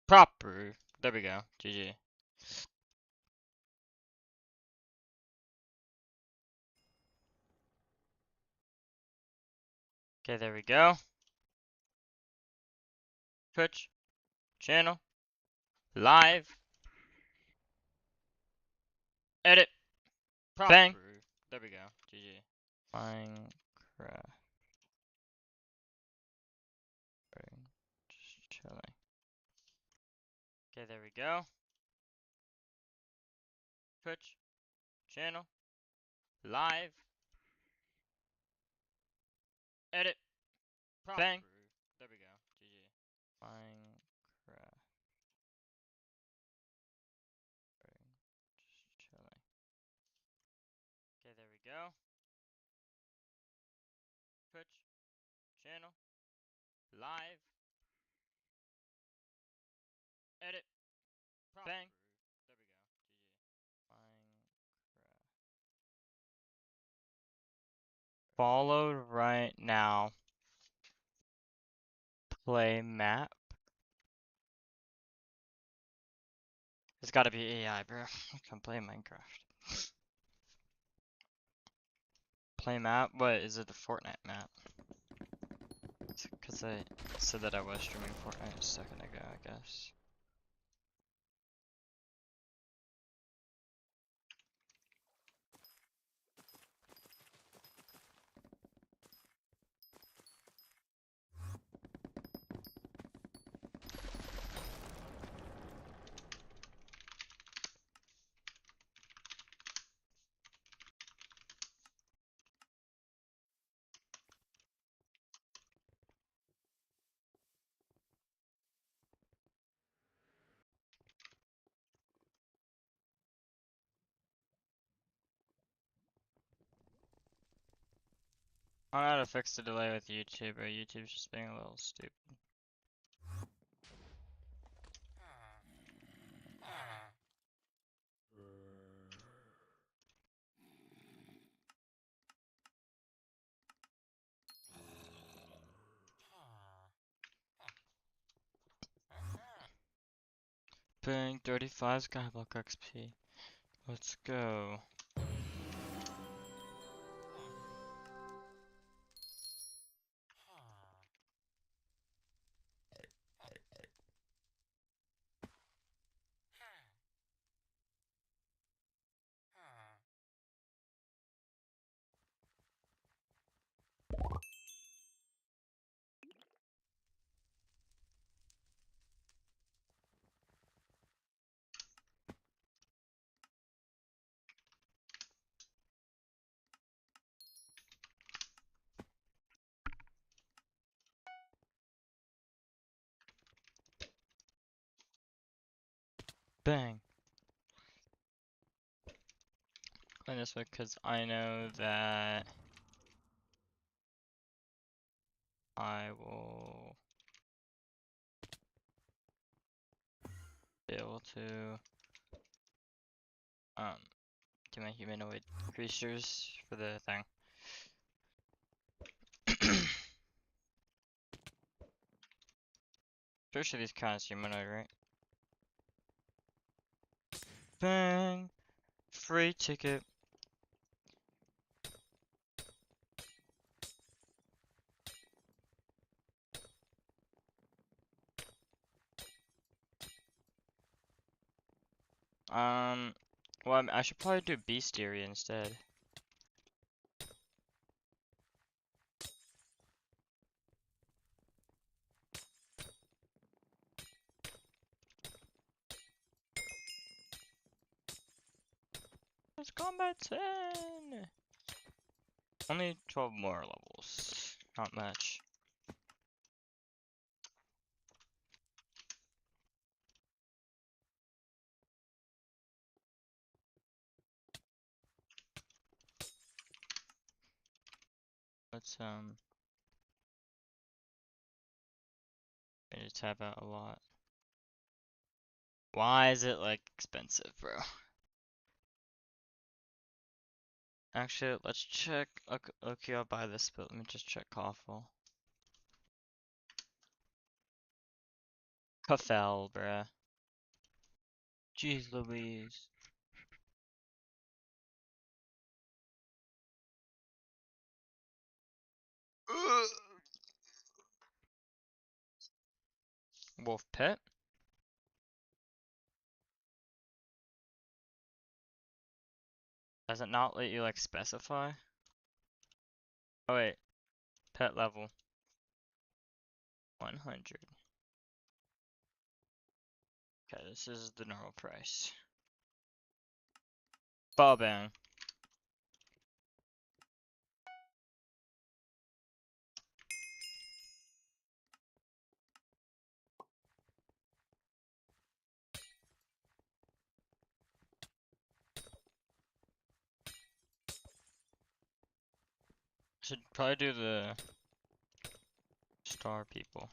Proper. There we go. GG. Okay, there we go. Twitch. Channel. Live. Edit. Proper. Bang. There we go. GG. Minecraft. Just chilling. Okay, there we go. Twitch. Channel. Live. Edit. Proper. Bang. There we go. GG. Minecraft. Just chilling. Okay, there we go. Twitch. Channel. Live. Edit. Proper. Bang. There we go. GG. Minecraft. Followed right now. Play map. It's gotta be AI, bro. I can't play Minecraft. Play map? What is it? The Fortnite map? Because I said that I was streaming Fortnite a second ago, I guess. I don't know how to fix the delay with YouTube, or YouTube's just being a little stupid. Bang, 35 Skyblock XP. Let's go. Bang. Going this way because I know that I will be able to get my humanoid creatures for the thing. Pretty sure these count as humanoid, right? Bang! Free ticket. Well, I should probably do bestiary instead. It's combat 10! Only 12 more levels. Not much. Let's, I need to tab out a lot. Why is it, like, expensive, bro? Actually, let's check. Okay, I'll buy this, but let me just check Coffle. Hypixel, bruh. Jeez Louise. Wolf pet? Does it not let you like specify? Oh wait, pet level 100. Okay, this is the normal price. Ball bang. Should probably do the star people.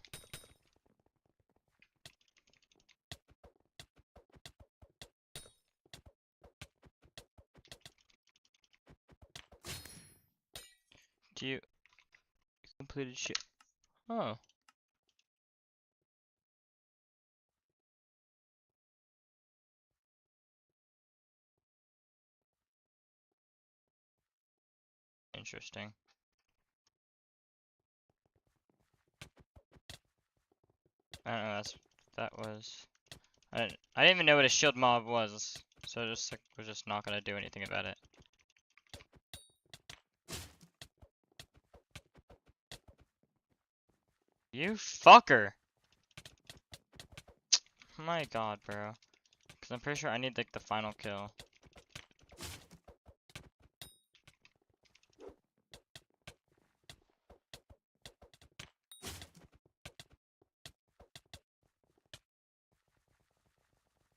Do you completed shit? Oh, interesting. I don't know. That was. I didn't even know what a shield mob was, so I just like, was just not gonna do anything about it. You fucker! My god, bro. Cause I'm pretty sure I need like the final kill.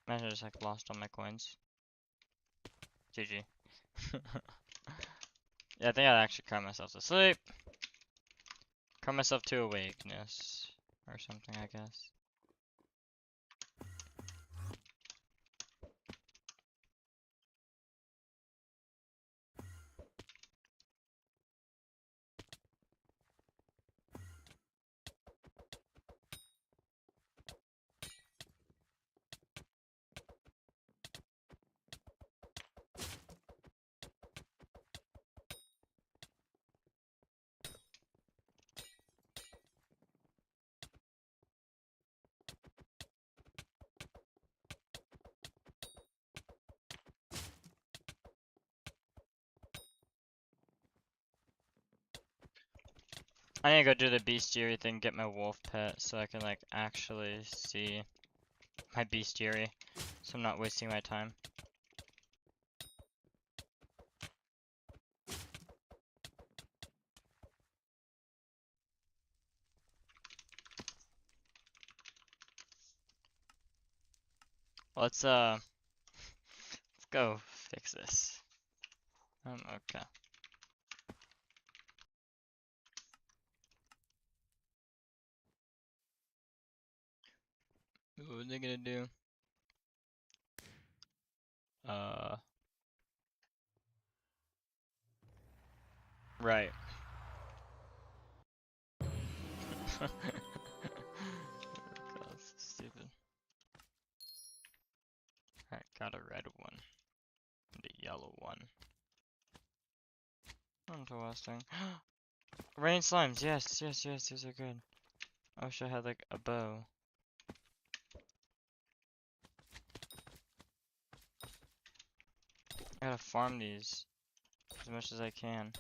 Imagine I just like lost all my coins. GG. Yeah, I think I'd actually cry myself to sleep. Cry myself to awakeness. Or something, I guess. I need to go do the bestiary thing, get my wolf pet, so I can like actually see my bestiary, so I'm not wasting my time. Let's go fix this. Okay. What are they gonna do? Right. God, that's stupid. Alright, got a red one. And a yellow one. Interesting. Rain slimes, yes, yes, yes, these are good. I wish I had like a bow. I gotta farm these as much as I can.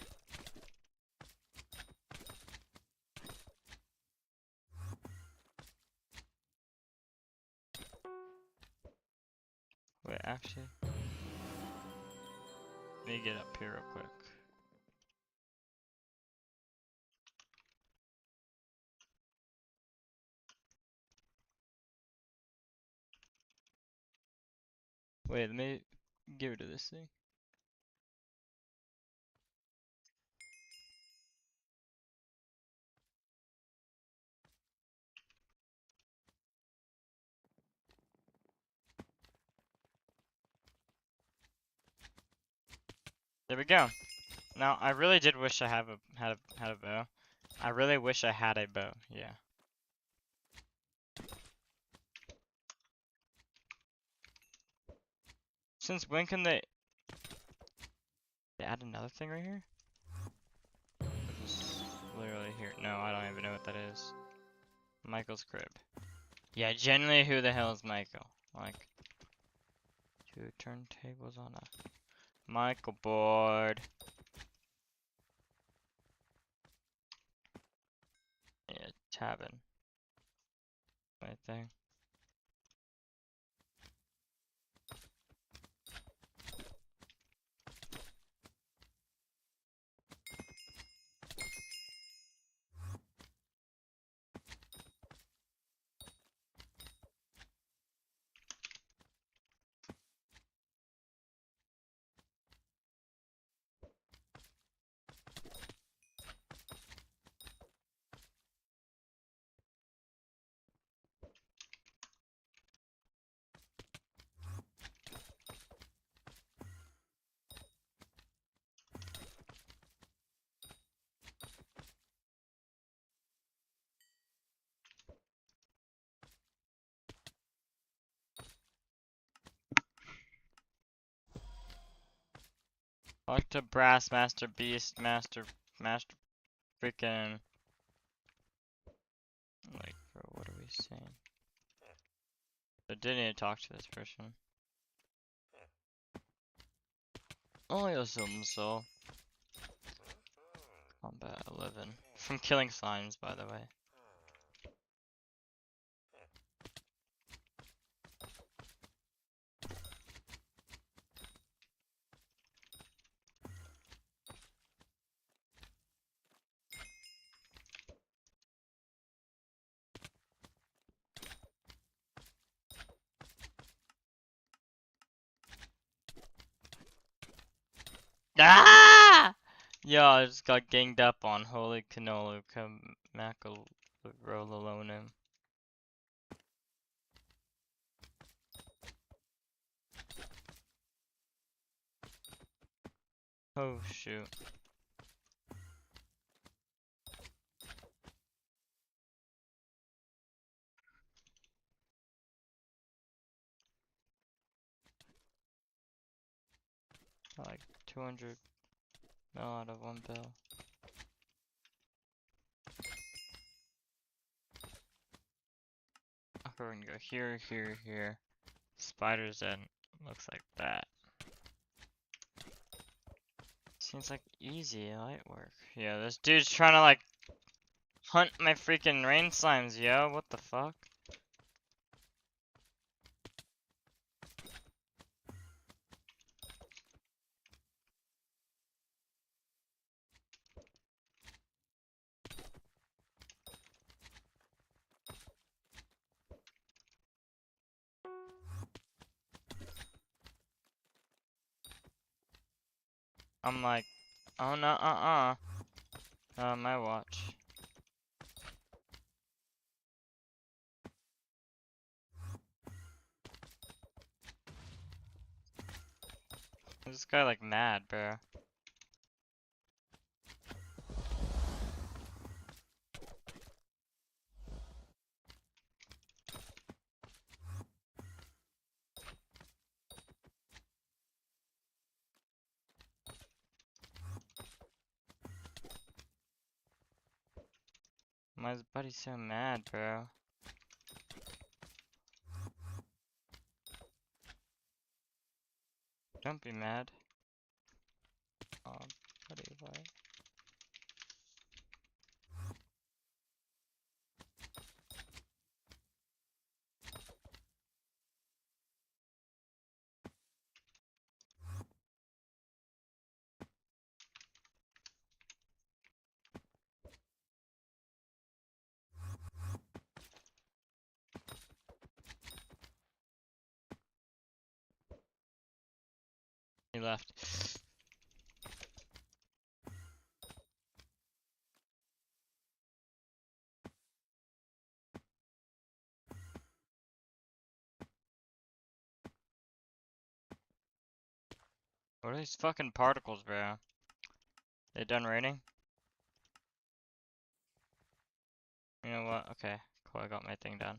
Wait, actually, let me get up here real quick. Wait, let me get rid of this thing. There we go. Now, I really did wish I had a bow. I really wish I had a bow. Yeah. Since when can they add another thing right here? Just literally here. No, I don't even know what that is. Michael's crib. Yeah, generally, who the hell is Michael? Like, 2 turntables on a Michael board. Yeah, tabbing. Right there. Talk to Brass, Master Beast, Master freaking. Like, bro, what are we saying? I did need to talk to this person. Oh, I assume so. Combat 11. From killing slimes, by the way. Ah! Yo, I just got ganged up on. Holy canola, macarololonim. Oh shoot. Like 200 mil out of 1 bill. Okay, we're gonna go here, here, here. Spiders then looks like that. Seems like easy light work. Yeah, this dude's trying to like hunt my freaking rain slimes, yo. What the fuck? I'm like, oh no, my watch. This guy like mad, bro. My buddy's so mad, bro. Don't be mad. Oh, buddy, what? He left. What are these fucking particles, bro? They done raining? You know what? Okay, cool. I got my thing done.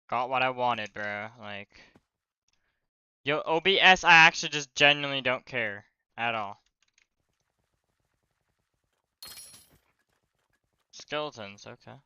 Got what I wanted, bro. Like, Yo, OBS, I actually just genuinely don't care at all. Skeletons, okay.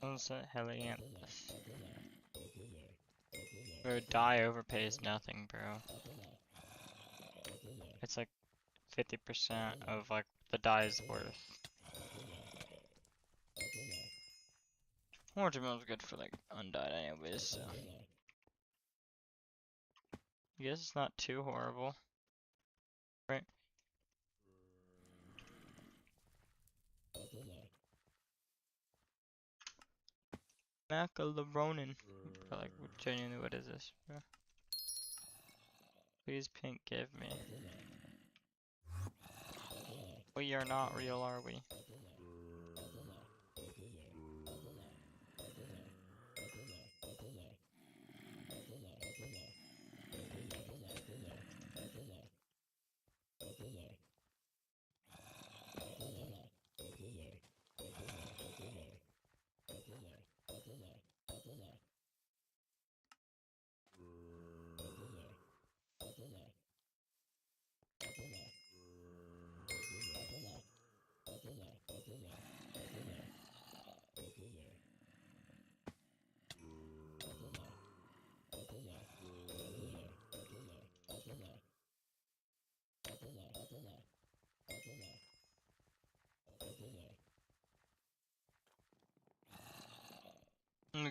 What's that helianthus? Bro, dye overpays nothing, bro. It's like 50% of like the dye's worth. Orange milk's good for like undyed anyways, so. I guess it's not too horrible. Right? Macaronin. Like, genuinely, what is this, bro? Please, pink, give me. We are not real, are we?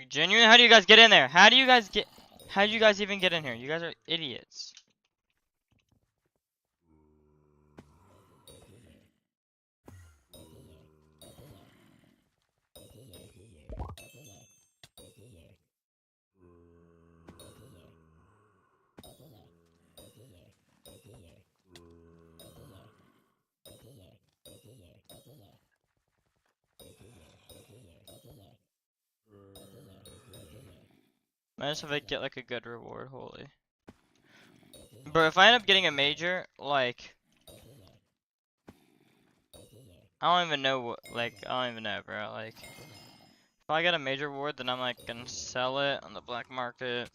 Genuinely, how do you guys get in there? How do you guys even get in here? You guys are idiots. Imagine if I get like a good reward, holy. Bro, if I end up getting a major, like, I don't even know what, like, I don't even know, bro. Like, if I get a major reward, then I'm like gonna sell it on the black market.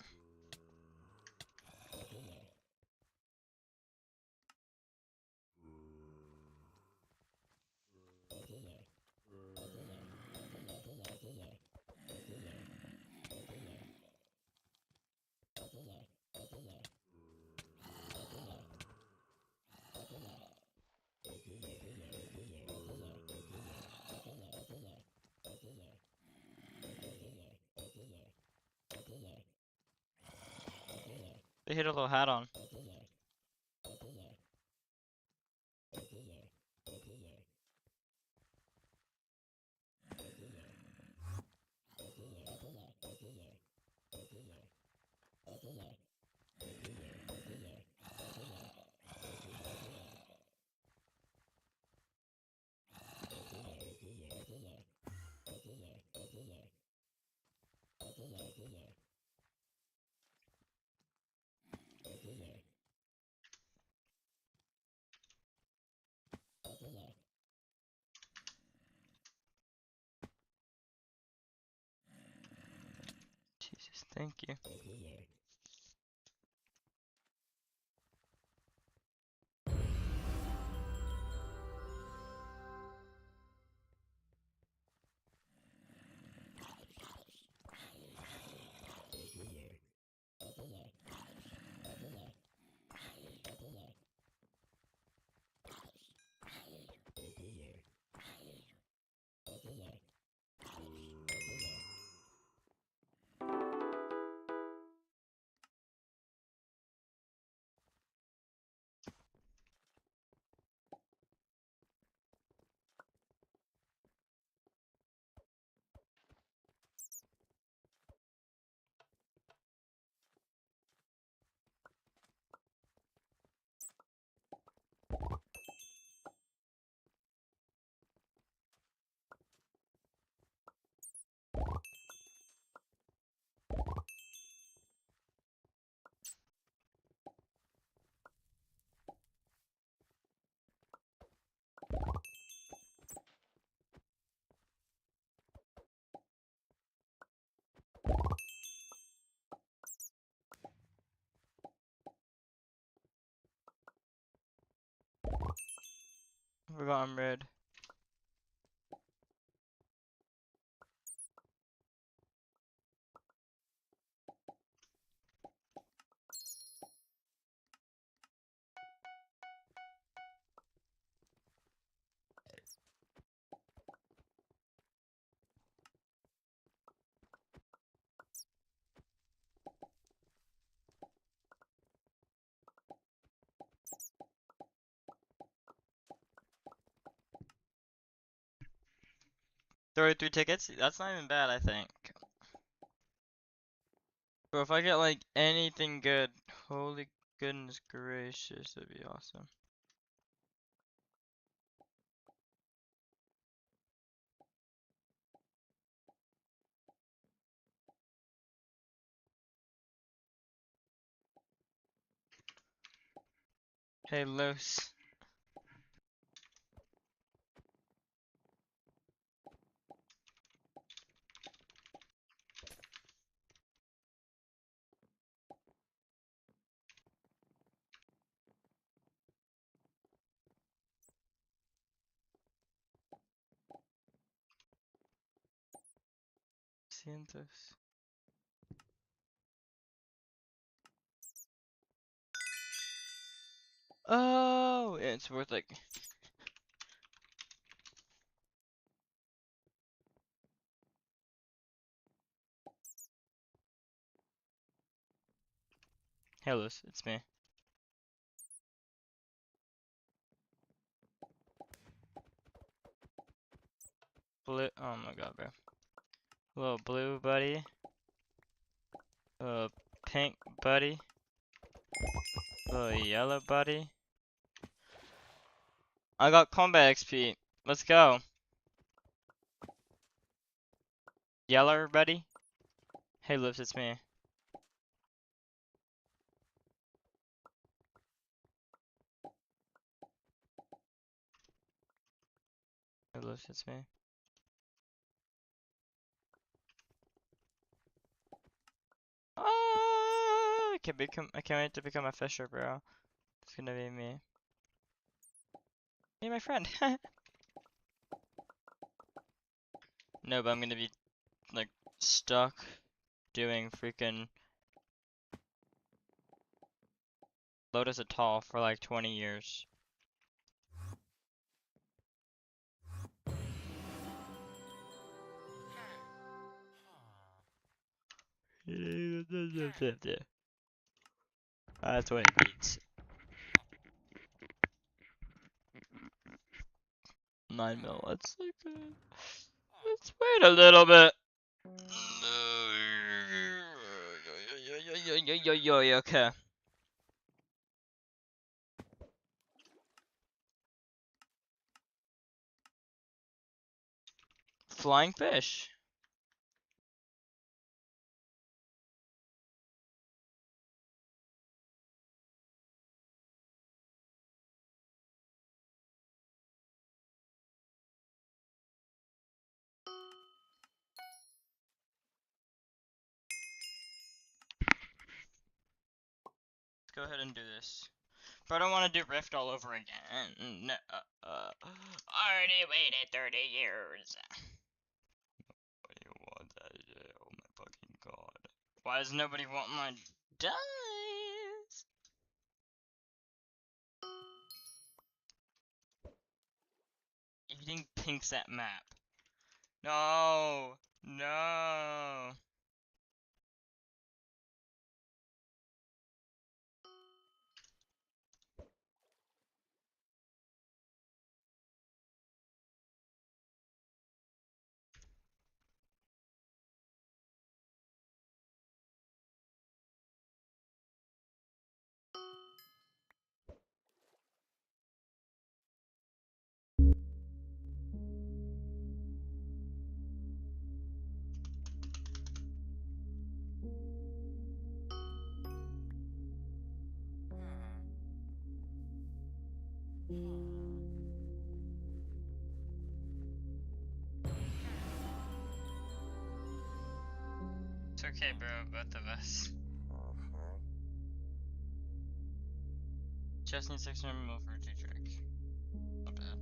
They hit a little hat on. Jesus, thank you. Forgot I'm red. $33 tickets? That's not even bad, I think. Bro, if I get like anything good, holy goodness gracious, that'd be awesome. Hey, Loose. Cientos. Oh, yeah, it's worth like. Hey, Loose, it's me. Blue. Oh my god, bro. Little blue buddy. Little pink buddy. Little yellow buddy. I got combat XP. Let's go. Yeller buddy. Hey, Lips, it's me. Hey, Lips, it's me. I can't wait to become a fisher, bro. It's gonna be me. Hey, my friend. No, but I'm gonna be like stuck doing freaking Lotus Atoll for like 20 years. That's what it needs. 9 mil. Let's wait a little bit. Okay. Flying fish. Let's go ahead and do this. But I don't want to do Rift all over again. No, already waited 30 years. What do you want that? Oh my fucking god. Why does nobody want my dice? Eating pinks at map. No. No. It's okay, bro, both of us. Just need 600 mil for a 2 trick. Not bad.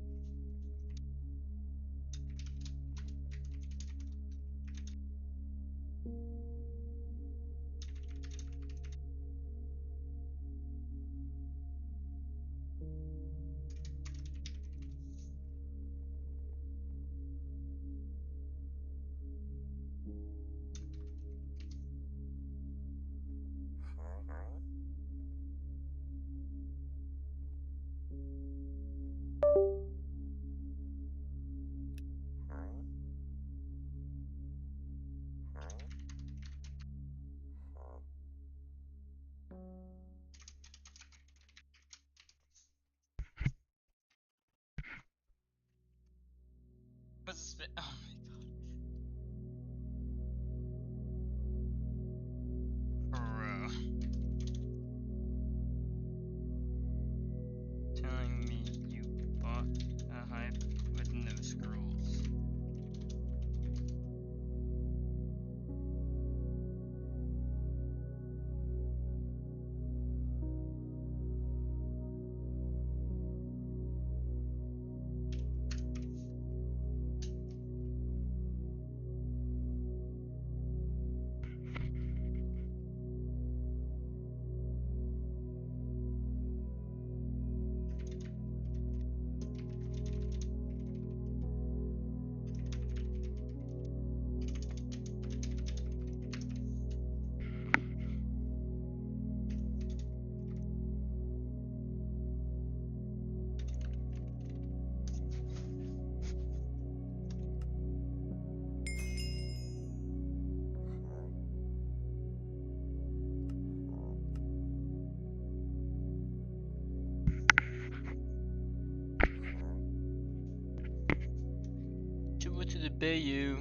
be you.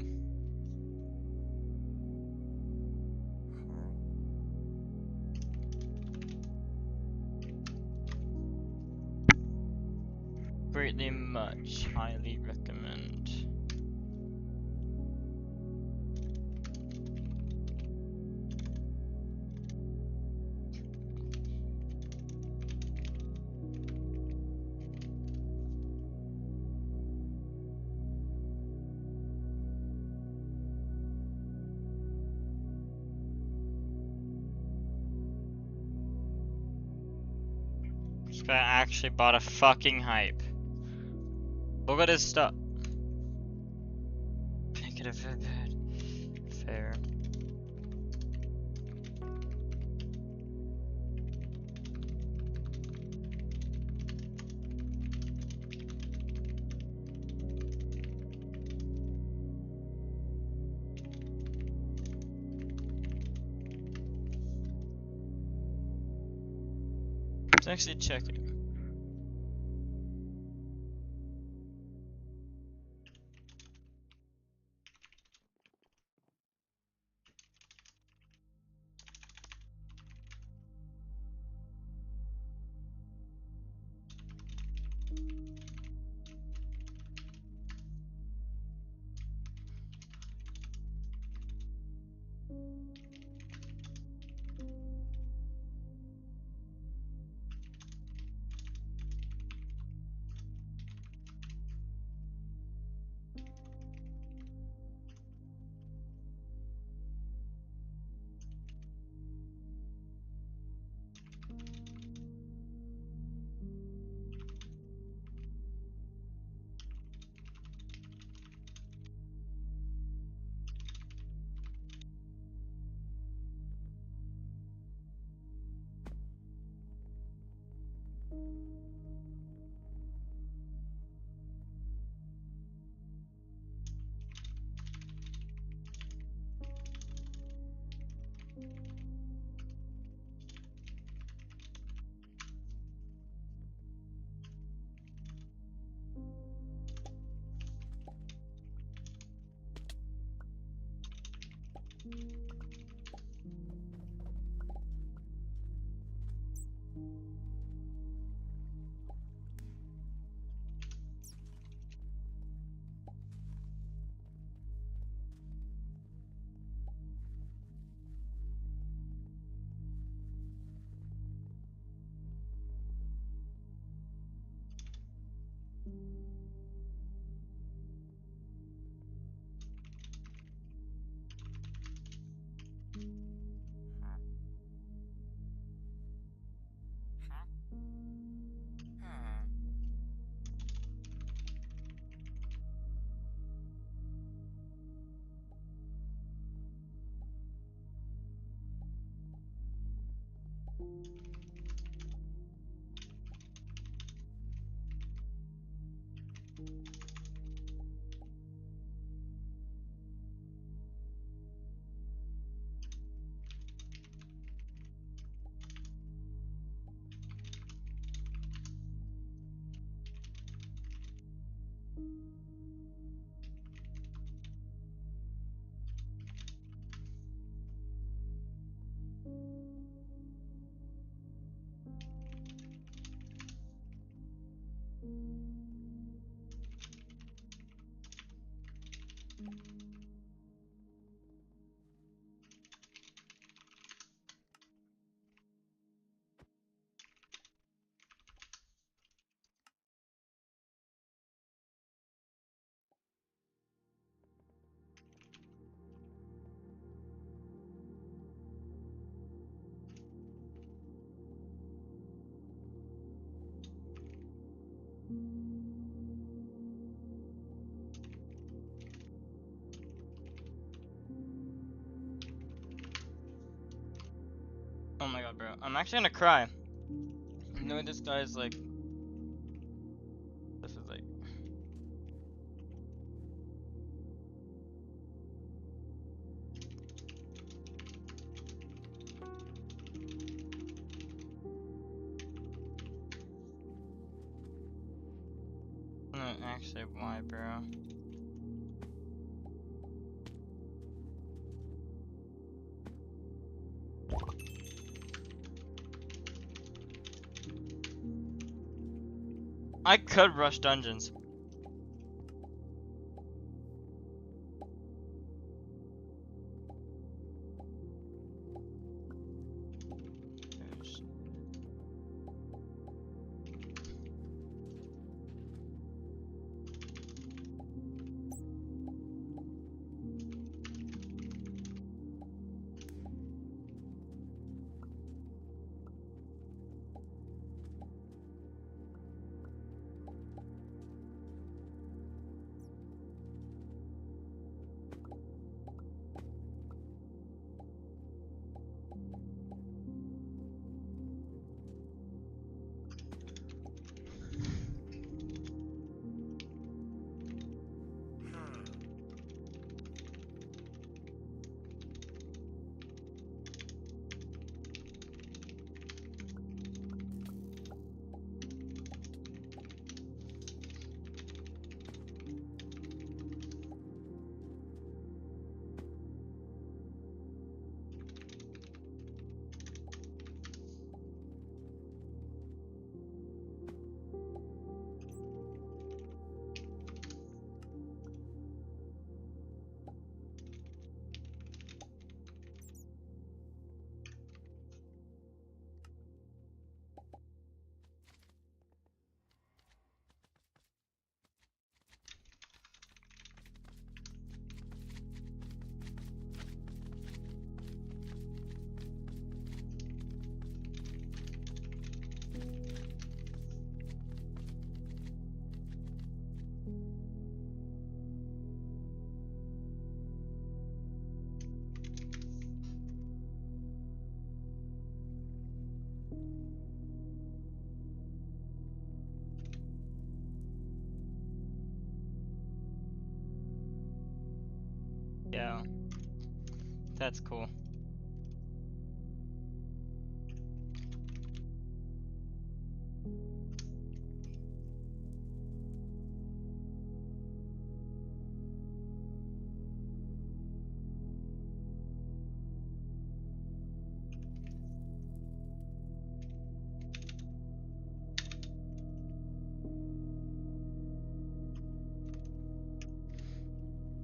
Greatly much, highly recommend. This guy actually bought a fucking hype. Look at his stuff. Can't get a fair bed. Fair. Let's actually check it. Oh my god, bro. I'm actually gonna cry. You know this guy's like... This is like... No, actually, why, bro? I could rush dungeons. Yeah, that's cool.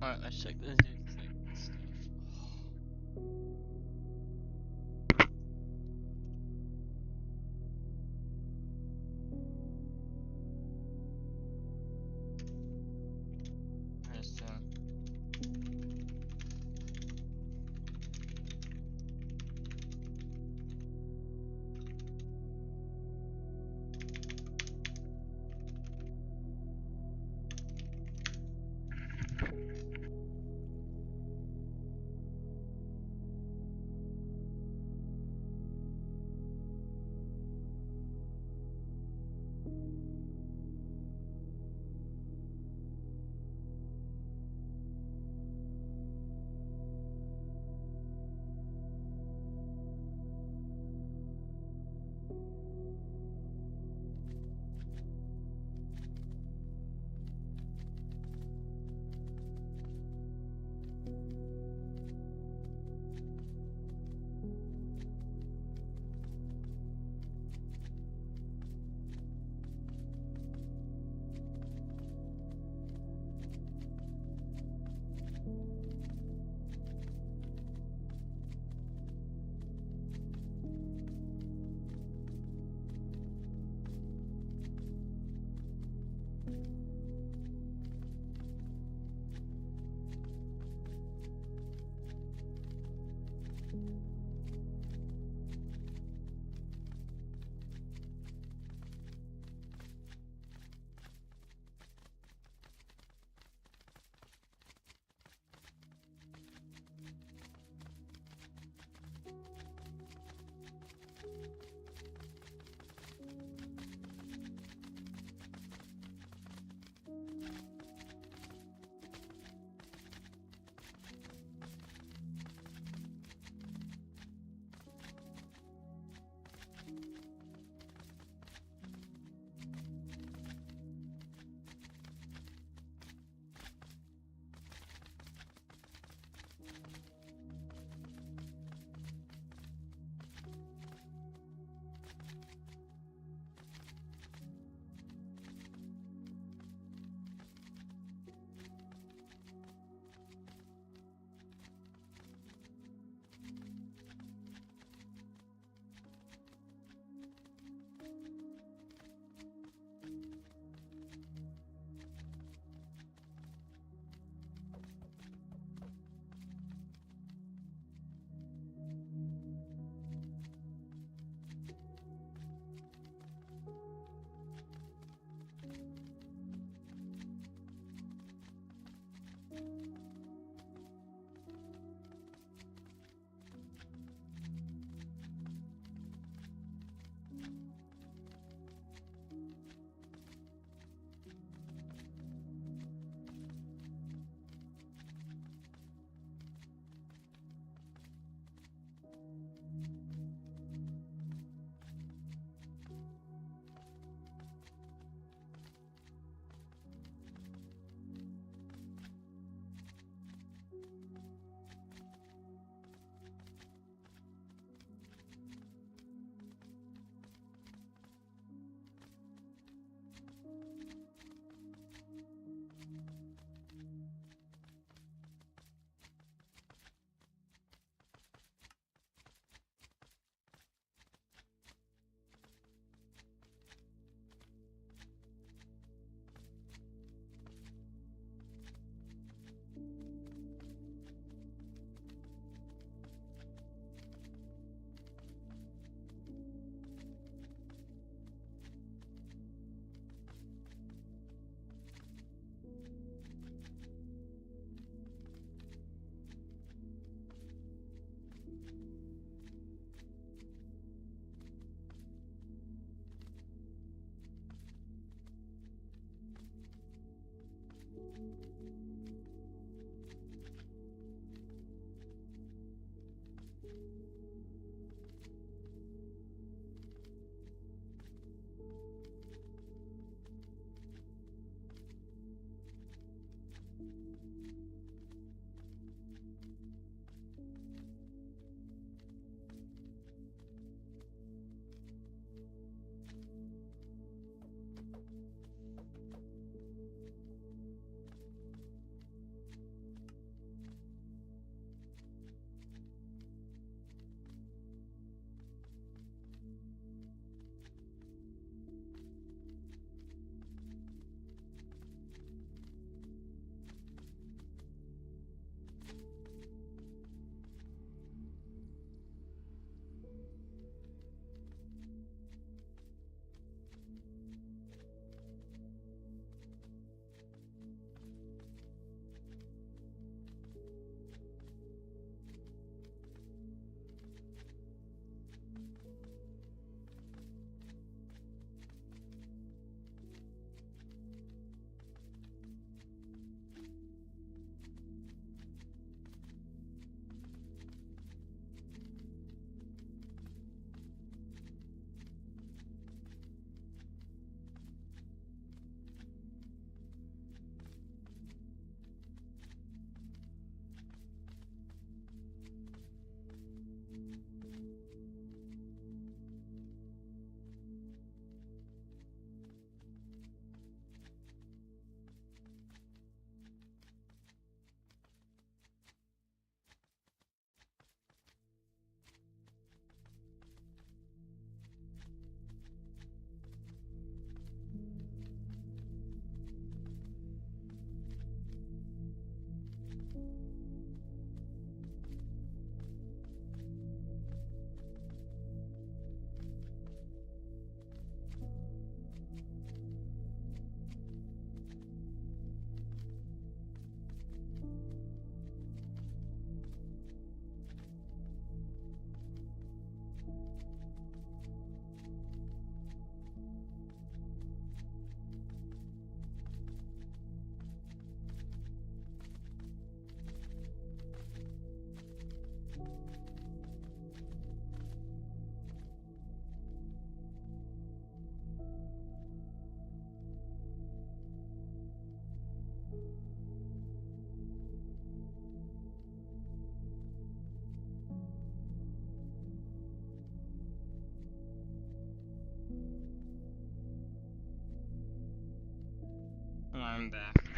Alright, let's check this dude's stuff. Alright, I'm back.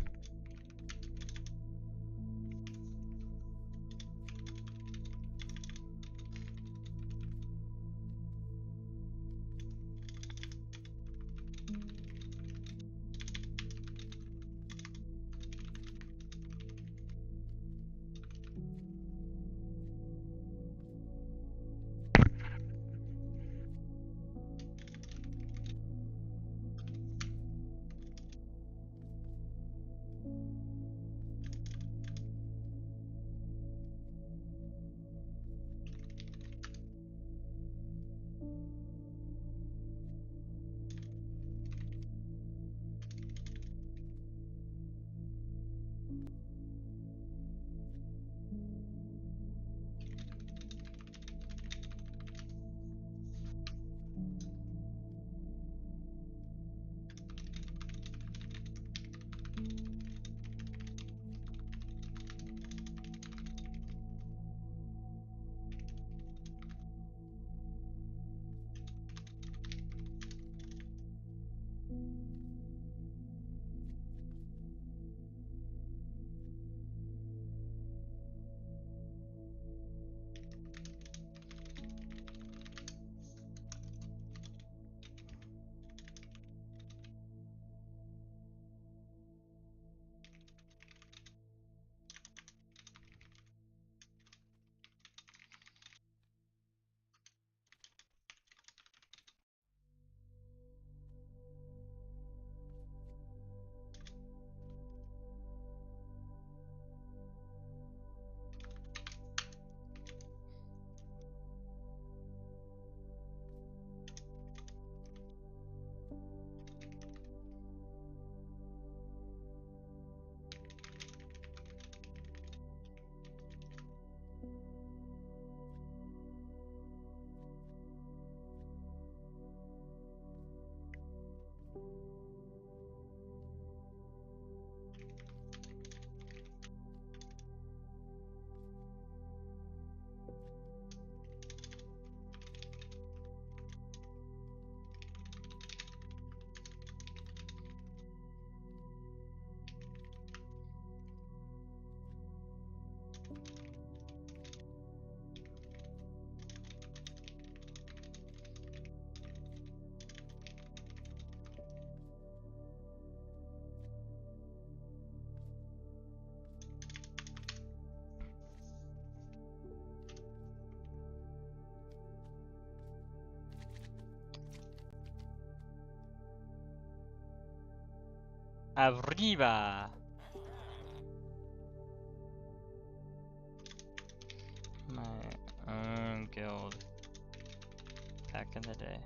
Arriba! My own guild. Back in the day.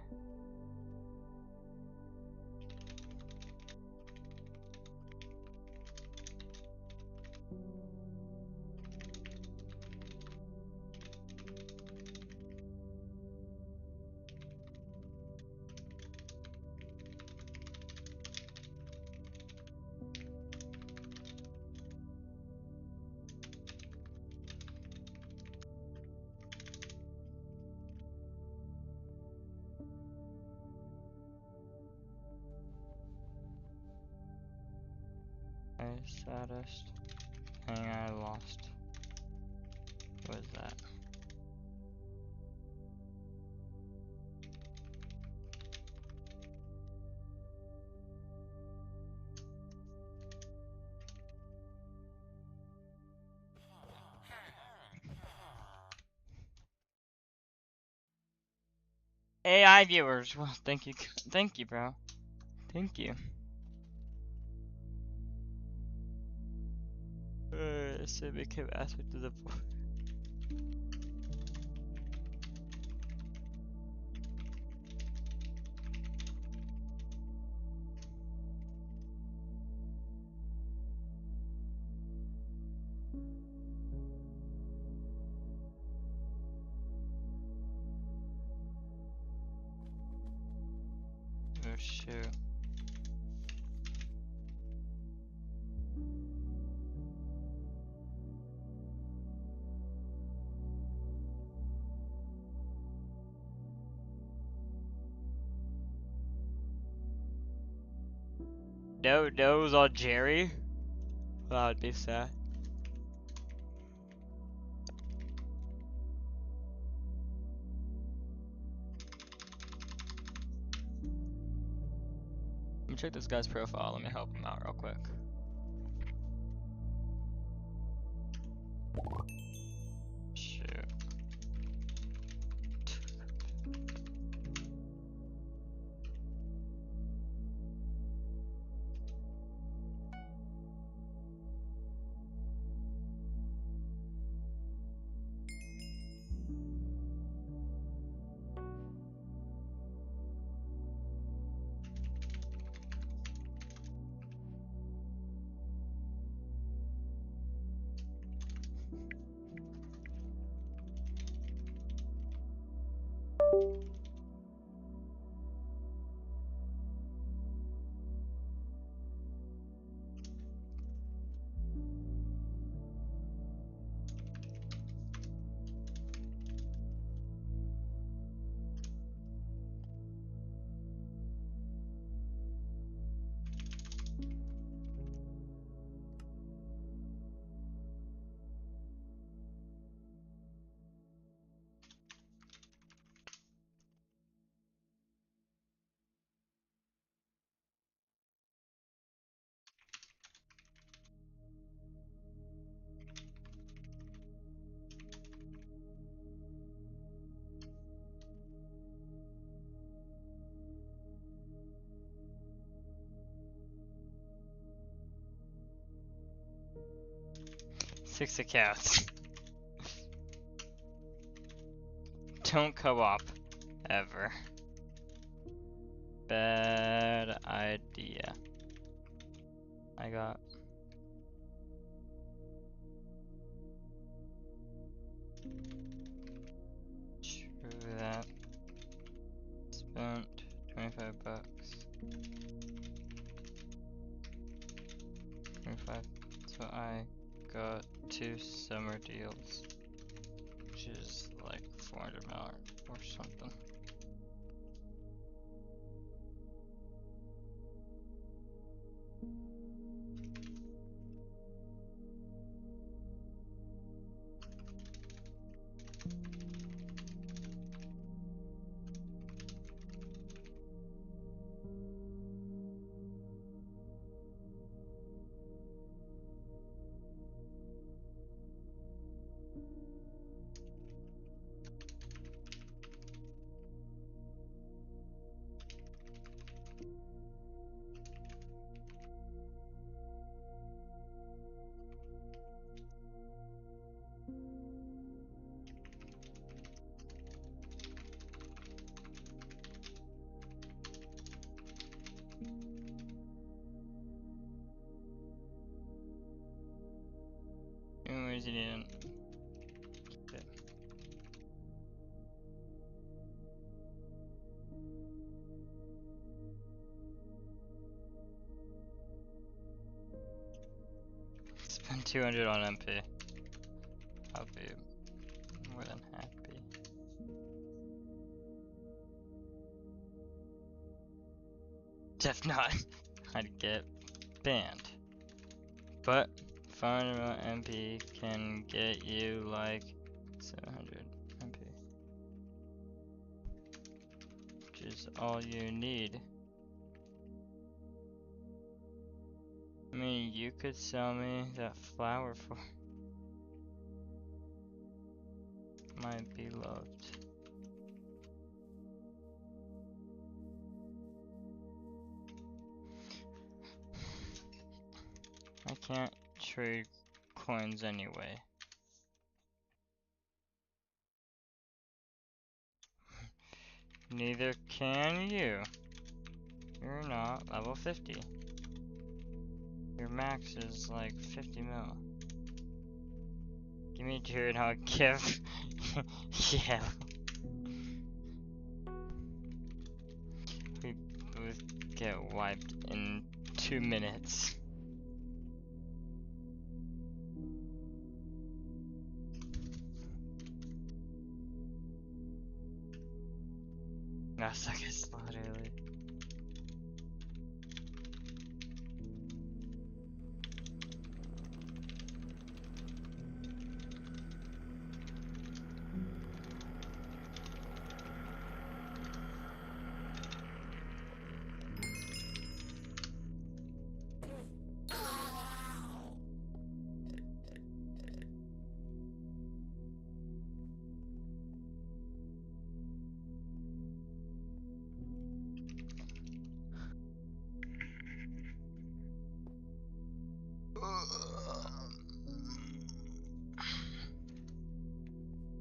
Saddest thing I lost was that. AI viewers, well, thank you, bro, thank you. So became aspect of the board. Oh shoot. No, it was all Jerry. That would be sad. Let me check this guy's profile. Let me help him out real quick. Shoot. Six accounts. Don't co-op ever. Bad idea. I got true that. Spent 25 bucks. 25. So I got 2 summer deals, which is like $400 or something. Anyways, you didn't. Okay. Spend 200 on MP. I'll be more than happy. Def not. I'd get banned. But 500 MP can get you like 700 MP, which is all you need. I mean, you could sell me that flower for my beloved. I can't trade coins anyway. Neither can you. You're not level 50. Your max is like 50 mil. Give me a Jared, I'll give. Yeah. We both get wiped in 2 minutes. I suck at slot early.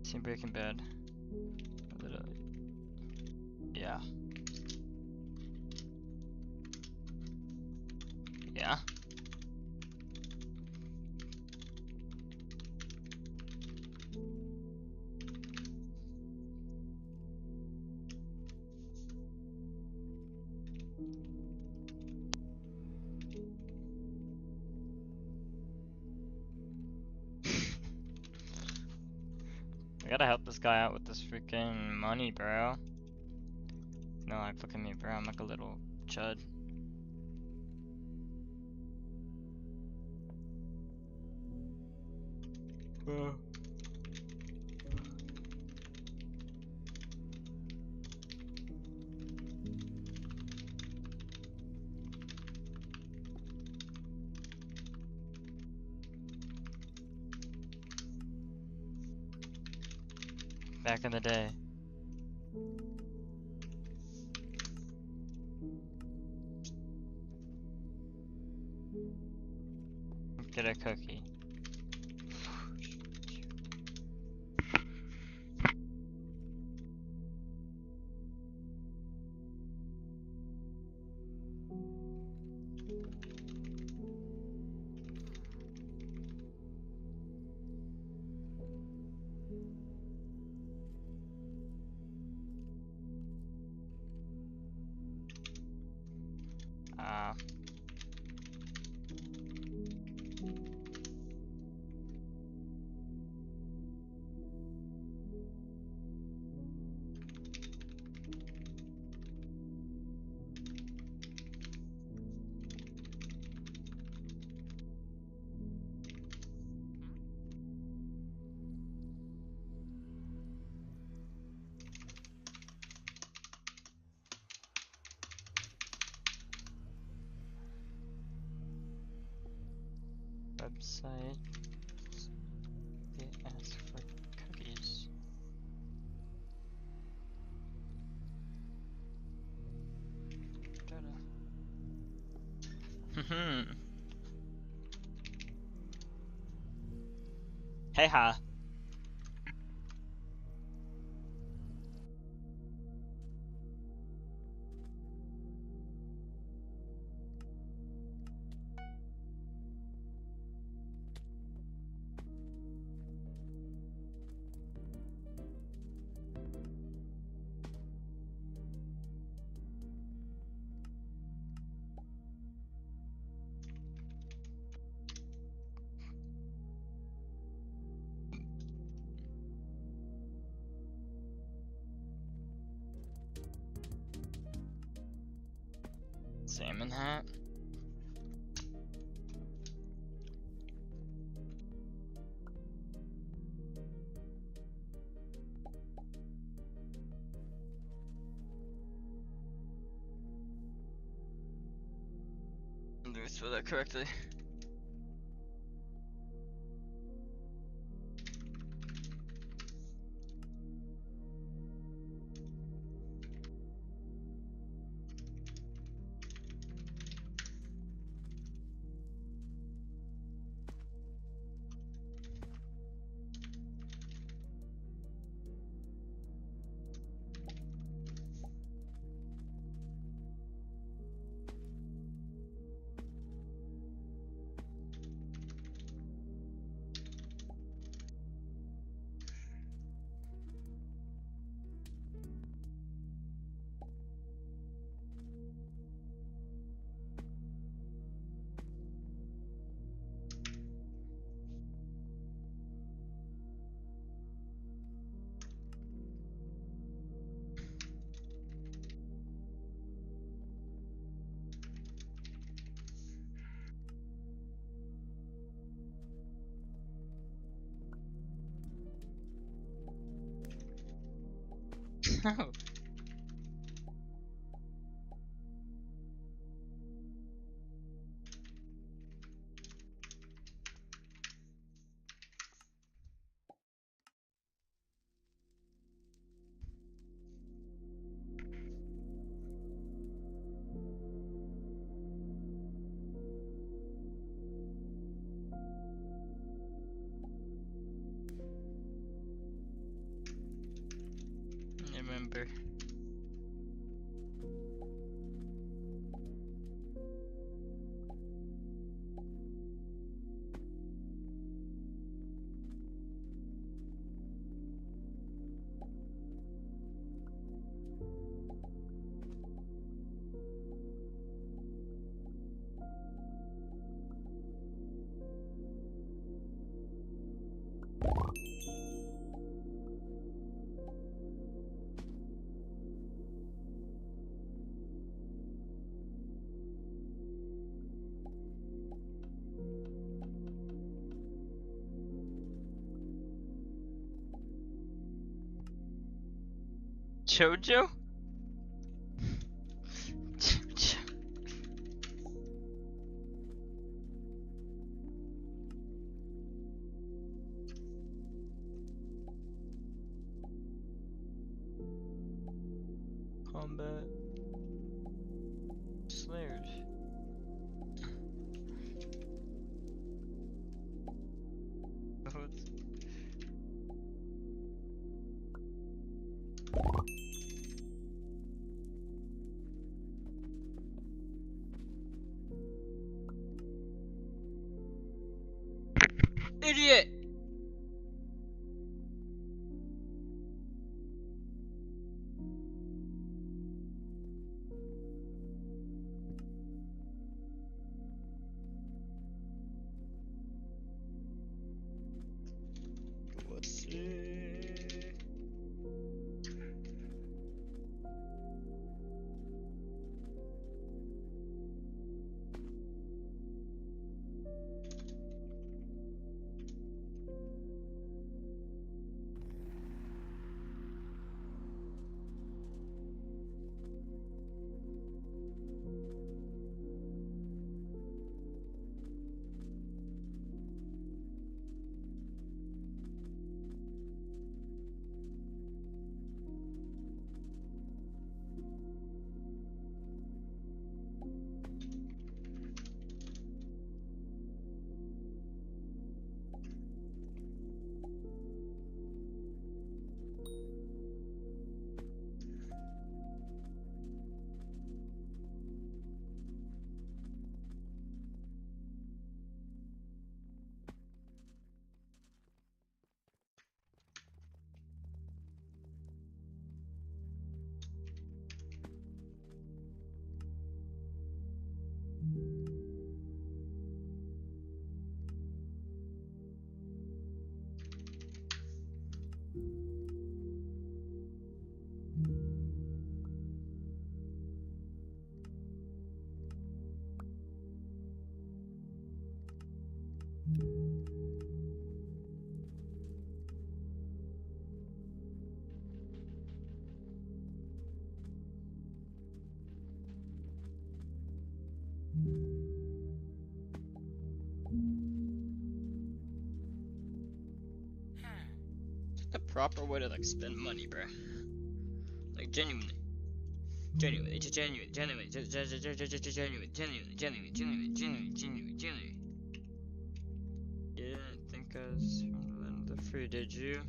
See Breaking Bad. Literally. Yeah. Yeah. I gotta help this guy out with this freaking money, bro. No, like, look at me, bro. I'm like a little chud. Back in the day. Get a cookie. Ah. Website. They ask for cookies. Hey ha. Salmon hat. Did I spell that correctly? No. camper. Jojo? Jojo. Combat. Slayers. Idiot! What's it? The proper way to like spend money, bro. Like genuinely. Genuinely. Didn't think I was from the free, did you?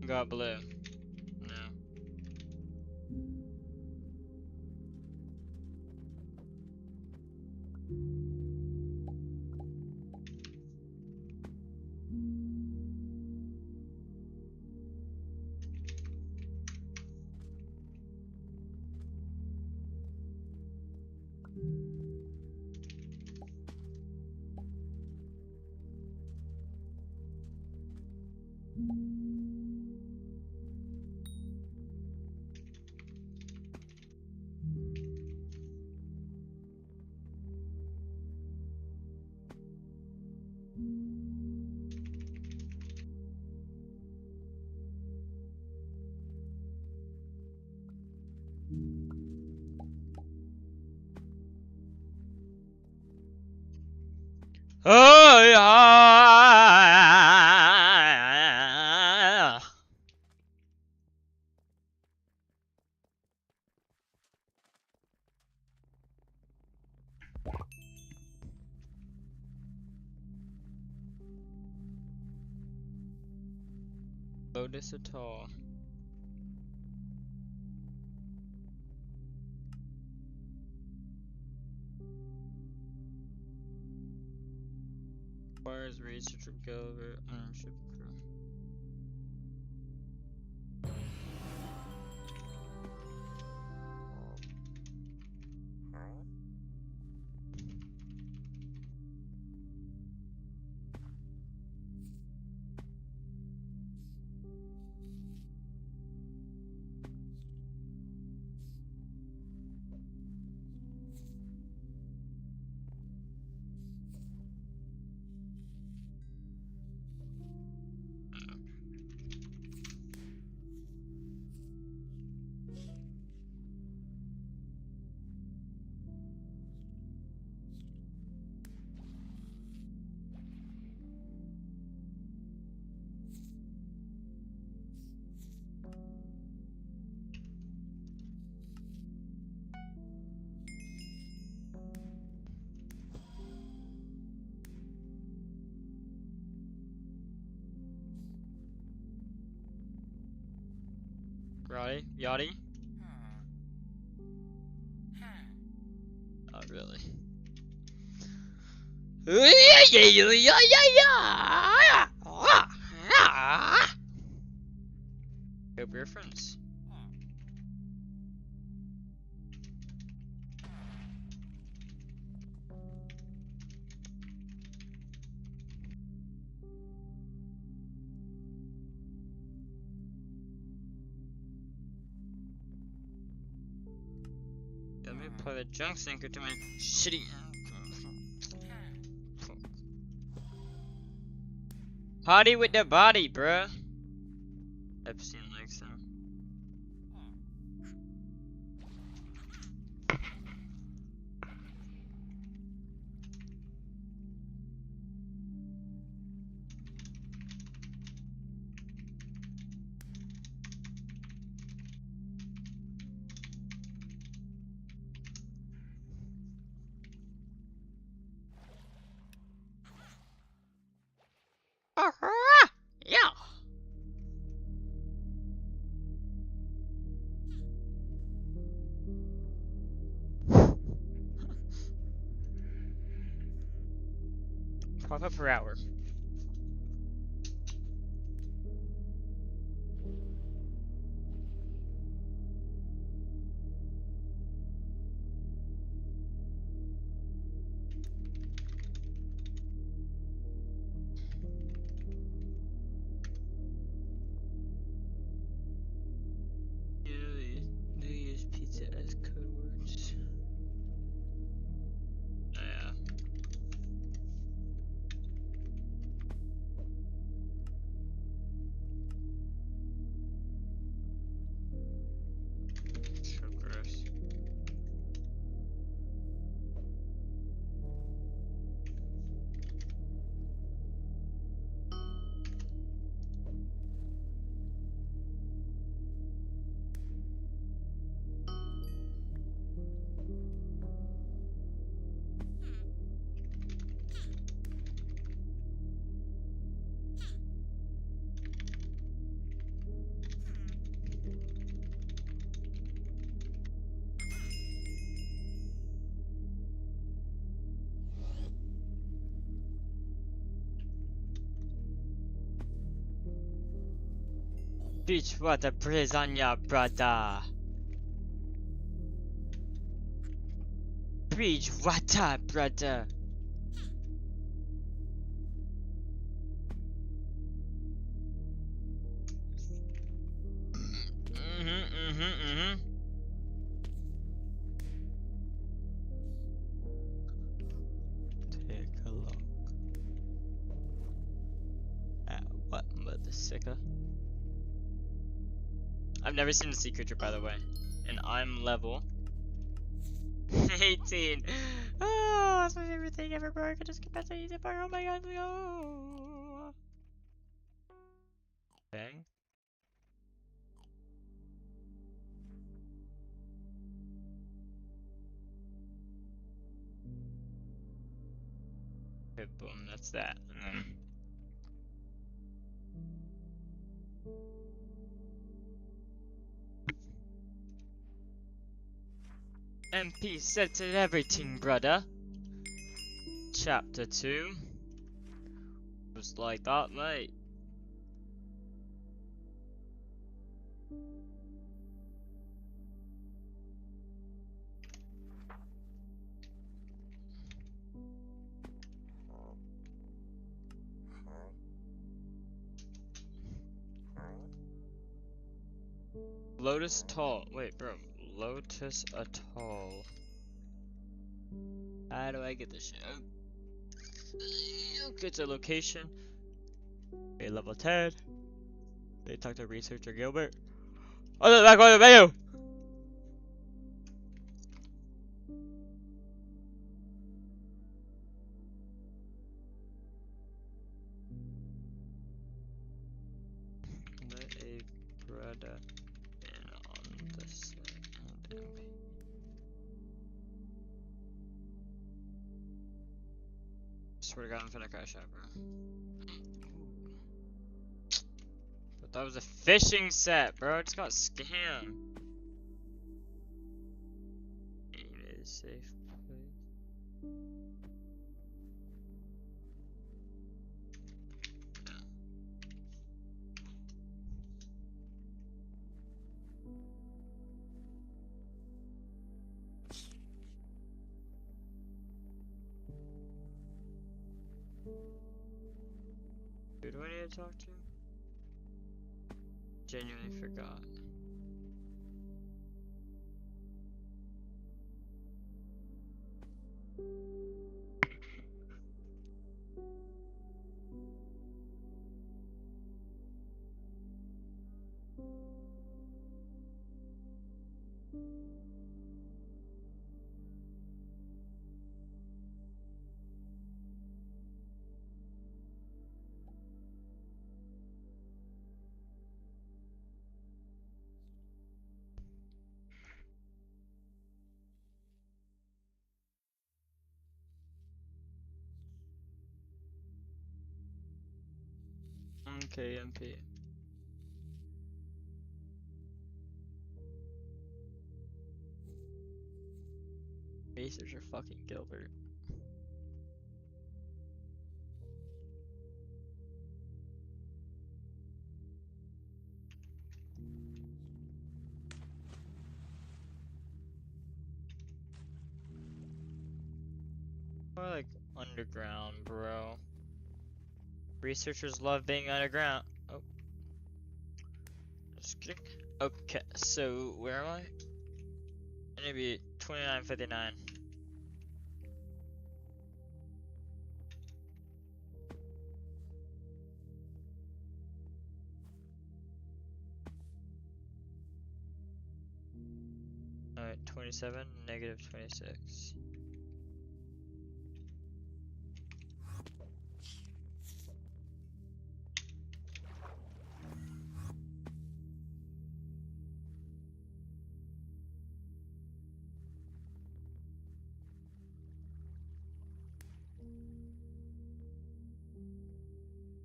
Got blue. No. Oh, yeah. Lotus Atoll. Requires research or go over ownership crew. Yachty? Not really. Hope we're friends. Let me play the junk sinker to my shitty. Party with the body, bruh. Epstein likes him. Yeah. Profit per hour. They use pizza as code words. Yeah. So gross. Beach water Brezania, brother. Beach water, brother. Take a look at what mother sicker. I've never seen the sea creature, by the way, and I'm level 18. Oh, that's my favorite thing ever, bro. I could just get back to easy bar. Oh my god, let's go. Bang. Okay, boom, that's that. And then MP sets and everything, brother. Chapter 2. Just like that, mate. Lotus Atoll. Wait, bro. Lotus Atoll. How do I get this shit? Okay, it's a location. Okay, level 10. They talk to researcher Gilbert. Oh, the back on the menu! Let a brother in on the second MP. Swear to God, I'm finna crash out, bro. But that was a fishing set, bro. I just got scammed. It is safe place. Who do I need to talk to? Genuinely forgot. Okay, MP. Researcher fucking Gilbert. Or like underground, bro. Researchers love being underground. Oh. Just kidding. Okay, so where am I? I need to be 2959. Alright, 27, negative 26.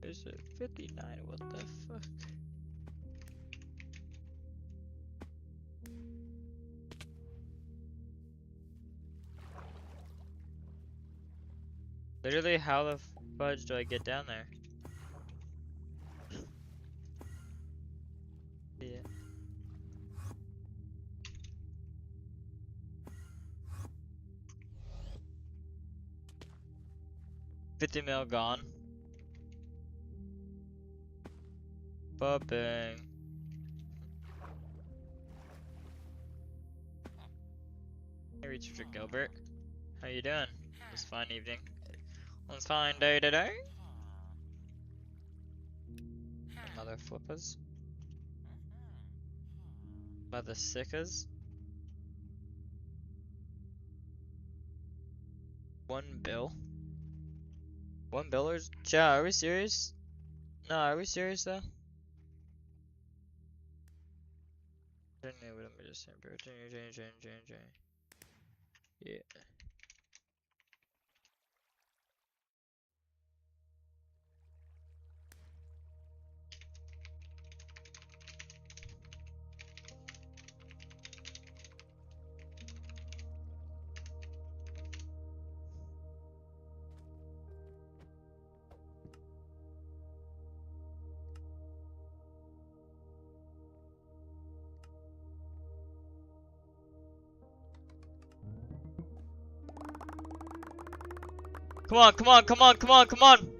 There's a 59, what the fuck? Literally, how the fudge do I get down there? Yeah. $50 mil gone. Ba-bang. Hey, Researcher Gilbert. How you doing? This fine evening. This fine day today. Another flippers. Mother sickers. $1 bill. $1 billers? Ja, are we serious? No, are we serious though? Yeah. Come on, come on, come on, come on, come on!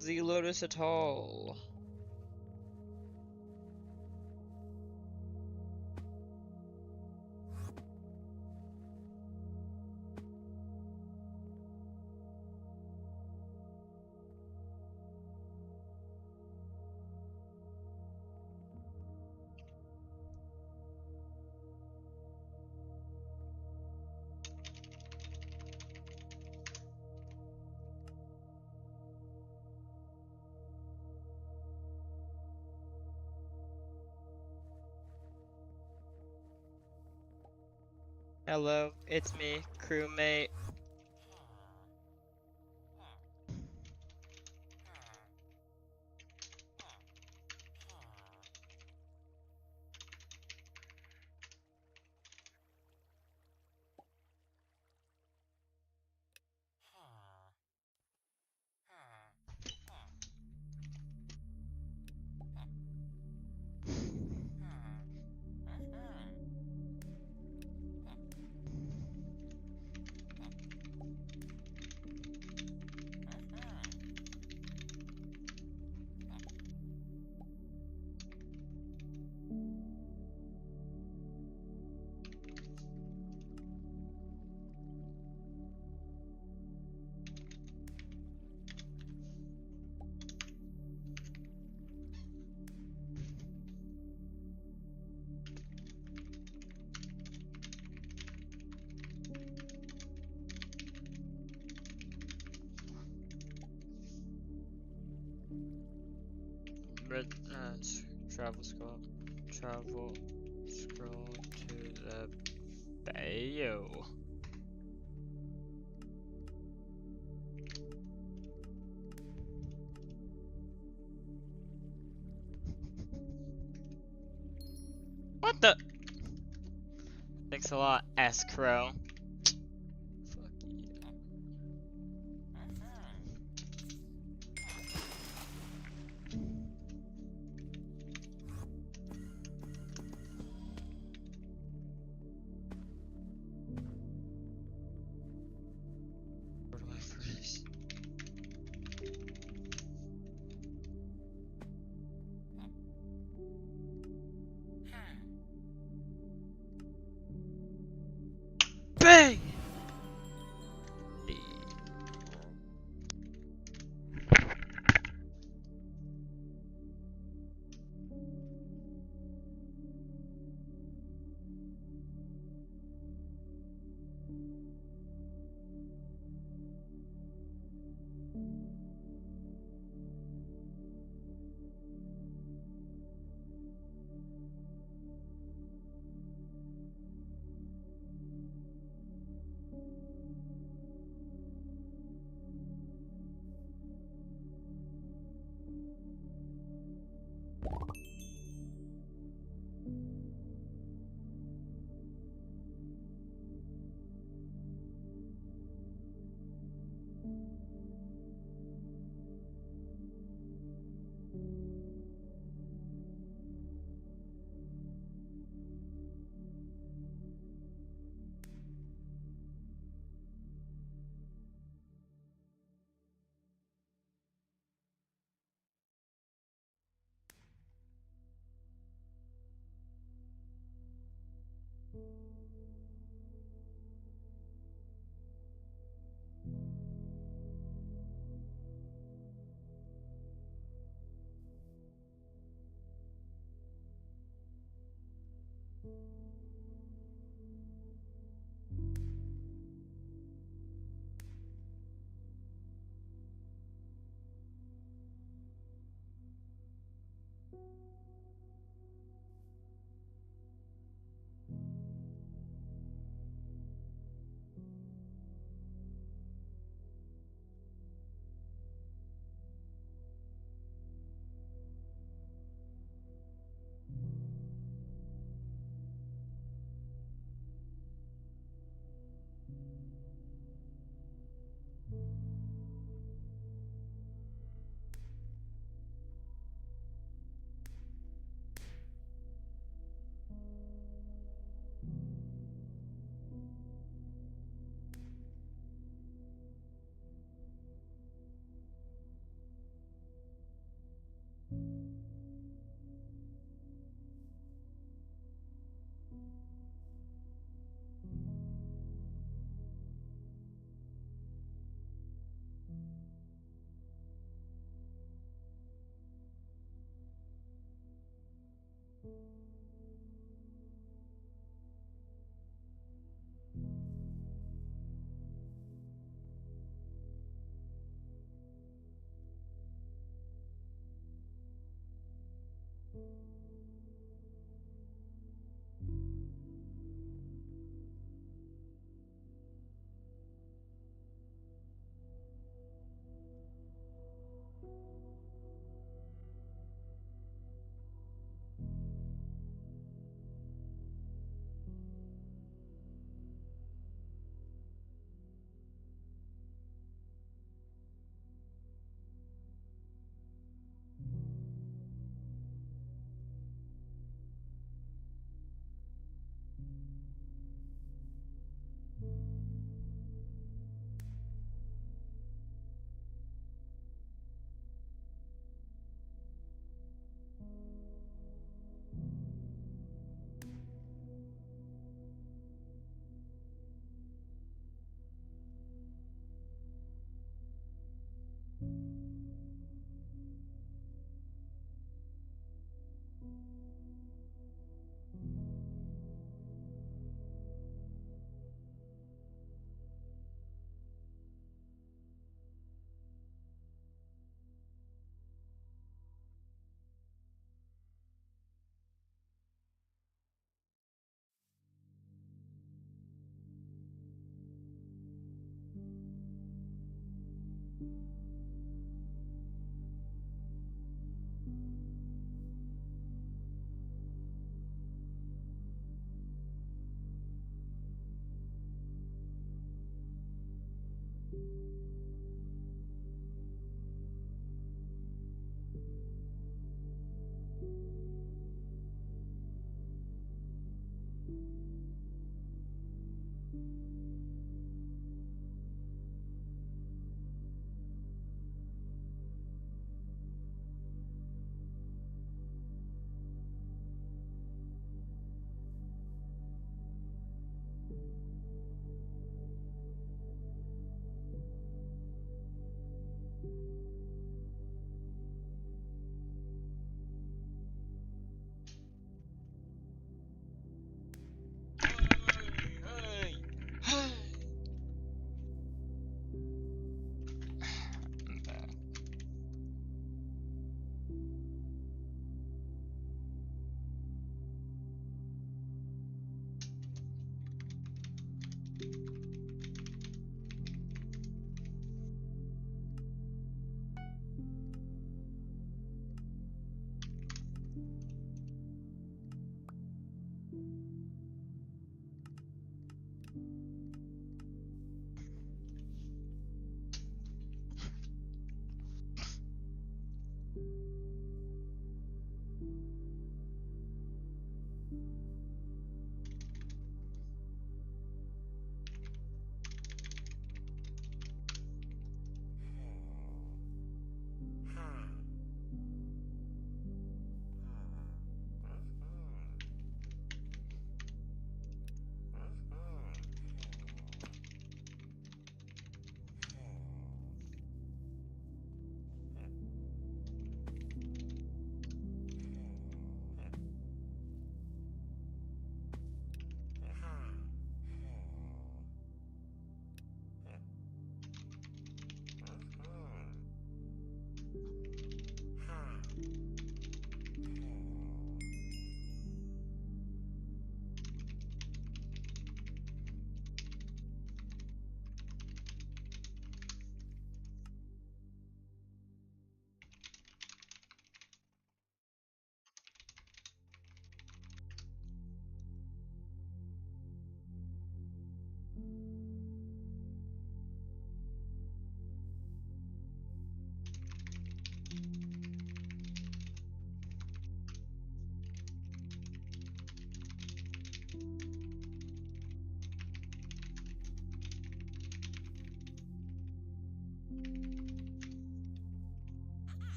The Lotus Atoll. Hello, it's me, crewmate. Red, travel scroll to the bayou. What the? Thanks a lot, S-Crow. Fuck you. Where do I first?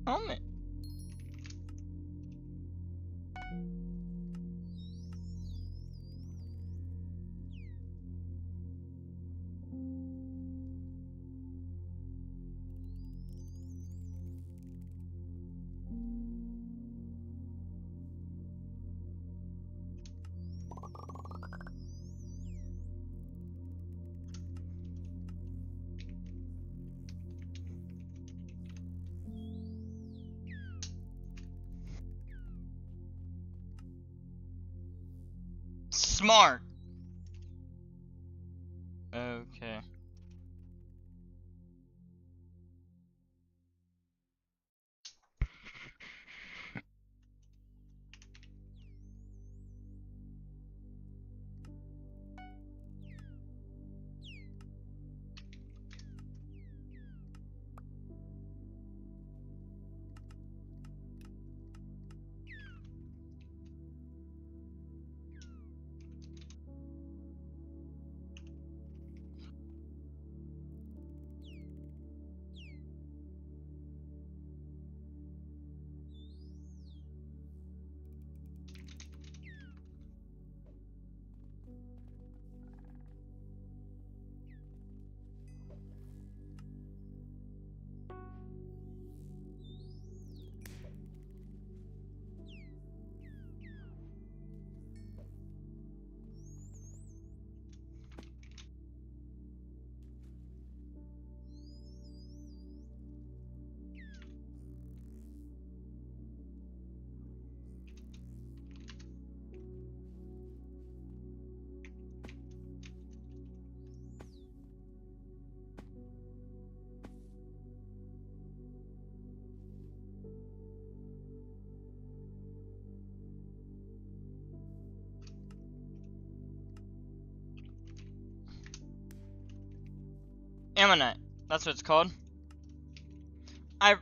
Oh man. Smart. Okay. Ammonite. That's what it's called. I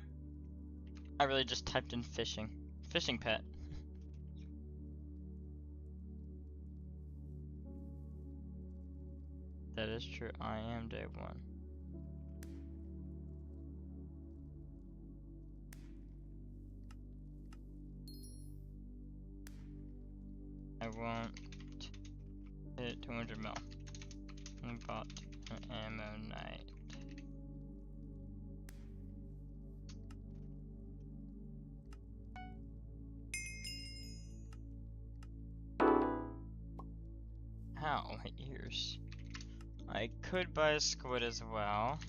really just typed in fishing. Fishing pet. That is true. I am day one. I won't hit 200 mil. I bought an ammonite. Ow, my ears. I could buy a squid as well,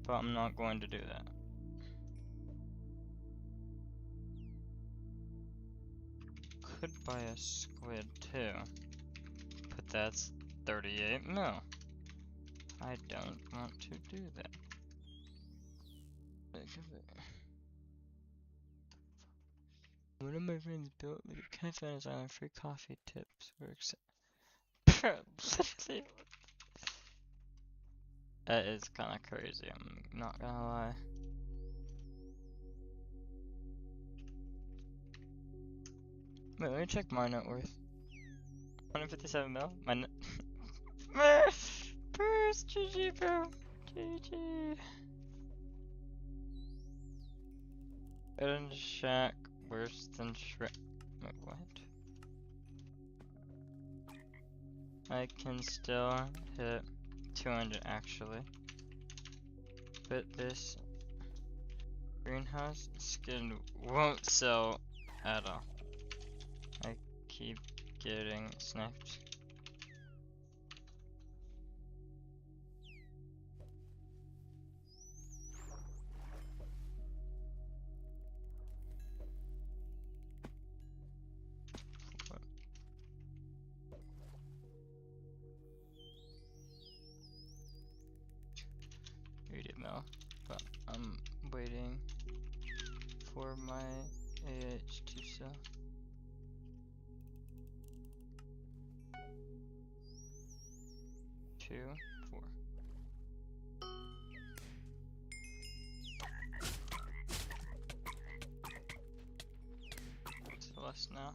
but I'm not going to do that. Could buy a squid too, but that's 38 mil. I don't want to do that. One of my friends built me a cafe on his island, free coffee tips. Literally. That is kind of crazy, I'm not gonna lie. Wait, let me check my net worth. 157 mil? My net. Burst, GG, bro. GG. Better than Shaq, worse than Shrek. Wait, what? I can still hit 200 actually. But this greenhouse skin won't sell at all. I keep getting sniped. Mil, but I'm waiting for my AH to sell. Two, four. It's less now.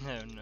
No, no, no.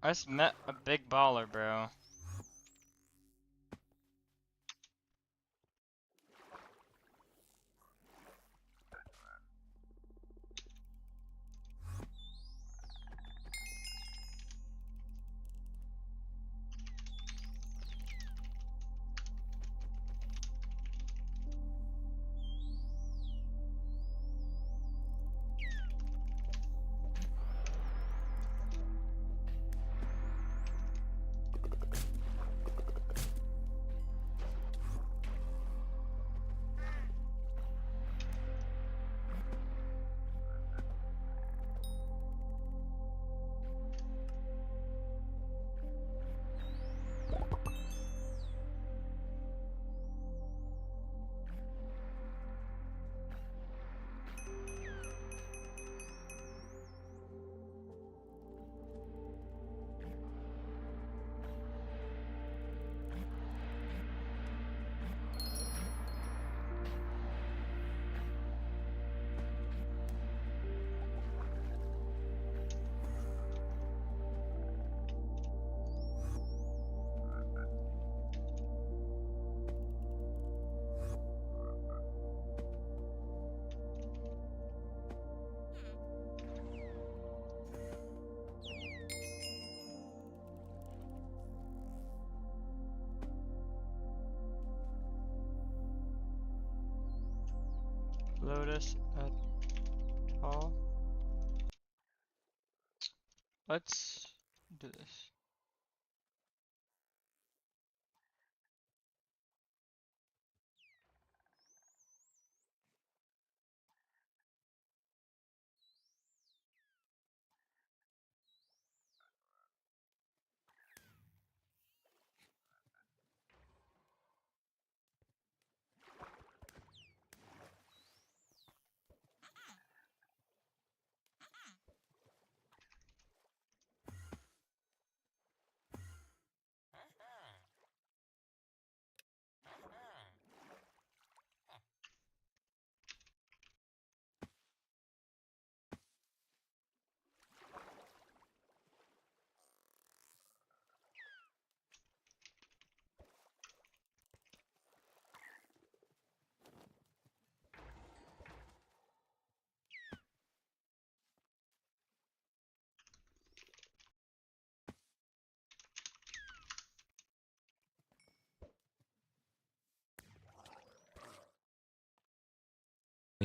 I just met a big baller, bro. Lotus at all. Let's do this.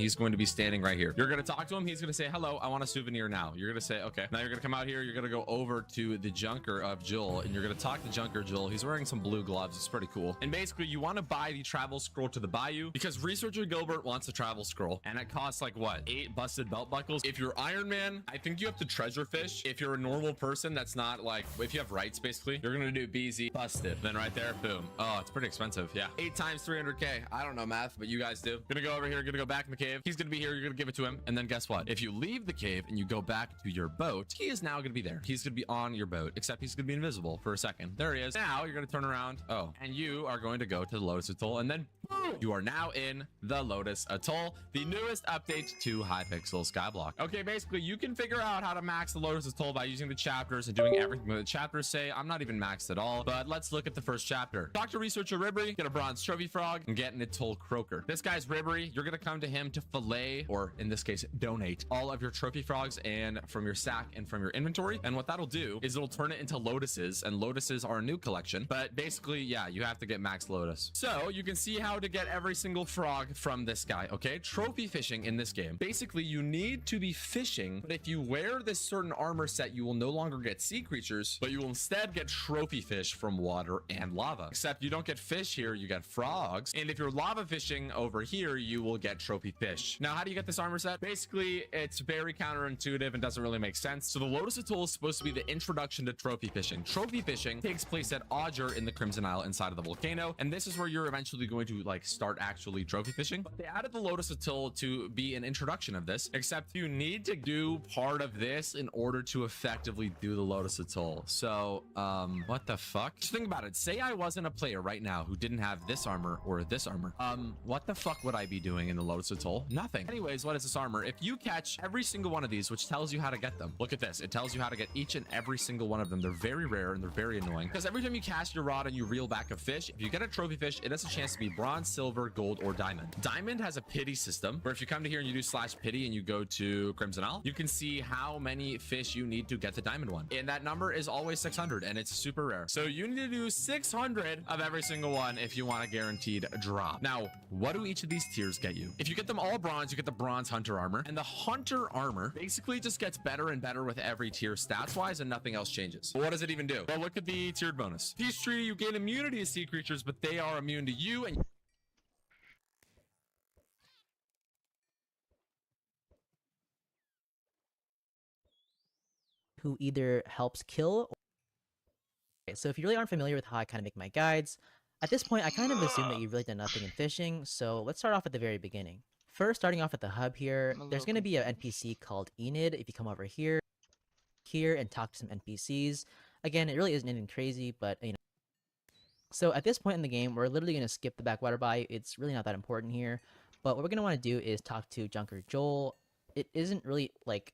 He's going to be standing right here. You're going to talk to him. He's going to say, hello, I want a souvenir now. You're going to say, okay. Now you're going to come out here. You're going to go over to the junker of Joel, and you're going to talk to junker Joel. He's wearing some blue gloves. It's pretty cool. And basically, you want to buy the travel scroll to the bayou because researcher Gilbert wants a travel scroll, and it costs like what, 8 busted belt buckles. If you're Iron Man, I think you have to treasure fish. If you're a normal person, that's not like, if you have rights, basically, you're going to do BZ busted. Then right there, boom. Oh, it's pretty expensive. Yeah. 8 times 300K. I don't know math, but you guys do. Gonna go over here, gonna go back in the cave. He's gonna be here. You're gonna give it to him. And then guess what? If you leave the cave and you go back to your boat, he is now gonna be there. He's gonna be on your boat, except he's gonna be invisible for a second. There he is. Now you're gonna turn around. Oh, and you are going to go to the Lotus Atoll, and then boom, you are now in the Lotus Atoll, the newest update to Hypixel Skyblock. Okay, basically you can figure out how to max the Lotus Atoll by using the chapters and doing everything that the chapters say. I'm not even maxed at all, but let's look at the first chapter. Talk to researcher Ribbery, get a bronze trophy frog, and get an Atoll croaker. This guy's Ribbery. You're gonna come to him to fillet, or in this case, donate all of your trophy frogs and from your stack and from your inventory. And what that'll do is it'll turn it into lotuses, and lotuses are a new collection. But basically, yeah, you have to get max lotus. So you can see how to get every single frog from this guy. Okay, trophy fishing in this game. Basically, you need to be fishing, but if you wear this certain armor set, you will no longer get sea creatures, but you will instead get trophy fish from water and lava. Except you don't get fish here, you get frogs. And if you're lava fishing over here, you will get trophy fish. Now, how do you get this armor set? Basically, it's very counterintuitive and doesn't really make sense. So the Lotus Atoll is supposed to be the introduction to trophy fishing. Trophy fishing takes place at Odger in the Crimson Isle inside of the volcano, and this is where you're eventually going to like start actually trophy fishing. But they added the Lotus Atoll to be an introduction of this, except you need to do part of this in order to effectively do the Lotus Atoll. So what the fuck? Just think about it. Say I wasn't a player right now who didn't have this armor or this armor. What the fuck would I be doing in the Lotus Atoll? Nothing. Anyways, what is this armor? If you catch every single one of these, which tells you how to get them, look at this. It tells you how to get each and every single one of them. They're very rare and they're very annoying because every time you cast your rod and you reel back a fish, if you get a trophy fish, it has a chance to be bronze, silver, gold, or diamond. Diamond has a pity system where if you come to here and you do /pity and you go to Crimson Isle, you can see how many fish you need to get the diamond one. And that number is always 600 and it's super rare. So you need to do 600 of every single one if you want a guaranteed drop. Now, what do each of these tiers get you? If you get them all bronze, you get the bronze hunter armor, and the hunter armor basically just gets better and better with every tier stats wise, and nothing else changes. But what does it even do? Well, look at the tiered bonus. Peachtree, you gain immunity to sea creatures, but they are immune to you, and who either helps kill or... Okay, so if you really aren't familiar with how I kind of make my guides, at this point I kind of assume that you've really done nothing in fishing, so let's start off at the very beginning. First, starting off at the hub here, there's going to be an NPC called Enid. If you come over here and talk to some NPCs, again, it really isn't anything crazy, but you know. So at this point in the game, we're literally going to skip the backwater bayou. It's really not that important here, but what we're going to want to do is talk to Junker Joel. It isn't really like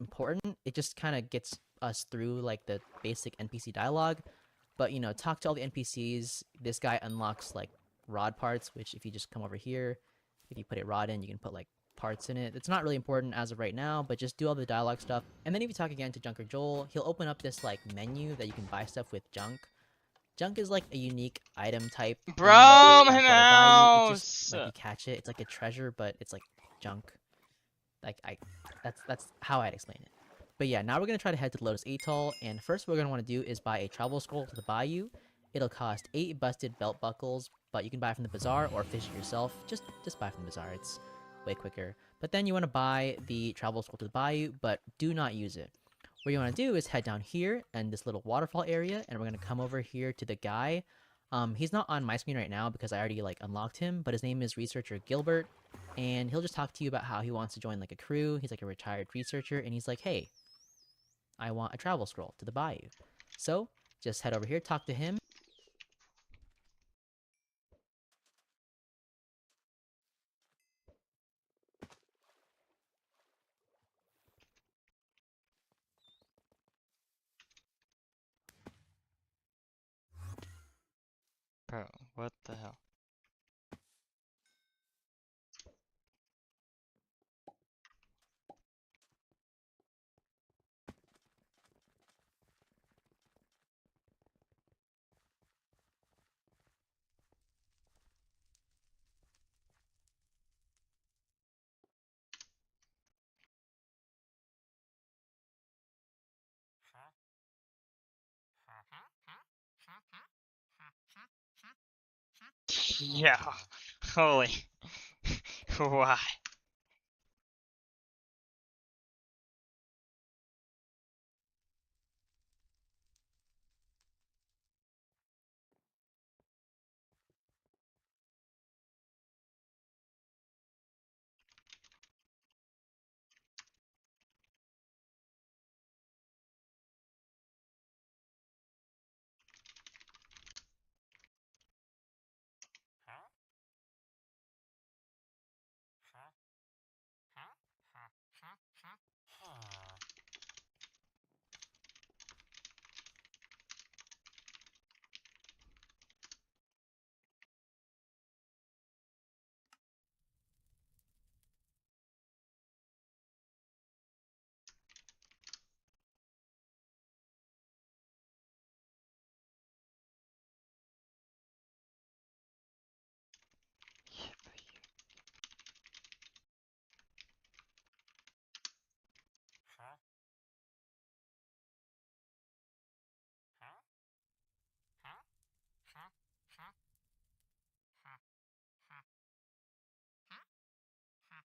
important. It just kind of gets us through like the basic NPC dialogue, but you know, talk to all the NPCs. This guy unlocks like rod parts, which if you just come over here, if you put a rod in, you can put like parts in it. It's not really important as of right now, but just do all the dialogue stuff. And then if you talk again to Junker Joel, he'll open up this like menu that you can buy stuff with junk. Junk is like a unique item type. Bro, my It mouse! just, like, you catch it, it's like a treasure, but it's like junk. Like that's how I'd explain it. But yeah, now we're gonna try to head to the Lotus Atoll, and first what we're gonna want to do is buy a travel scroll to the bayou. It'll cost 8 busted belt buckles, but you can buy it from the bazaar or fish it yourself. Just buy from the bazaar, it's way quicker. But then you want to buy the travel scroll to the bayou, but do not use it. What you want to do is head down here and this little waterfall area, and we're gonna come over here to the guy. He's not on my screen right now because I already like unlocked him, but his name is Researcher Gilbert, and he'll just talk to you about how he wants to join like a crew. He's like a retired researcher, and he's like, hey, I want a travel scroll to the bayou. So just head over here, talk to him. Bro, what the hell? Yeah. Holy. Why?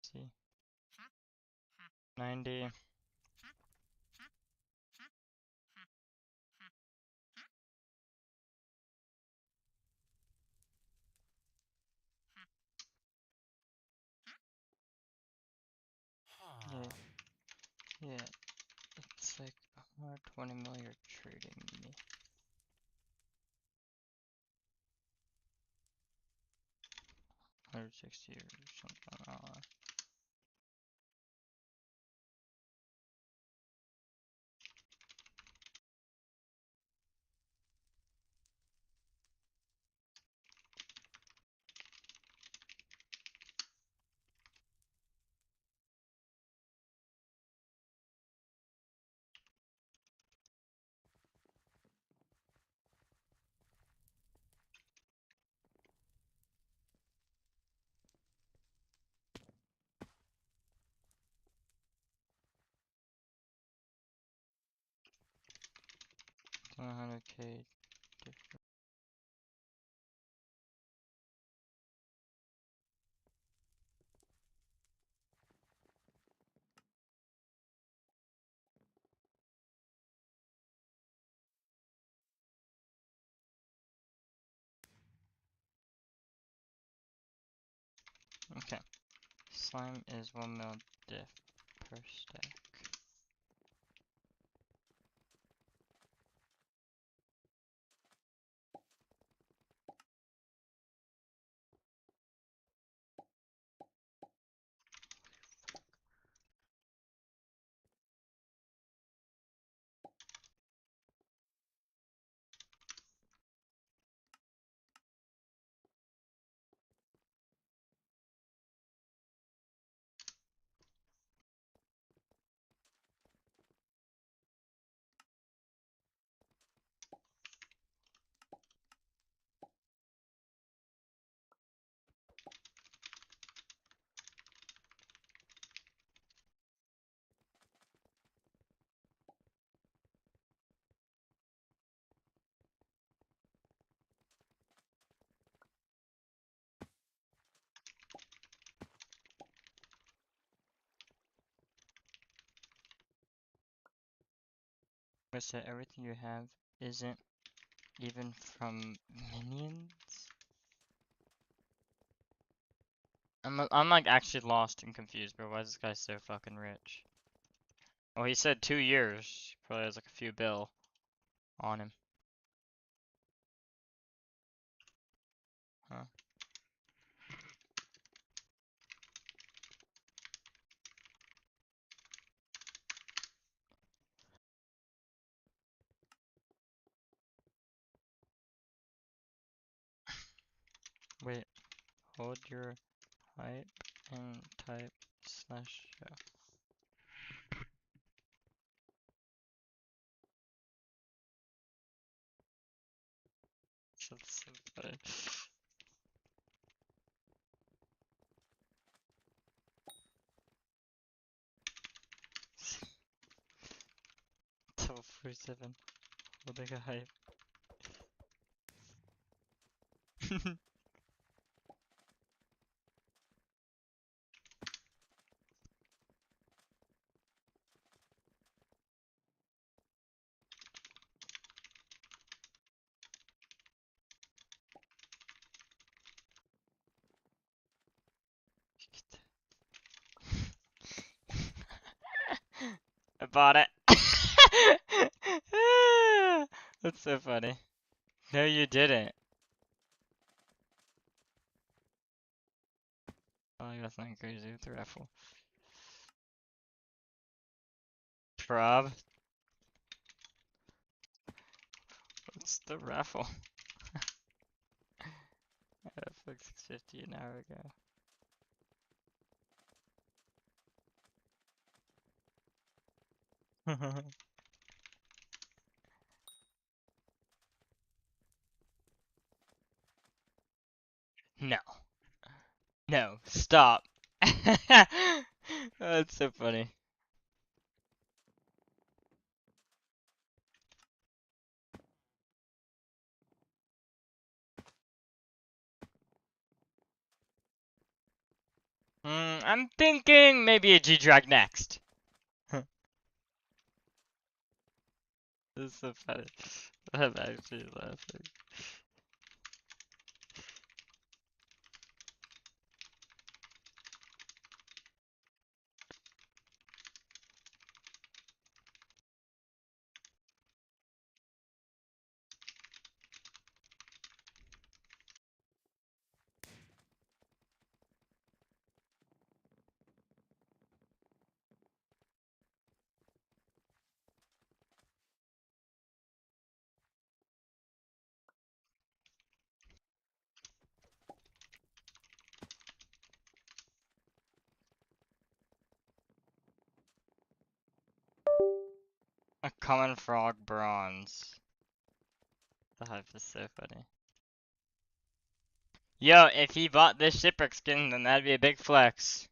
See. 90. Yeah. Yeah. It's like 120 mil you're trading me. 160 or something. It's 100k different. Okay. Slime is 1 mil diff per stack. I said everything you have isn't even from minions? I'm like actually lost and confused, bro. Why is this guy so fucking rich? Oh, he said 2 years. He probably has like a few bill on him. Huh? Wait, hold your hype and type slash show. That's so funny. Top 47. Holding a hype. bought it. That's so funny. No, you didn't. Oh, that's not crazy with the raffle. Prob. What's the raffle? I had a fuck 650 an hour ago. No. No. Stop. That's so funny. I'm thinking maybe a G-Drag next. This is so funny. I'm actually laughing. A common frog bronze. The hype is so funny. Yo, if he bought this shipwreck skin, then that'd be a big flex.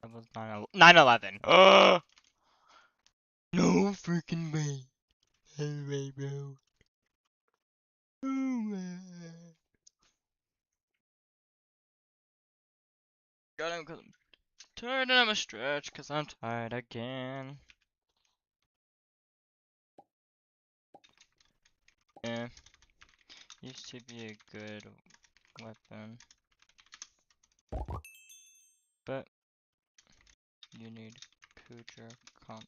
That was 9/11. Oh! No freaking way. No way, bro. No way. Got him 'cause I'm tired and I'm a stretch 'cause I'm tired again. Yeah. Used to be a good weapon. But you need Kuja comp.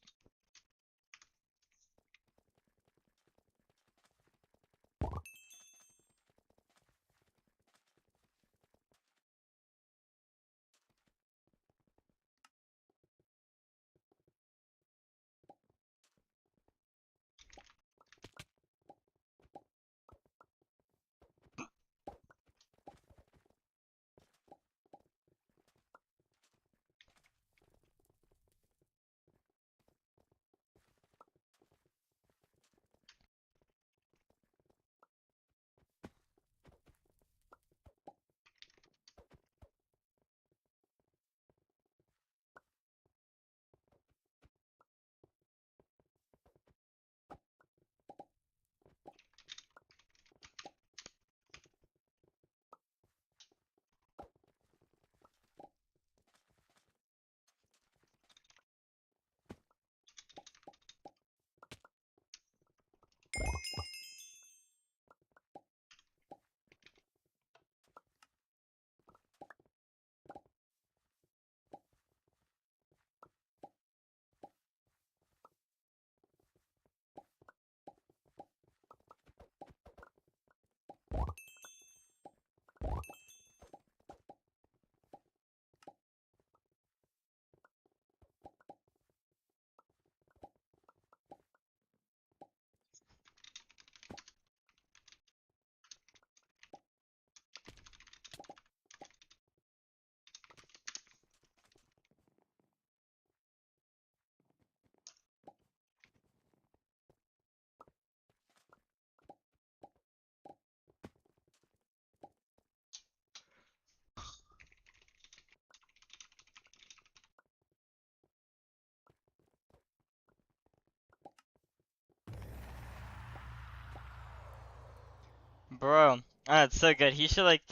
Bro, that's so good. He should like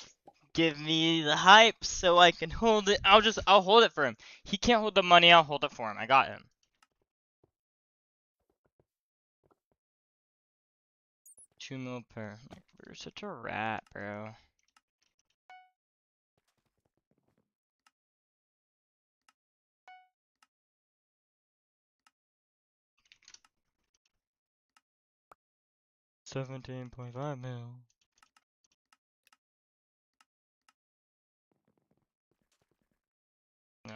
give me the hype so I can hold it. I'll hold it for him. He can't hold the money, I'll hold it for him. I got him. 2 mil per. Like, we're such a rat, bro. 17.5 mil. No.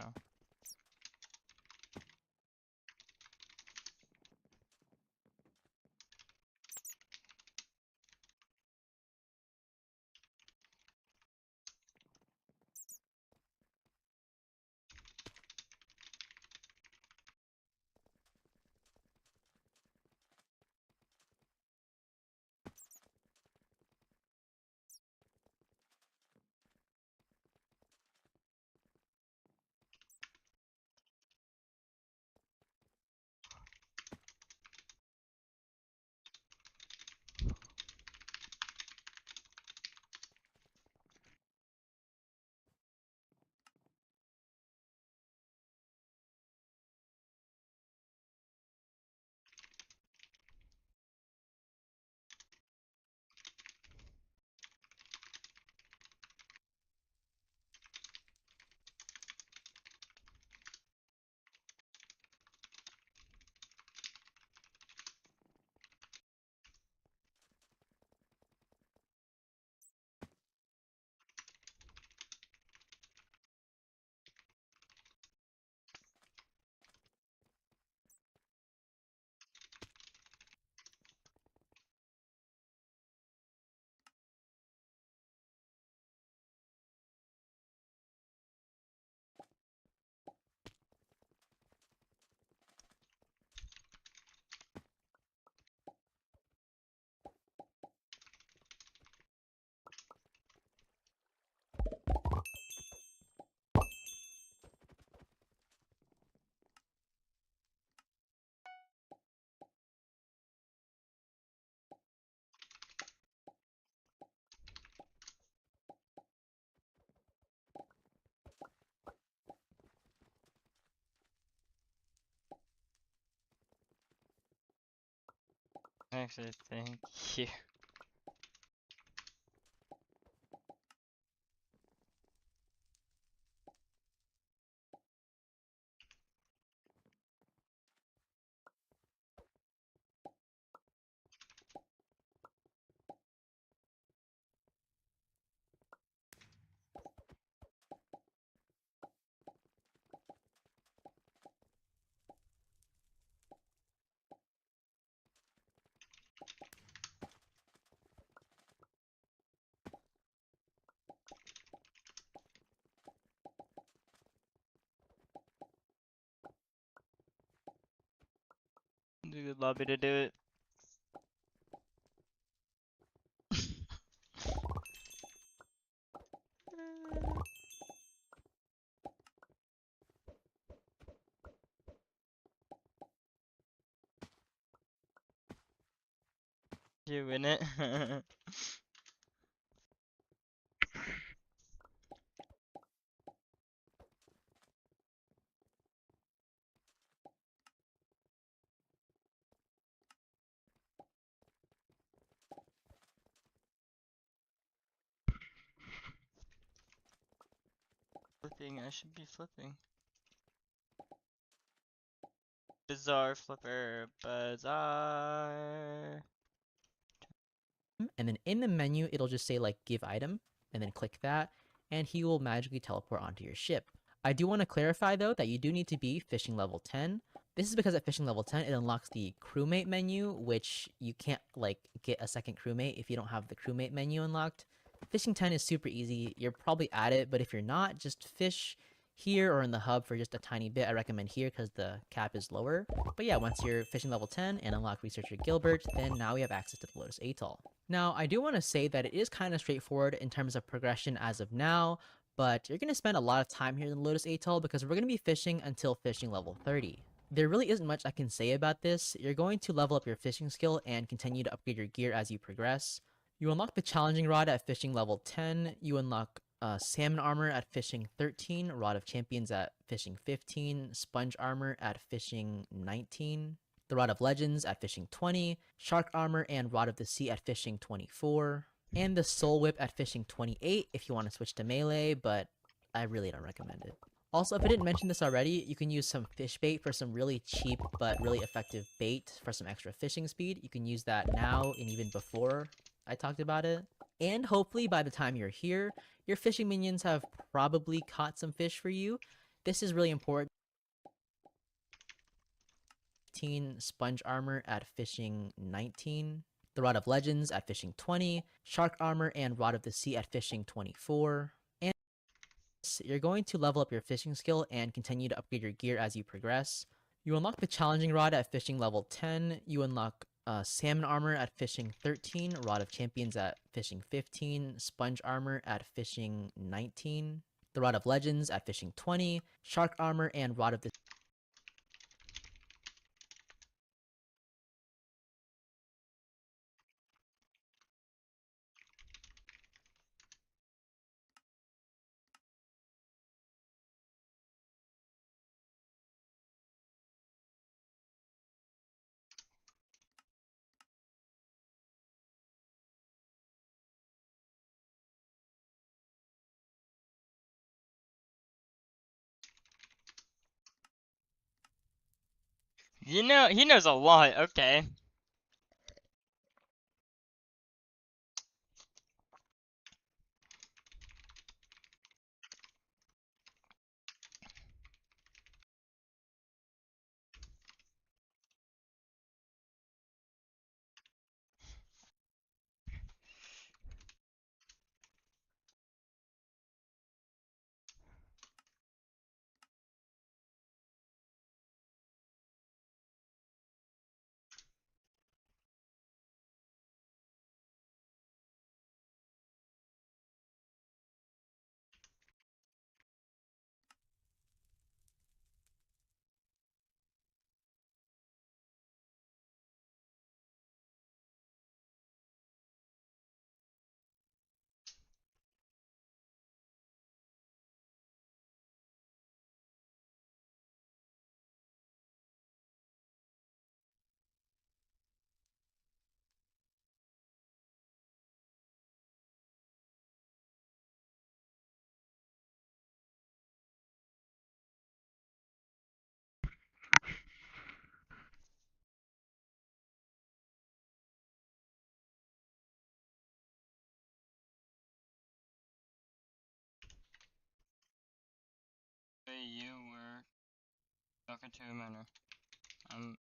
Actually, thank you. Do you love me to do it? You win it. Flipping, I should be flipping. Bizarre flipper, bizarre. And then in the menu, it'll just say like give item, and then click that, and he will magically teleport onto your ship. I do want to clarify though that you do need to be fishing level 10. This is because at fishing level 10, it unlocks the crewmate menu, which you can't like get a second crewmate if you don't have the crewmate menu unlocked. Fishing 10 is super easy. You're probably at it, but if you're not, just fish here or in the hub for just a tiny bit. I recommend here because the cap is lower. But yeah, once you're fishing level 10 and unlock Researcher Gilbert, then now we have access to the Lotus Atoll. Now, I do want to say that it is kind of straightforward in terms of progression as of now, but you're going to spend a lot of time here in the Lotus Atoll because we're going to be fishing until fishing level 30. There really isn't much I can say about this. You're going to level up your fishing skill and continue to upgrade your gear as you progress. You unlock the challenging rod at fishing level 10, you unlock salmon armor at fishing 13, rod of champions at fishing 15, sponge armor at fishing 19, the rod of legends at fishing 20, shark armor and rod of the sea at fishing 24, and the soul whip at fishing 28 if you want to switch to melee, but I really don't recommend it. Also, if I didn't mention this already, you can use some fish bait for some really cheap but really effective bait for some extra fishing speed. You can use that now and even before I talked about it. And hopefully by the time you're here, your fishing minions have probably caught some fish for you. This is really important. Sponge armor at fishing 19. The Rod of Legends at fishing 20. Shark armor and Rod of the Sea at fishing 24. And you're going to level up your fishing skill and continue to upgrade your gear as you progress. You unlock the challenging rod at fishing level 10. You unlock salmon armor at fishing 13. Rod of Champions at fishing 15. Sponge armor at fishing 19. The Rod of Legends at fishing 20. Shark armor and Rod of the You know, he knows a lot. Okay. You were talking to him, and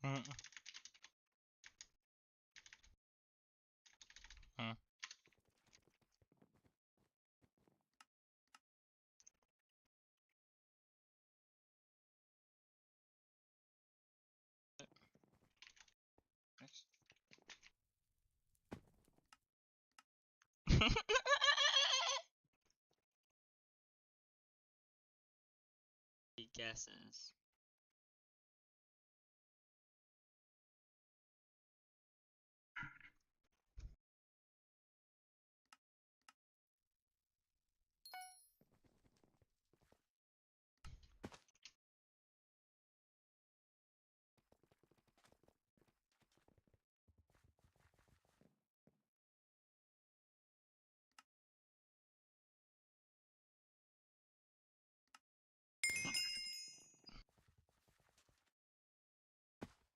mm, mm. He guesses.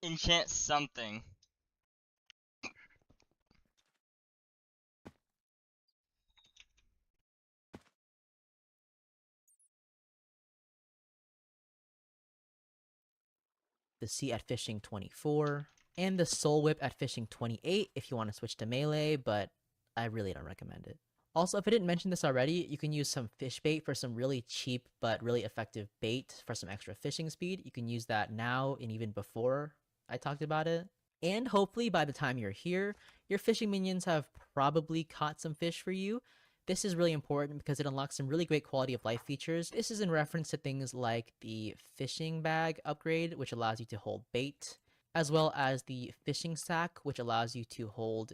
Enchant something. the Sea at fishing 24, and the Soul Whip at fishing 28 if you want to switch to melee, but I really don't recommend it. Also, if I didn't mention this already, you can use some fish bait for some really cheap but really effective bait for some extra fishing speed. You can use that now and even before I talked about it. And hopefully by the time you're here, your fishing minions have probably caught some fish for you. This is really important because it unlocks some really great quality of life features. This is in reference to things like the fishing bag upgrade, which allows you to hold bait, as well as the fishing sack, which allows you to hold,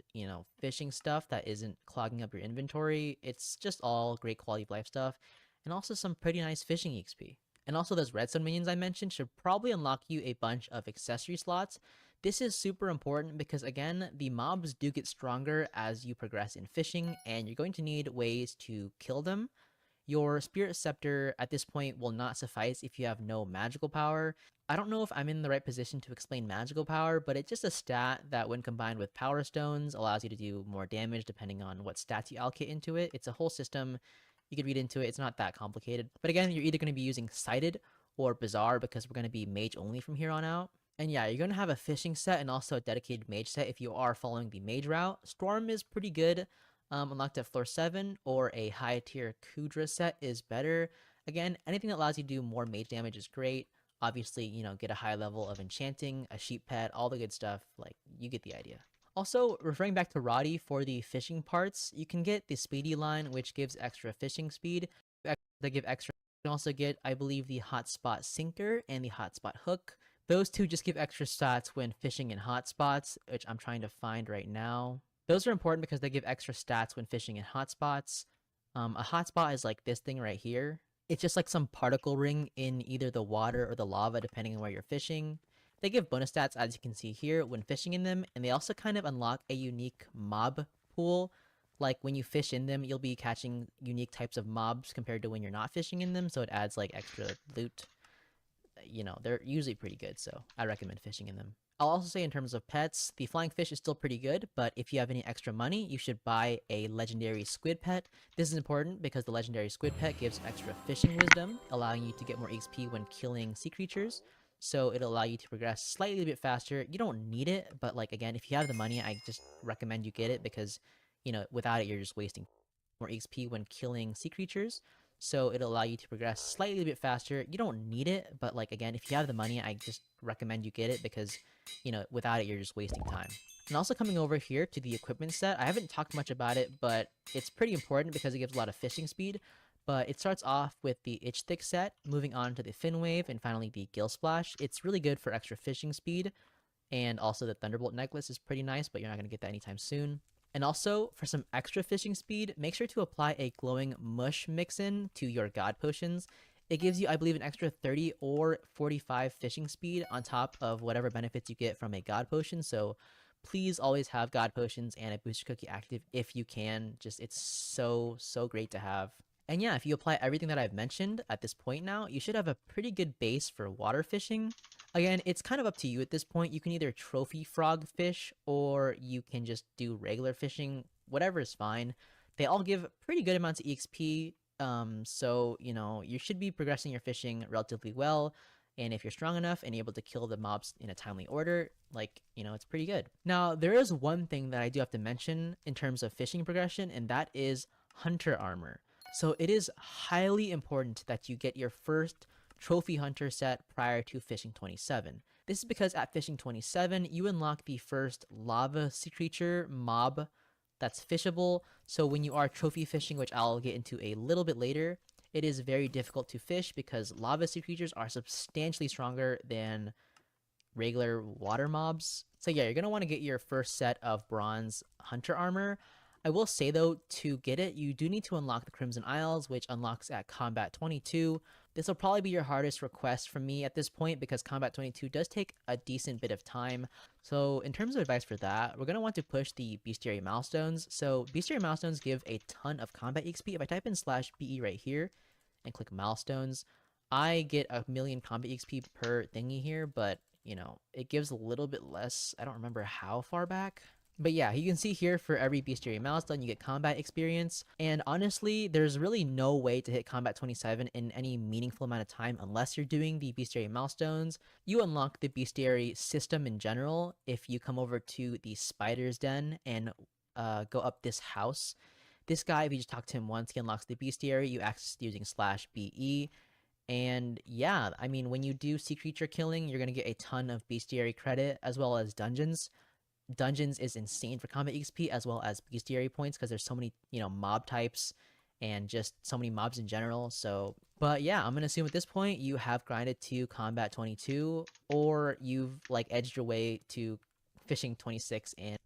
fishing stuff that isn't clogging up your inventory. It's just all great quality of life stuff, and also some pretty nice fishing XP. And also those redstone minions I mentioned should probably unlock you a bunch of accessory slots. This is super important because, again, the mobs do get stronger as you progress in fishing, and you're going to need ways to kill them. Your Spirit Scepter at this point will not suffice if you have no magical power. I don't know if I'm in the right position to explain magical power, but it's just a stat that when combined with Power Stones allows you to do more damage depending on what stats you allocate into it. It's a whole system. You could read into it. It's not that complicated. But again, you're either going to be using Sighted or Bizarre because we're going to be mage only from here on out. And yeah, you're going to have a fishing set and also a dedicated mage set if you are following the mage route. Storm is pretty good, unlocked at floor 7, or a high tier Kudra set is better. Again, anything that allows you to do more mage damage is great. Obviously, get a high level of enchanting, a sheep pet, all the good stuff. Like, you get the idea. Also, referring back to Roddy for the fishing parts, you can get the Speedy line, which gives extra fishing speed. They give extra. You can also get, I believe, the Hotspot Sinker and the Hotspot Hook. Those two just give extra stats when fishing in hotspots, which I'm trying to find right now. Those are important because they give extra stats when fishing in hotspots. A hotspot is like this thing right here. It's just like some particle ring in either the water or the lava, depending on where you're fishing. They give bonus stats, as you can see here, when fishing in them, and they also kind of unlock a unique mob pool. Like, when you fish in them, you'll be catching unique types of mobs compared to when you're not fishing in them, so it adds, like, extra loot. They're usually pretty good, so I recommend fishing in them. I'll also say in terms of pets, the flying fish is still pretty good, but if you have any extra money, you should buy a legendary squid pet. This is important because the legendary squid pet gives extra fishing wisdom, allowing you to get more XP when killing sea creatures. So it'll allow you to progress slightly a bit faster. You don't need it, but again, if you have the money, I just recommend you get it because, without it, you're just wasting more XP when killing sea creatures. So it'll allow you to progress slightly a bit faster. You don't need it, but again, if you have the money, I just recommend you get it because, without it, you're just wasting time. And also coming over here to the equipment set, I haven't talked much about it, but it's pretty important because it gives a lot of fishing speed. But it starts off with the Itch Thick set, moving on to the Fin Wave, and finally the Gill Splash. It's really good for extra fishing speed, and also the Thunderbolt Necklace is pretty nice, but you're not going to get that anytime soon. And also, for some extra fishing speed, make sure to apply a glowing mush mix-in to your God Potions. It gives you, I believe, an extra 30 or 45 fishing speed on top of whatever benefits you get from a God Potion, so please always have God Potions and a Booster Cookie active if you can. It's so great to have. And yeah, if you apply everything that I've mentioned at this point now, you should have a pretty good base for water fishing. Again, it's kind of up to you at this point. You can either trophy frog fish or you can just do regular fishing. Whatever is fine. They all give pretty good amounts of EXP. So, you should be progressing your fishing relatively well. And if you're strong enough and able to kill the mobs in a timely order, it's pretty good. Now, there is one thing that I do have to mention in terms of fishing progression, and that is hunter armor. So it is highly important that you get your first Trophy Hunter set prior to Fishing 27. This is because at Fishing 27, you unlock the first lava sea creature mob that's fishable. So when you are trophy fishing, which I'll get into a little bit later, it is very difficult to fish because lava sea creatures are substantially stronger than regular water mobs. So yeah, you're going to want to get your first set of bronze hunter armor. I will say though, to get it, you do need to unlock the Crimson Isles, which unlocks at Combat 22. This will probably be your hardest request from me at this point because Combat 22 does take a decent bit of time. So in terms of advice for that, we're going to want to push the Bestiary Milestones. So Bestiary Milestones give a ton of combat XP. If I type in /BE right here and click Milestones, I get 1,000,000 combat XP per thingy here, but it gives a little bit less. I don't remember how far back. But yeah, you can see here for every bestiary milestone, you get combat experience. And honestly, there's really no way to hit combat 27 in any meaningful amount of time unless you're doing the bestiary milestones. You unlock the bestiary system in general if you come over to the spider's den and go up this house. This guy, if you just talk to him once, he unlocks the bestiary. You access using /BE. And yeah, I mean, when you do sea creature killing, you're going to get a ton of bestiary credit as well as dungeons. Dungeons is insane for combat XP as well as bestiary points because there's so many, mob types and just so many mobs in general. So, but yeah, I'm gonna assume at this point you have grinded to combat 22 or you've like edged your way to fishing 26 and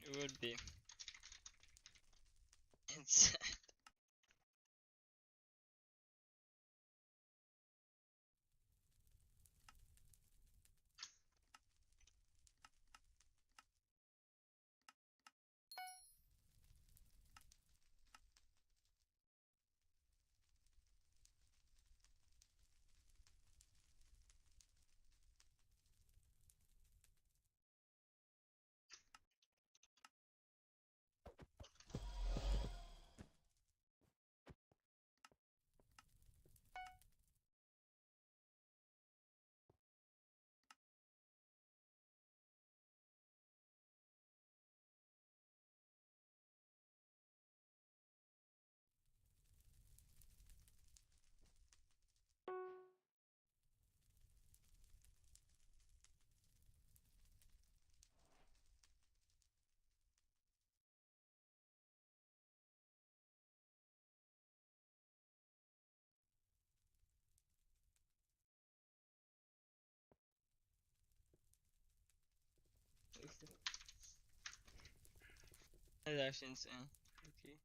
It would be. It's That's actually insane. Okay.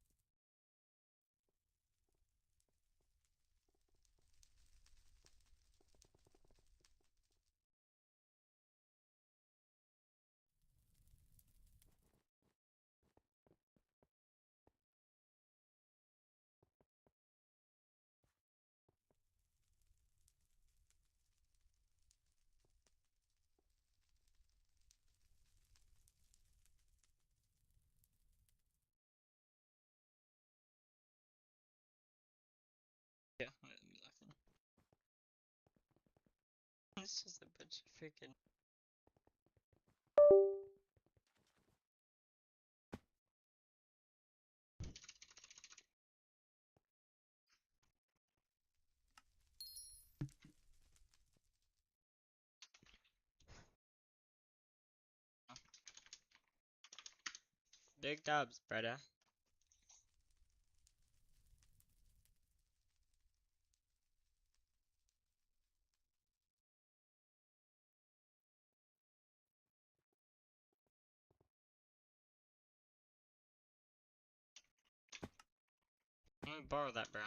Yeah, I'm laughing. It's just a bunch of freaking. Big dubs, brother. Let me borrow that, bro.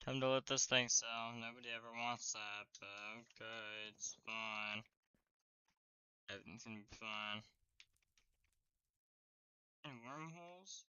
Time to let this thing sell. Nobody ever wants that, but okay, it's fine. Everything's gonna be fine. Any wormholes?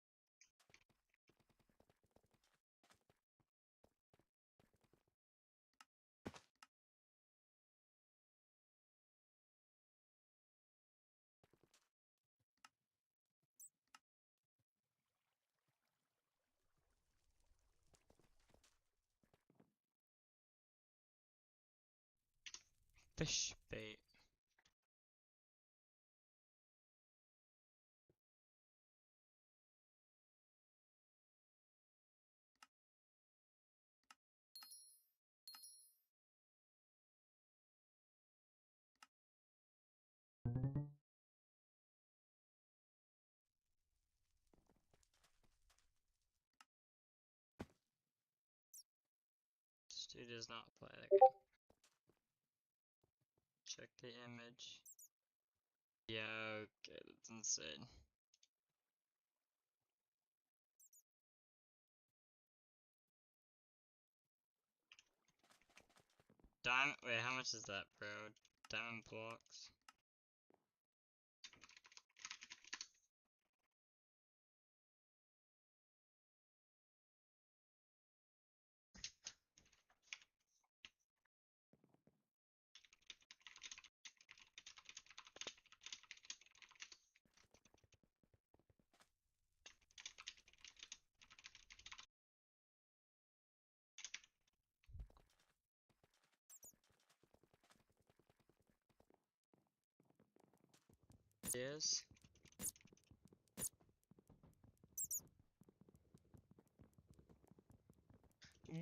Fish bait. This dude does not play the game. Check the image. Yeah, okay, that's insane. Diamond, wait, how much is that, bro? Diamond blocks? Yes.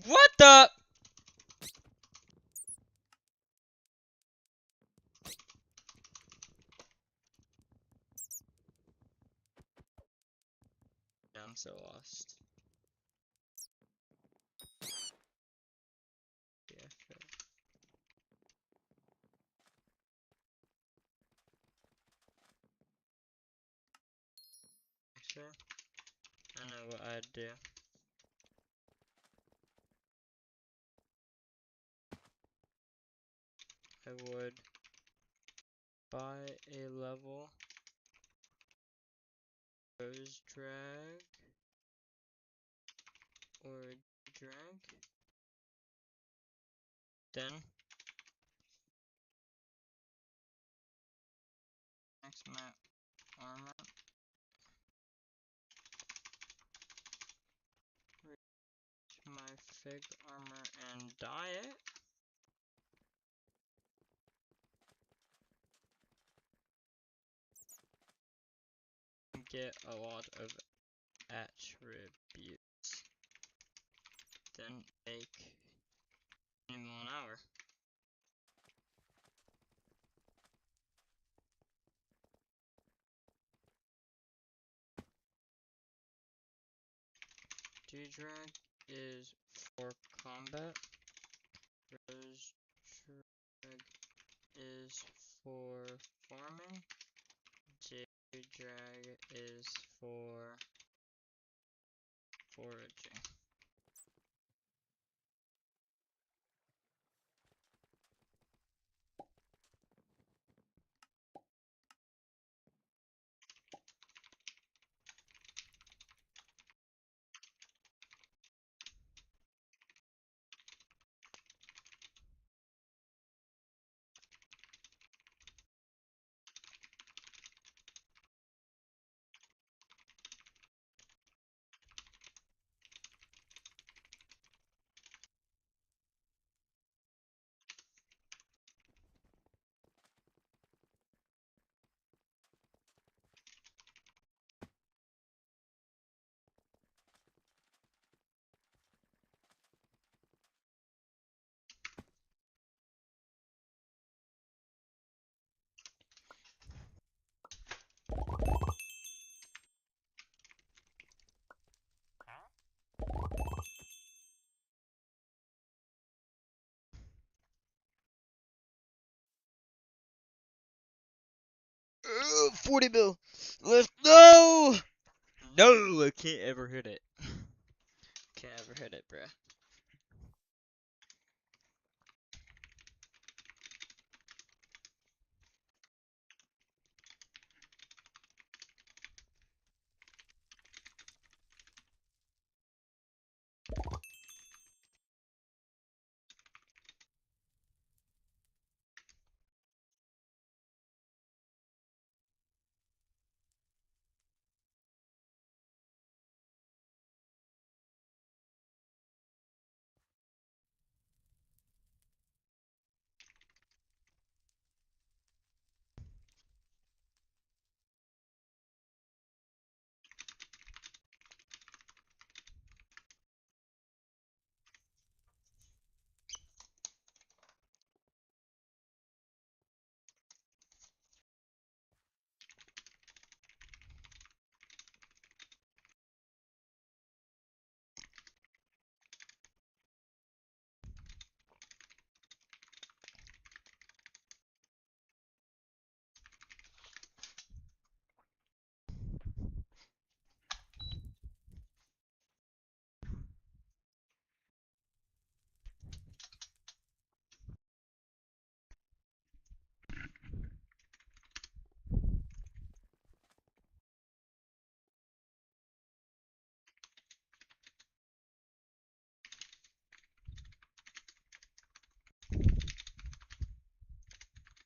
What the? Yeah, I'm so lost. Yeah, sure. Sure. I know what I'd do. I would buy a level, rose drag, or drag, then max map armor, reach my fig armor and dye it. Get a lot of attributes. Then make in 1 hour. D-drag is for combat. Res drag is for farming. J-drag is for foraging. Ugh, 40 mil left. No! No, I can't ever hit it. Can't ever hit it, bruh.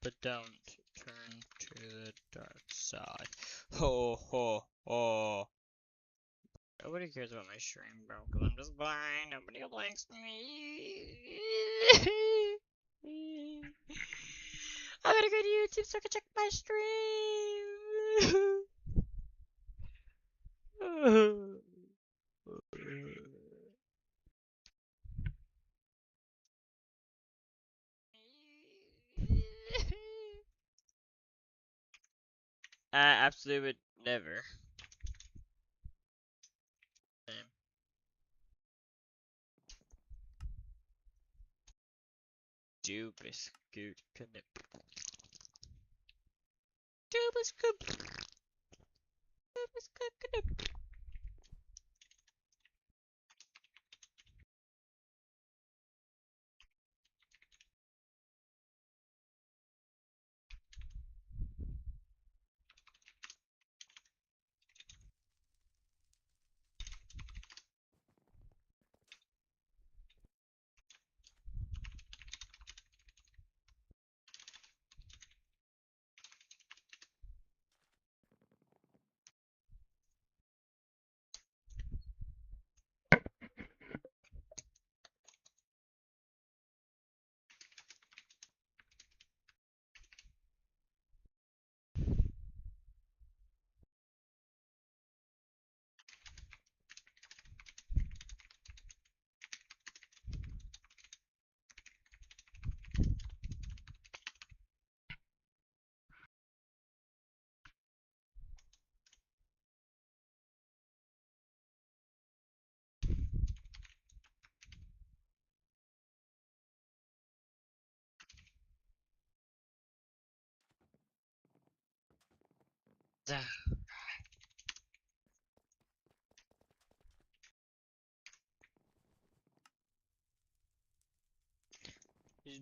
But don't turn to the dark side. Ho ho ho. Nobody cares about my stream, bro, because I'm just blind. Nobody likes me. I gotta go to YouTube so I can check my stream. I absolutely would never. Dubis scoot connect. Dubis scoot. Dubis scoot connect.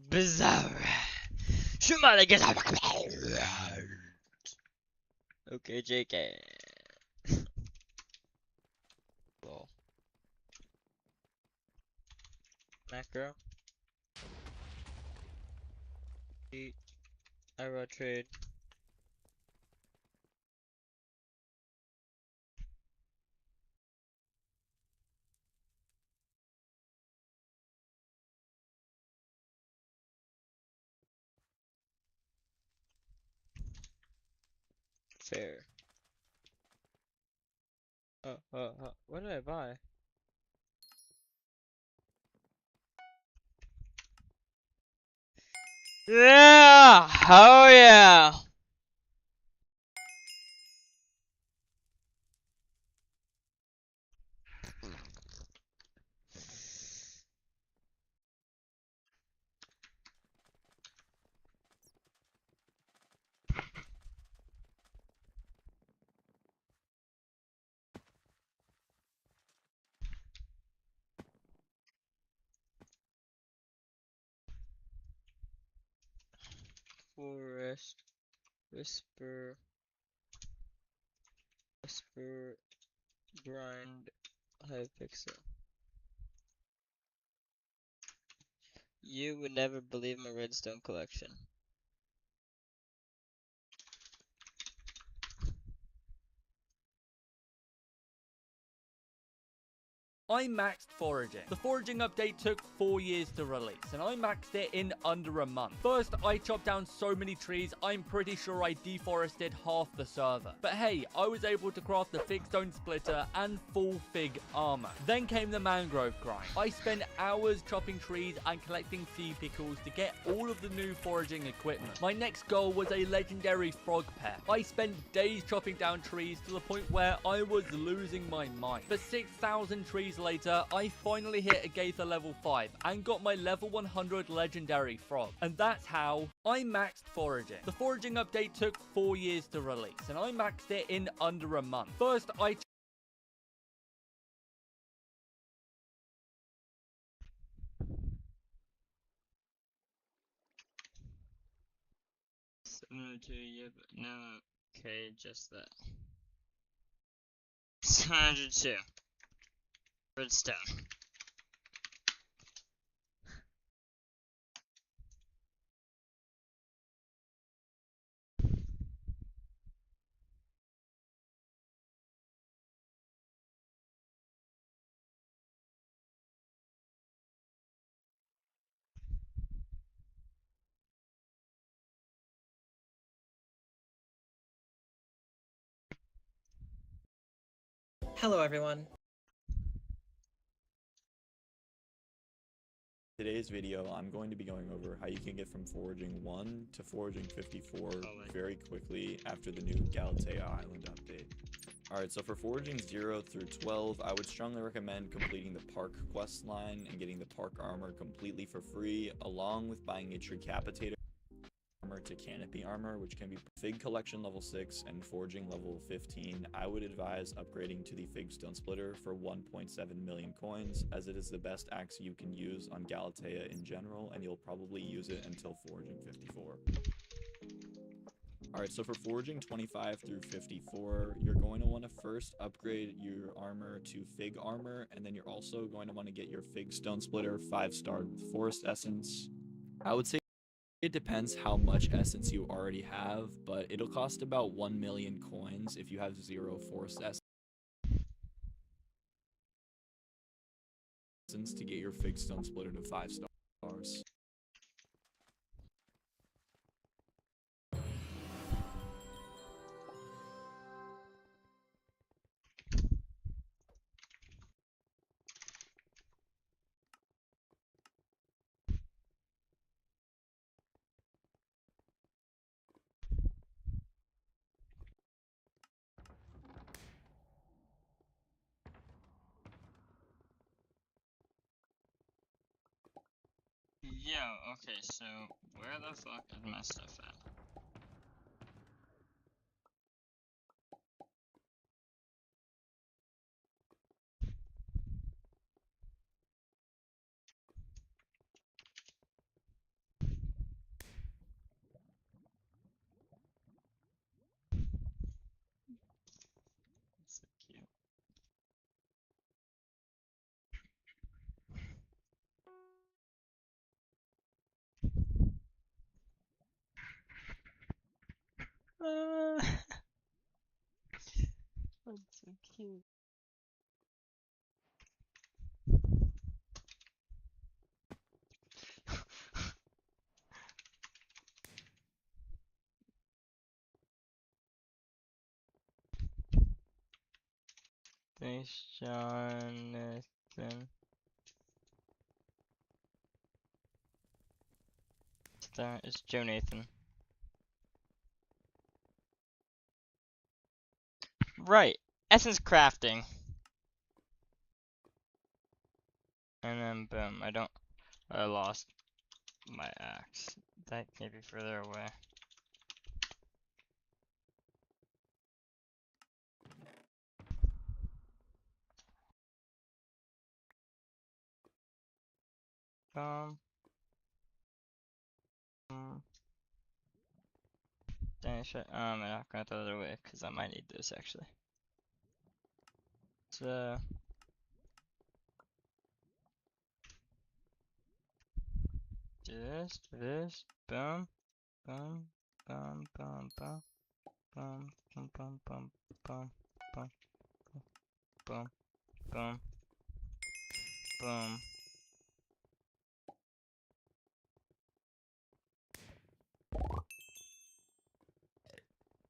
Bizarre. Schumacher. Okay, JK. Lol. Macro. Eat. Arrow trade. Fair. What did I buy? Yeah! Oh yeah! Forest. Whisper. Grind. Hypixel. You would never believe my redstone collection. I maxed foraging. The foraging update took 4 years to release, and I maxed it in under a month. First, I chopped down so many trees, I'm pretty sure I deforested half the server. But hey, I was able to craft the fig stone splitter and full fig armor. Then came the mangrove grind. I spent hours chopping trees and collecting sea pickles to get all of the new foraging equipment. My next goal was a legendary frog pet. I spent days chopping down trees to the point where I was losing my mind. For 6,000 trees later, I finally hit a Gaither level 5 and got my level 100 legendary frog. And that's how I maxed foraging. The foraging update took 4 years to release, and I maxed it in under a month. First, I 702, yeah, but no. Okay, just that. 702. Redstone. Hello everyone. Today's video, I'm going to be going over how you can get from foraging 1 to foraging 54 very quickly after the new Galatea Island update. Alright, so for foraging 0 through 12, I would strongly recommend completing the park quest line and getting the park armor completely for free, along with buying a Tricapitator armor to canopy armor, which can be fig collection level 6 and foraging level 15. I would advise upgrading to the fig stone splitter for 1.7 million coins, as it is the best axe you can use on Galatea in general, and you'll probably use it until foraging 54. Alright, so for foraging 25 through 54, you're going to want to first upgrade your armor to fig armor, and then you're also going to want to get your fig stone splitter 5-star with forest essence. I would say it depends how much essence you already have, but it'll cost about 1 million coins if you have 0 forest essence to get your fig stone splitter to 5 stars. Yo, okay, so where the fuck is my stuff at? That's so cute. Thanks, Jonathan. It's Joe Nathan. Right. Essence crafting. And then boom. I lost my axe. That can't be further away. Um. Dang shit. I'm not gonna throw it away because I might need this actually. So. Do this, boom, boom, boom, boom, boom, boom, boom, boom, boom, boom, boom, boom, boom, boom.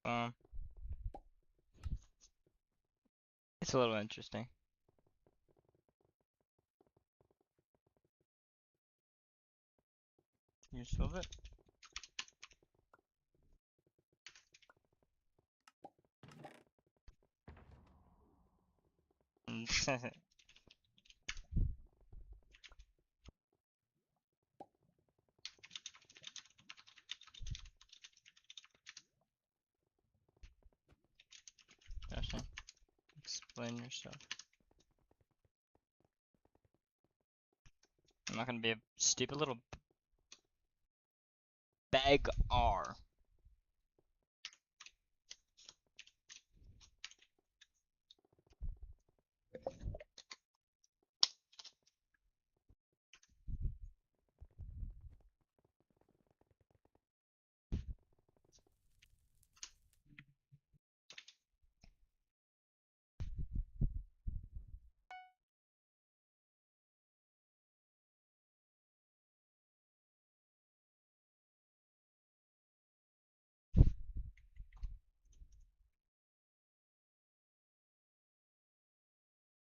Boom. It's a little interesting. Can you solve it? Gotcha. Explain yourself. I'm not gonna be a stupid little bag R.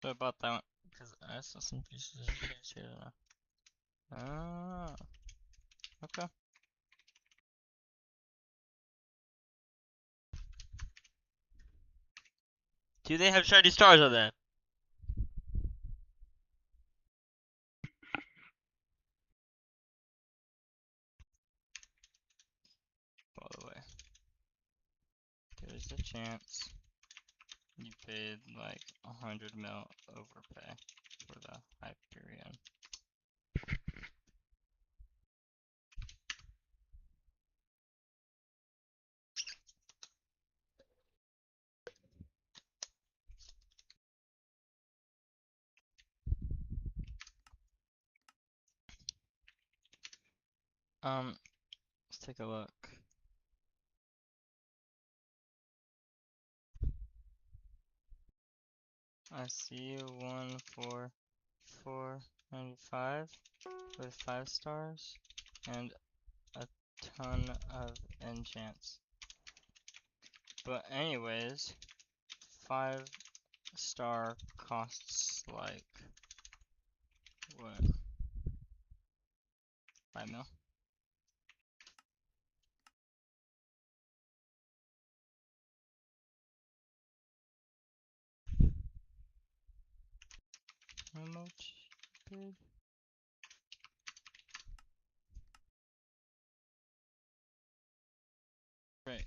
So about that one, because I saw some pieces of shit here. Ah, okay. Do they have shiny stars on that? By the way, there's a chance you paid like 100 mil overpay for the Hyperion. Let's take a look. I see one for 495 with 5 stars and a ton of enchants. But anyways, 5-star costs like what? 5 mil. How much bid? Right.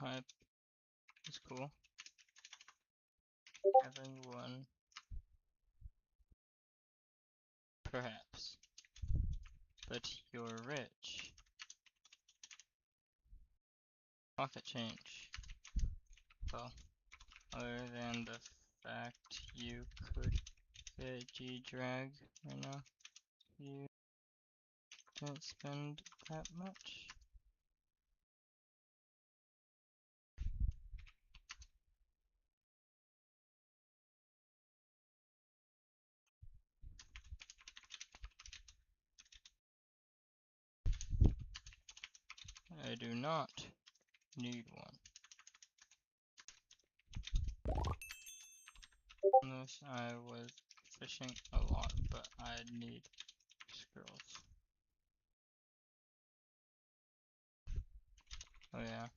hype is cool. Having one. Perhaps. But you're rich. Pocket change. Well, other than the fact you could veggie drag right now, you didn't spend that much. I do not need one. Unless I was fishing a lot, but I need squirrels. Oh yeah.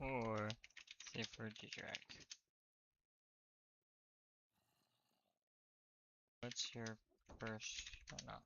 Or safer drag. What's your purse right now?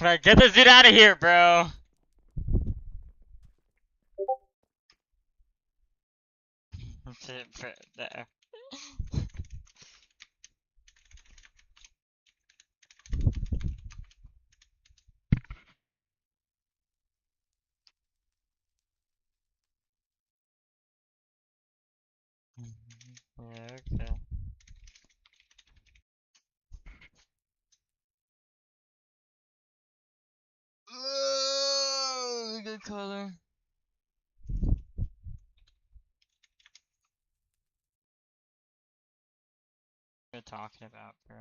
Right, get this dude out of here, bro. There. Yeah, okay. Good color. What are you talking about, bro?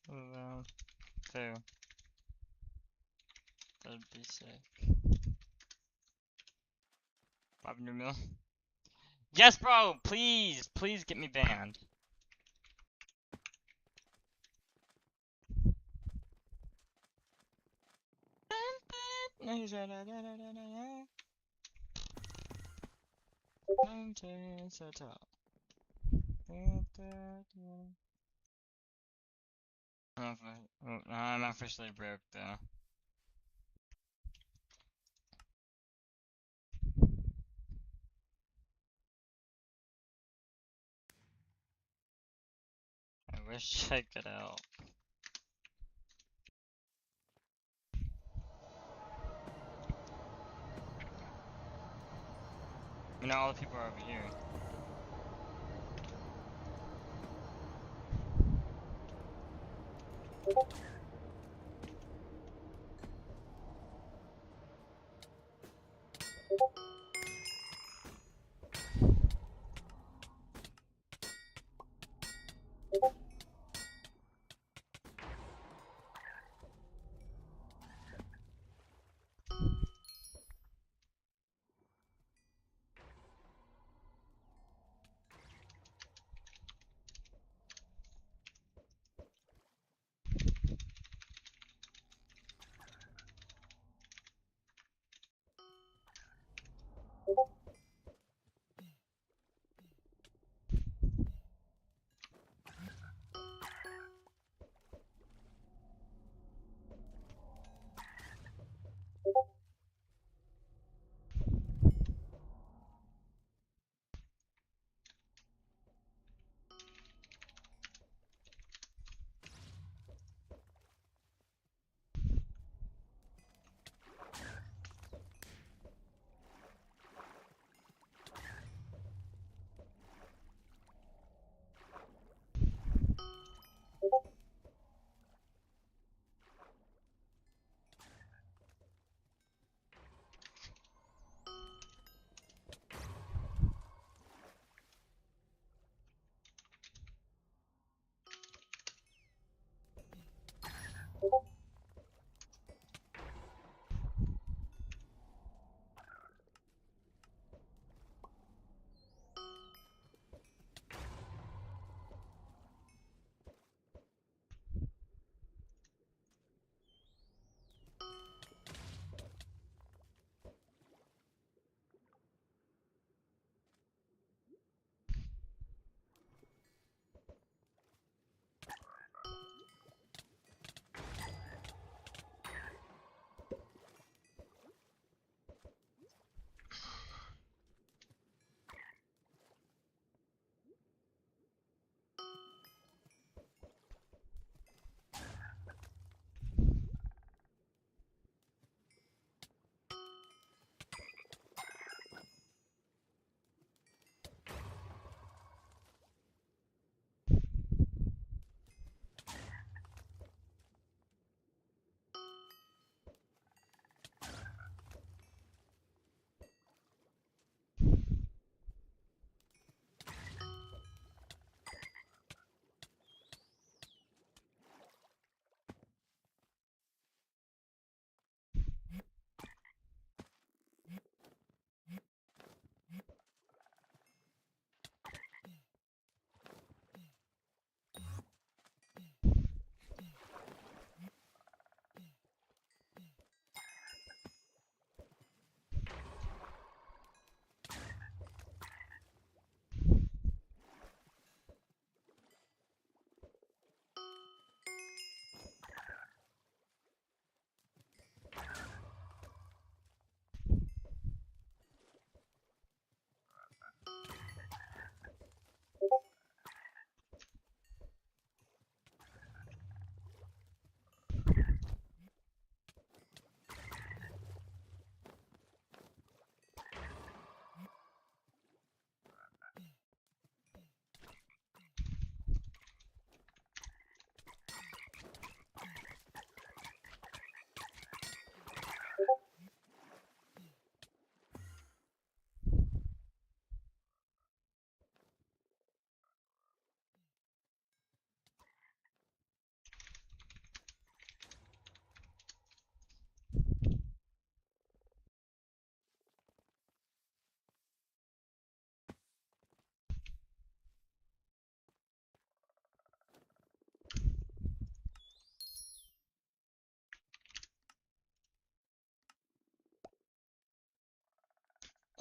Well, 2. That'd be sick. 500 mil. Yes, bro! Please! Please get me banned. I'm officially broke though. I wish I could help. You know, all the people are over here.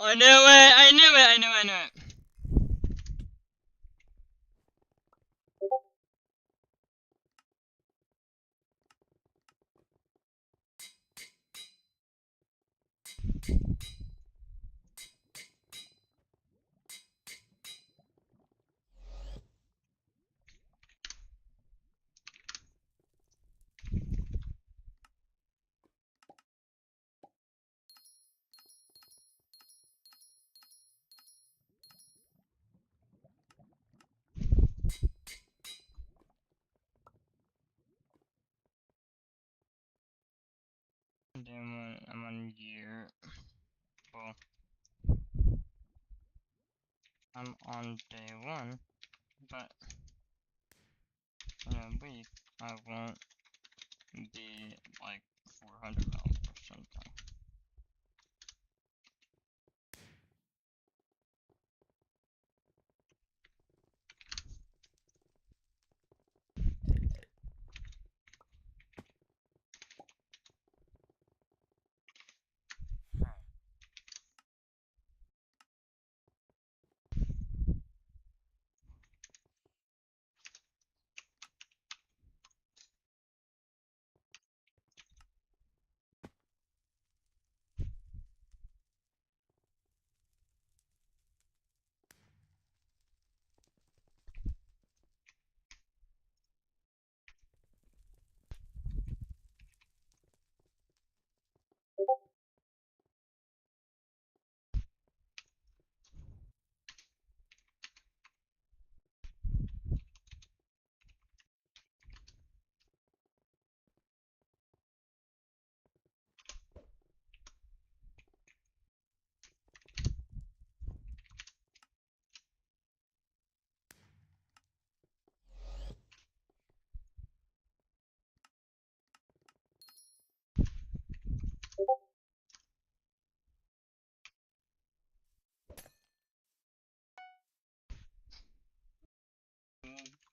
I knew it! I knew it! I knew it! I knew it! I'm on year. Well, I'm on day 1, but in a week I won't be like 400 mils or something.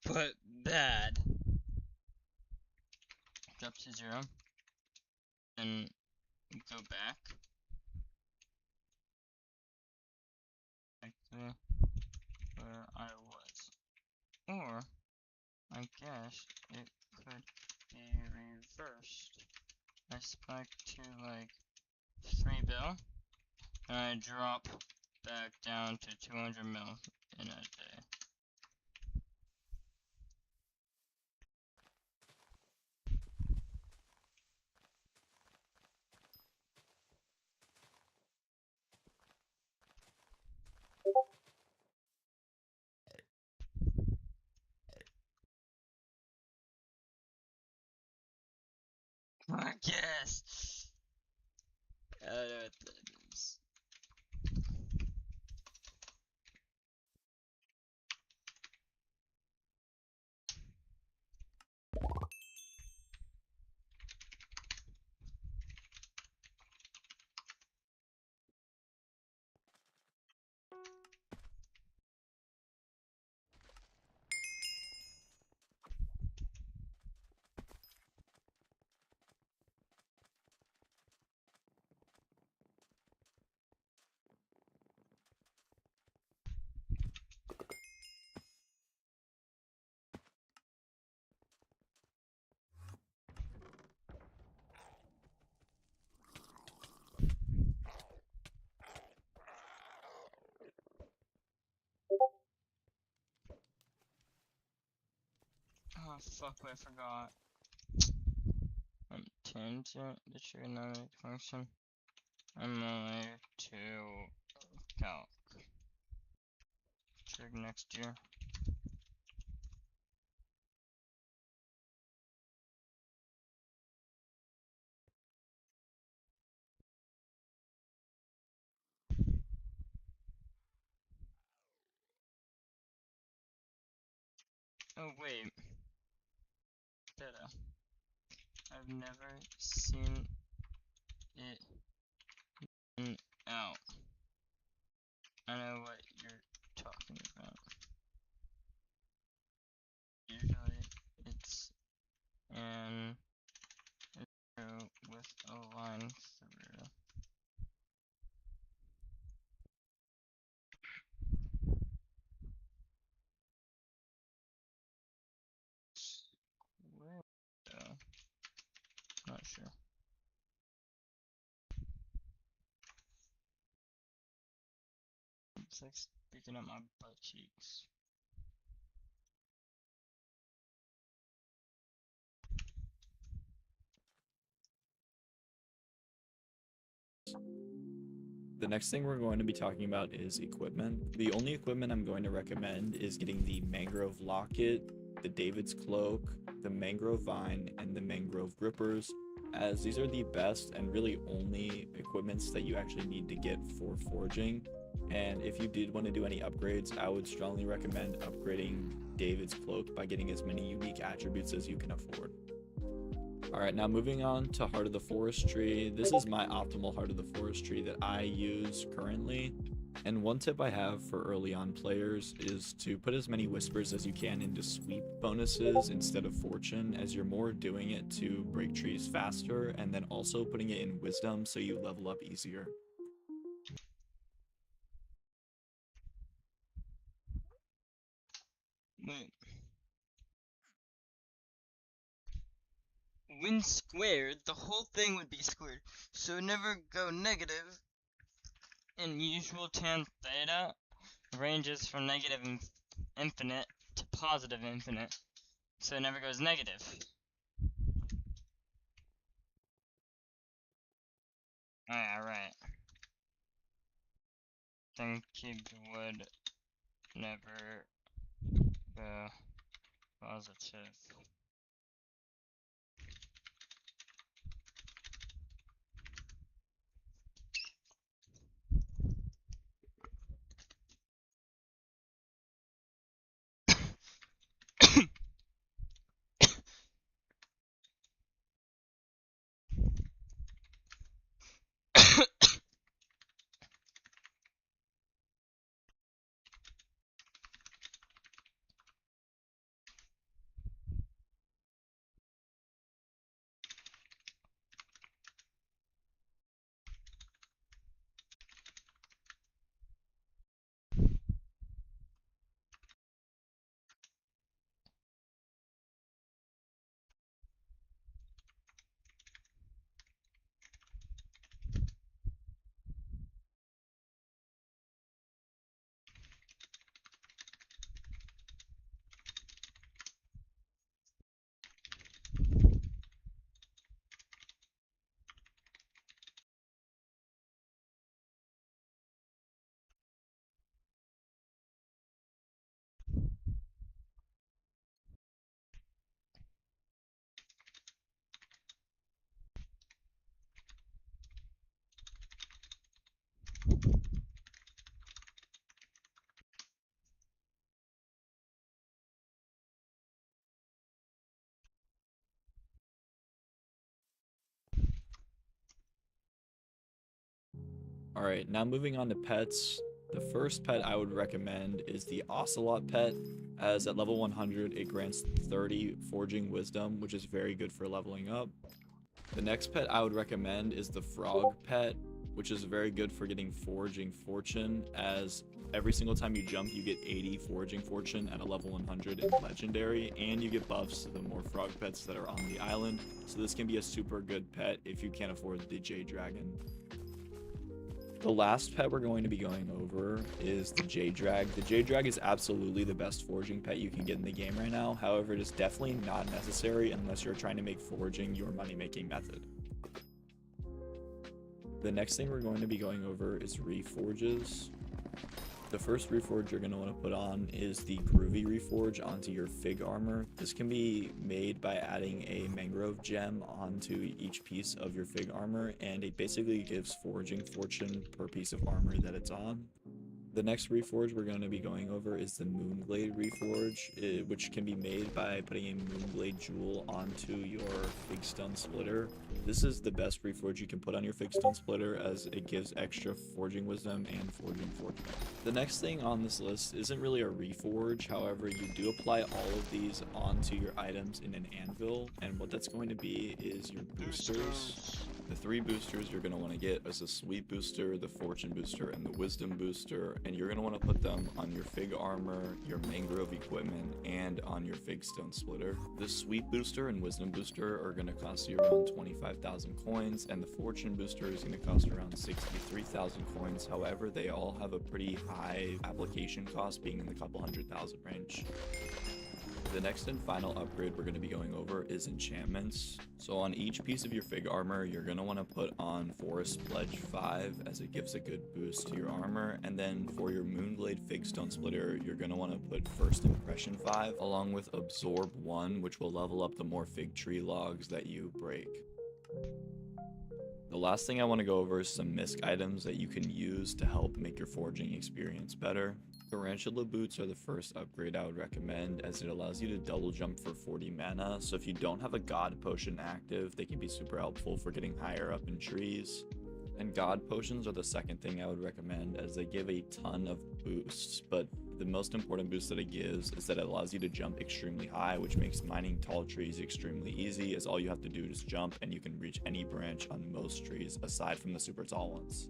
But bad. Drop to 0. And go back. Back to where I was. Or, I guess, it could be reversed. I spike to like 3 bill, and I drop back down to 200 mil in a day. I guess. I don't know what that is. Oh fuck, I forgot. Tangent, the trigonometric function. I'm only to calc. Trig next year. Oh wait. Data. I've never seen it in out. I know what you're talking about. Usually it's an arrow with a line through. It's like sticking up my butt cheeks. The next thing we're going to be talking about is equipment. The only equipment I'm going to recommend is getting the mangrove locket, the David's cloak, the mangrove vine, and the mangrove grippers, as these are the best and really only equipments that you actually need to get for foraging. And if you did want to do any upgrades, I would strongly recommend upgrading David's cloak by getting as many unique attributes as you can afford. Alright, now moving on to Heart of the Forest tree. This is my optimal Heart of the Forest tree that I use currently. And one tip I have for early on players is to put as many whispers as you can into sweep bonuses instead of fortune, as you're more doing it to break trees faster, and then also putting it in wisdom so you level up easier. Wait. When squared, the whole thing would be squared, so never go negative. In usual tan theta, ranges from negative infinite to positive infinite, so it never goes negative. Alright. Then cube would never go positive. Alright, now moving on to pets. The first pet I would recommend is the Ocelot pet, as at level 100 it grants 30 foraging wisdom, which is very good for leveling up. The next pet I would recommend is the frog pet, which is very good for getting foraging fortune, as every single time you jump you get 80 foraging fortune at a level 100 in legendary, and you get buffs to the more frog pets that are on the island, so this can be a super good pet if you can't afford the Jade Dragon. The last pet we're going to be going over is the Jade Drag. The Jade Drag is absolutely the best foraging pet you can get in the game right now. However, it is definitely not necessary unless you're trying to make foraging your money-making method. The next thing we're going to be going over is reforges. The first reforge you're going to want to put on is the Groovy reforge onto your fig armor. This can be made by adding a mangrove gem onto each piece of your fig armor, and it basically gives foraging fortune per piece of armor that it's on. The next reforge we're going to be going over is the Moonglade reforge, which can be made by putting a Moonglade jewel onto your Fig Stone Splitter. This is the best reforge you can put on your Fig Stone Splitter, as it gives extra foraging wisdom and foraging fortune. The next thing on this list isn't really a reforge, however you do apply all of these onto your items in an anvil, and what that's going to be is your boosters. The three boosters you're going to want to get is the Sweet Booster, the Fortune Booster, and the Wisdom Booster, and you're going to want to put them on your fig armor, your mangrove equipment, and on your fig stone splitter. The sweep booster and wisdom booster are going to cost you around 25,000 coins, and the fortune booster is going to cost around 63,000 coins. However, they all have a pretty high application cost, being in the couple 100,000 range. The next and final upgrade we're going to be going over is enchantments. So on each piece of your fig armor, you're going to want to put on Forest Pledge 5, as it gives a good boost to your armor. And then for your Moonglade Fig Stone Splitter, you're going to want to put First Impression 5 along with Absorb 1, which will level up the more fig tree logs that you break. The last thing I want to go over is some misc items that you can use to help make your forging experience better. Tarantula boots are the first upgrade I would recommend, as it allows you to double jump for 40 mana, so if you don't have a god potion active, they can be super helpful for getting higher up in trees. And god potions are the second thing I would recommend, as they give a ton of boosts, but the most important boost that it gives is that it allows you to jump extremely high, which makes mining tall trees extremely easy, as all you have to do is jump and you can reach any branch on most trees aside from the super tall ones.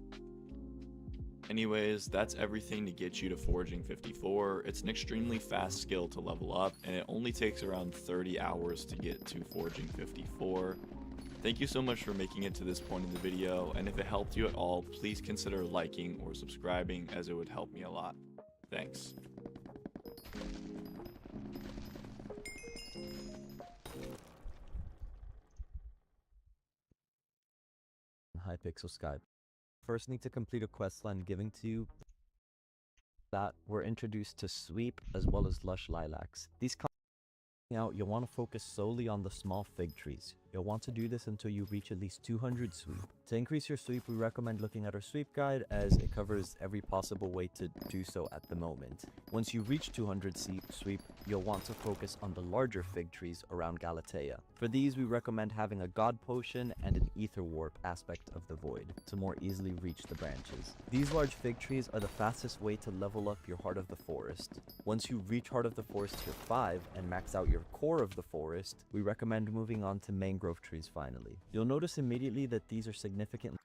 Anyways, that's everything to get you to Foraging 54. It's an extremely fast skill to level up, and it only takes around 30 hours to get to Foraging 54. Thank you so much for making it to this point in the video, and if it helped you at all, please consider liking or subscribing, as it would help me a lot. Thanks. Hypixel Sky. First need to complete a quest line given to you. That we're introduced to Sweep as well as Lush Lilacs. These out, you'll want to focus solely on the small fig trees. You'll want to do this until you reach at least 200 sweep. To increase your sweep, we recommend looking at our sweep guide, as it covers every possible way to do so at the moment. Once you reach 200 sweep, you'll want to focus on the larger fig trees around Galatea. For these, we recommend having a god potion and an ether warp aspect of the void to more easily reach the branches. These large fig trees are the fastest way to level up your Heart of the Forest. Once you reach Heart of the Forest tier 5 and max out your core of the forest, we recommend moving on to mangrove trees finally. You'll notice immediately that these are significantly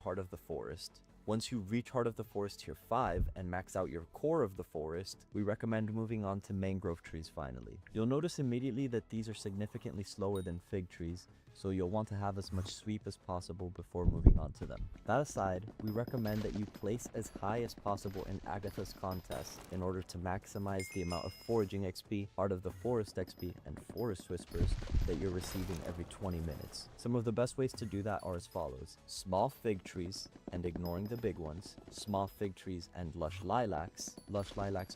Heart of the Forest. Once you reach Heart of the Forest tier 5 and max out your core of the forest, we recommend moving on to mangrove trees finally. You'll notice immediately that these are significantly slower than fig trees, so you'll want to have as much sweep as possible before moving on to them. That aside, we recommend that you place as high as possible in Agatha's contest in order to maximize the amount of foraging XP, Heart of the Forest XP, and Forest Whispers that you're receiving every 20 minutes. Some of the best ways to do that are as follows: small fig trees and ignoring the big ones, small fig trees and lush lilacs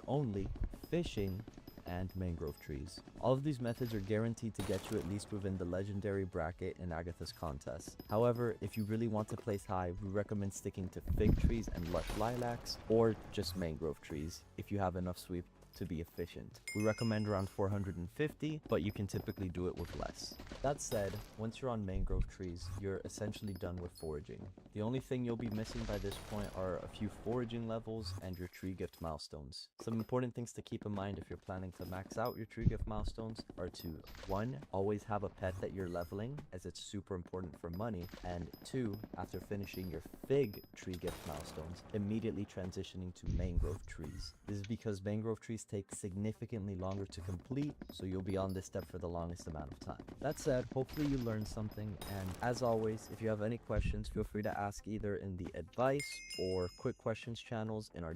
only, fishing, and mangrove trees. All of these methods are guaranteed to get you at least within the legendary bracket in Agatha's contest. However, if you really want to place high, we recommend sticking to fig trees and lush lilacs, or just mangrove trees if you have enough sweep to be efficient. We recommend around 450, but you can typically do it with less. That said, once you're on mangrove trees, you're essentially done with foraging. The only thing you'll be missing by this point are a few foraging levels and your tree gift milestones. Some important things to keep in mind if you're planning to max out your tree gift milestones are to 1. Always have a pet that you're leveling, as it's super important for money, and 2. After finishing your fig tree gift milestones, immediately transitioning to mangrove trees. This is because mangrove trees take significantly longer to complete, so you'll be on this step for the longest amount of time. That said, hopefully you learned something, and as always, if you have any questions, feel free to ask either in the advice or quick questions channels in our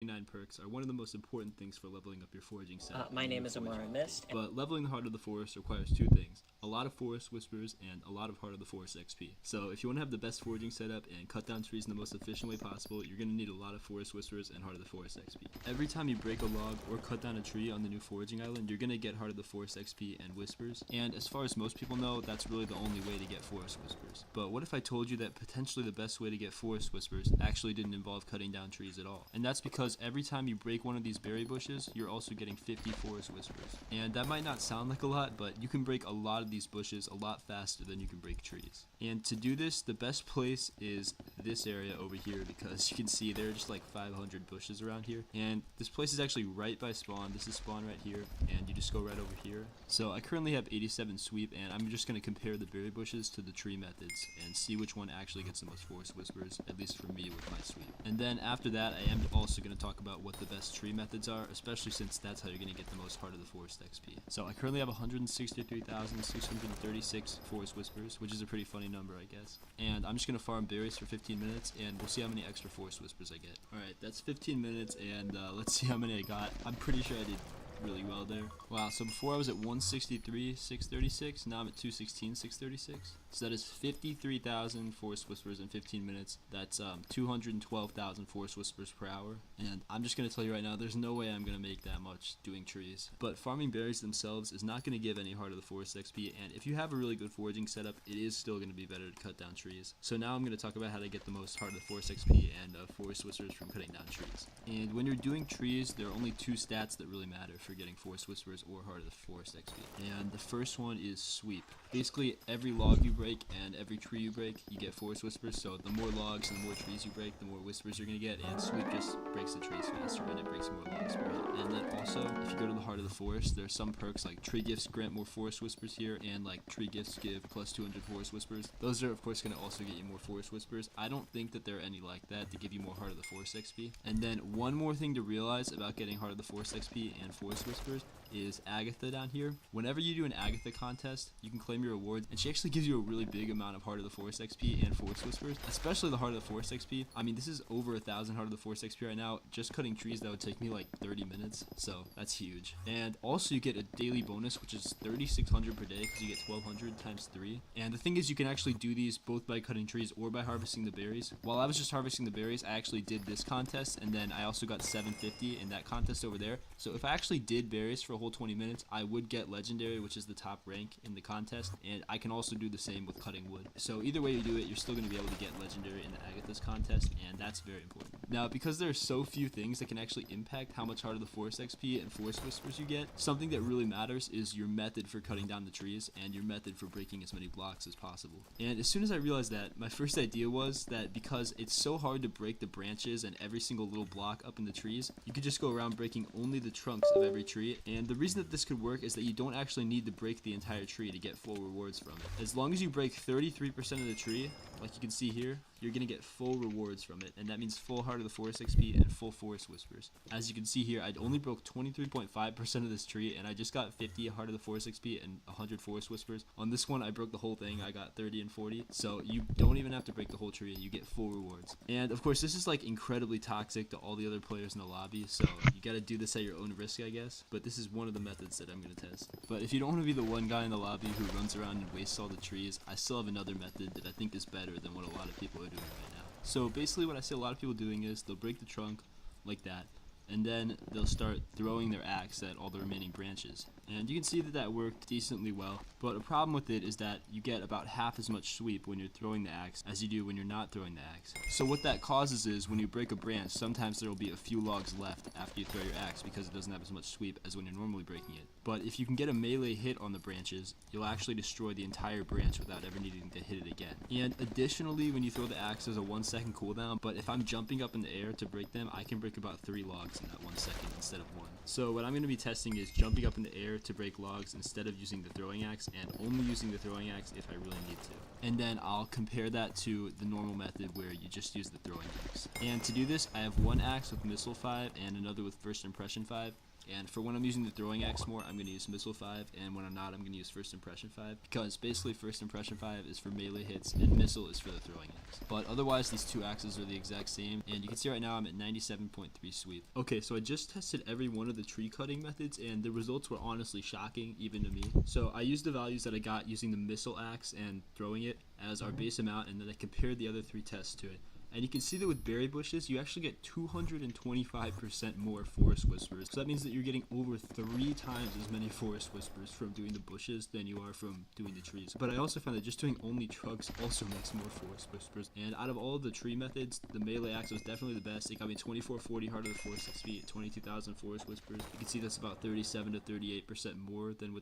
9 perks are one of the most important things for leveling up your foraging set. My name is Amara Mist. But leveling the Heart of the Forest requires 2 things: a lot of Forest Whispers and a lot of Heart of the Forest XP. So if you want to have the best foraging setup and cut down trees in the most efficient way possible, you're going to need a lot of Forest Whispers and Heart of the Forest XP. Every time you break a log or cut down a tree on the new foraging island, you're going to get Heart of the Forest XP and Whispers. And as far as most people know, that's really the only way to get Forest Whispers. But what if I told you that potentially the best way to get Forest Whispers actually didn't involve cutting down trees at all? And that's because because every time you break one of these berry bushes, you're also getting 50 forest whispers. And that might not sound like a lot, but you can break a lot of these bushes a lot faster than you can break trees. And to do this, the best place is this area over here, because you can see there are just like 500 bushes around here. And this place is actually right by spawn. This is spawn right here, and you just go right over here. So I currently have 87 sweep, and I'm just going to compare the berry bushes to the tree methods and see which one actually gets the most forest whispers, at least for me with my sweep. And then after that, I am also going to talk about what the best tree methods are, especially since that's how you're going to get the most Heart of the Forest XP. So I currently have 163,636 forest whispers, which is a pretty funny number, I guess. And I'm just going to farm berries for 15 minutes, and we'll see how many extra forest whispers I get. Alright, that's 15 minutes, and let's see how many I got. I'm pretty sure I did really well there. Wow, so before I was at 163,636, now I'm at 216,636. So that is 53,000 forest whispers in 15 minutes. That's 212,000 forest whispers per hour. And I'm just going to tell you right now, there's no way I'm going to make that much doing trees. But farming berries themselves is not going to give any Heart of the Forest XP, and if you have a really good foraging setup, it is still going to be better to cut down trees. So now I'm going to talk about how to get the most Heart of the Forest XP and forest whispers from cutting down trees. And when you're doing trees, there are only two stats that really matter for getting forest whispers or Heart of the Forest XP. And the first one is sweep. Basically, every log you break and every tree you break, you get forest whispers. So the more logs and the more trees you break, the more whispers you're going to get. And sweep just breaks the trees faster, and it breaks more logs per hit. And then also, if you go to the Heart of the Forest, there are some perks like tree gifts grant more forest whispers here, and like tree gifts give plus 200 forest whispers. Those are of course going to also get you more forest whispers. I don't think that there are any like that to give you more Heart of the Forest XP. And then one more thing to realize about getting Heart of the Forest XP and forest whispers is Agatha down here. Whenever you do an Agatha contest, you can claim your rewards, and she actually gives you a really big amount of Heart of the Forest XP and Forest Whispers, especially the Heart of the Forest XP. I mean, this is over 1,000 Heart of the Forest XP right now. Just cutting trees, that would take me like 30 minutes, so that's huge. And also you get a daily bonus, which is 3,600 per day, because you get 1,200 times 3. And the thing is, you can actually do these both by cutting trees or by harvesting the berries. While I was just harvesting the berries, I actually did this contest, and then I also got 750 in that contest over there. So if I actually did berries for a whole 20 minutes, I would get legendary, which is the top rank in the contest, and I can also do the same with cutting wood. So either way you do it, you're still going to be able to get legendary in the Agatha's contest, and that's very important. Now, because there are so few things that can actually impact how much Heart of the Forest XP and Forest Whispers you get, something that really matters is your method for cutting down the trees and your method for breaking as many blocks as possible. And as soon as I realized that, my first idea was that because it's so hard to break the branches and every single little block up in the trees, you could just go around breaking only the trunks of every tree. And the reason that this could work is that you don't actually need to break the entire tree to get full rewards from it. As long as you break 33% of the tree, like you can see here, you're going to get full rewards from it, and that means full Heart of the Forest XP and full Forest Whispers. As you can see here, I only broke 23.5% of this tree, and I just got 50 Heart of the Forest XP and 100 Forest Whispers. On this one, I broke the whole thing. I got 30 and 40, so you don't even have to break the whole tree. You get full rewards. And of course, this is like incredibly toxic to all the other players in the lobby, so you got to do this at your own risk, I guess. But this is one of the methods that I'm going to test. But if you don't want to be the one guy in the lobby who runs around and wastes all the trees, I still have another method that I think is better than what a lot of people are doing right now. So basically what I see a lot of people doing is they'll break the trunk like that, and then they'll start throwing their axe at all the remaining branches. And you can see that that worked decently well, but a problem with it is that you get about half as much sweep when you're throwing the axe as you do when you're not throwing the axe. So what that causes is when you break a branch, sometimes there will be a few logs left after you throw your axe because it doesn't have as much sweep as when you're normally breaking it. But if you can get a melee hit on the branches, you'll actually destroy the entire branch without ever needing to hit it again. And additionally, when you throw the axe, there's a 1-second cooldown, but if I'm jumping up in the air to break them, I can break about 3 logs in that 1 second instead of 1. So what I'm going to be testing is jumping up in the air to break logs instead of using the throwing axe, and only using the throwing axe if I really need to. And then I'll compare that to the normal method where you just use the throwing axe. And to do this, I have one axe with missile 5 and another with first impression 5. And for when I'm using the throwing axe more, I'm going to use missile 5, and when I'm not, I'm going to use first impression 5, because basically first impression 5 is for melee hits and missile is for the throwing axe. But otherwise, these two axes are the exact same, and you can see right now I'm at 97.3 sweep. Okay, so I just tested every one of the tree cutting methods, and the results were honestly shocking, even to me. So I used the values that I got using the missile axe and throwing it as our base amount, and then I compared the other 3 tests to it. And you can see that with berry bushes, you actually get 225% more forest whispers. So that means that you're getting over 3 times as many forest whispers from doing the bushes than you are from doing the trees. But I also found that just doing only trucks also makes more forest whispers. And out of all the tree methods, the melee axe was definitely the best. It got me 2440 Heart of the Forest XP at 22,000 forest whispers. You can see that's about 37 to 38% more than with.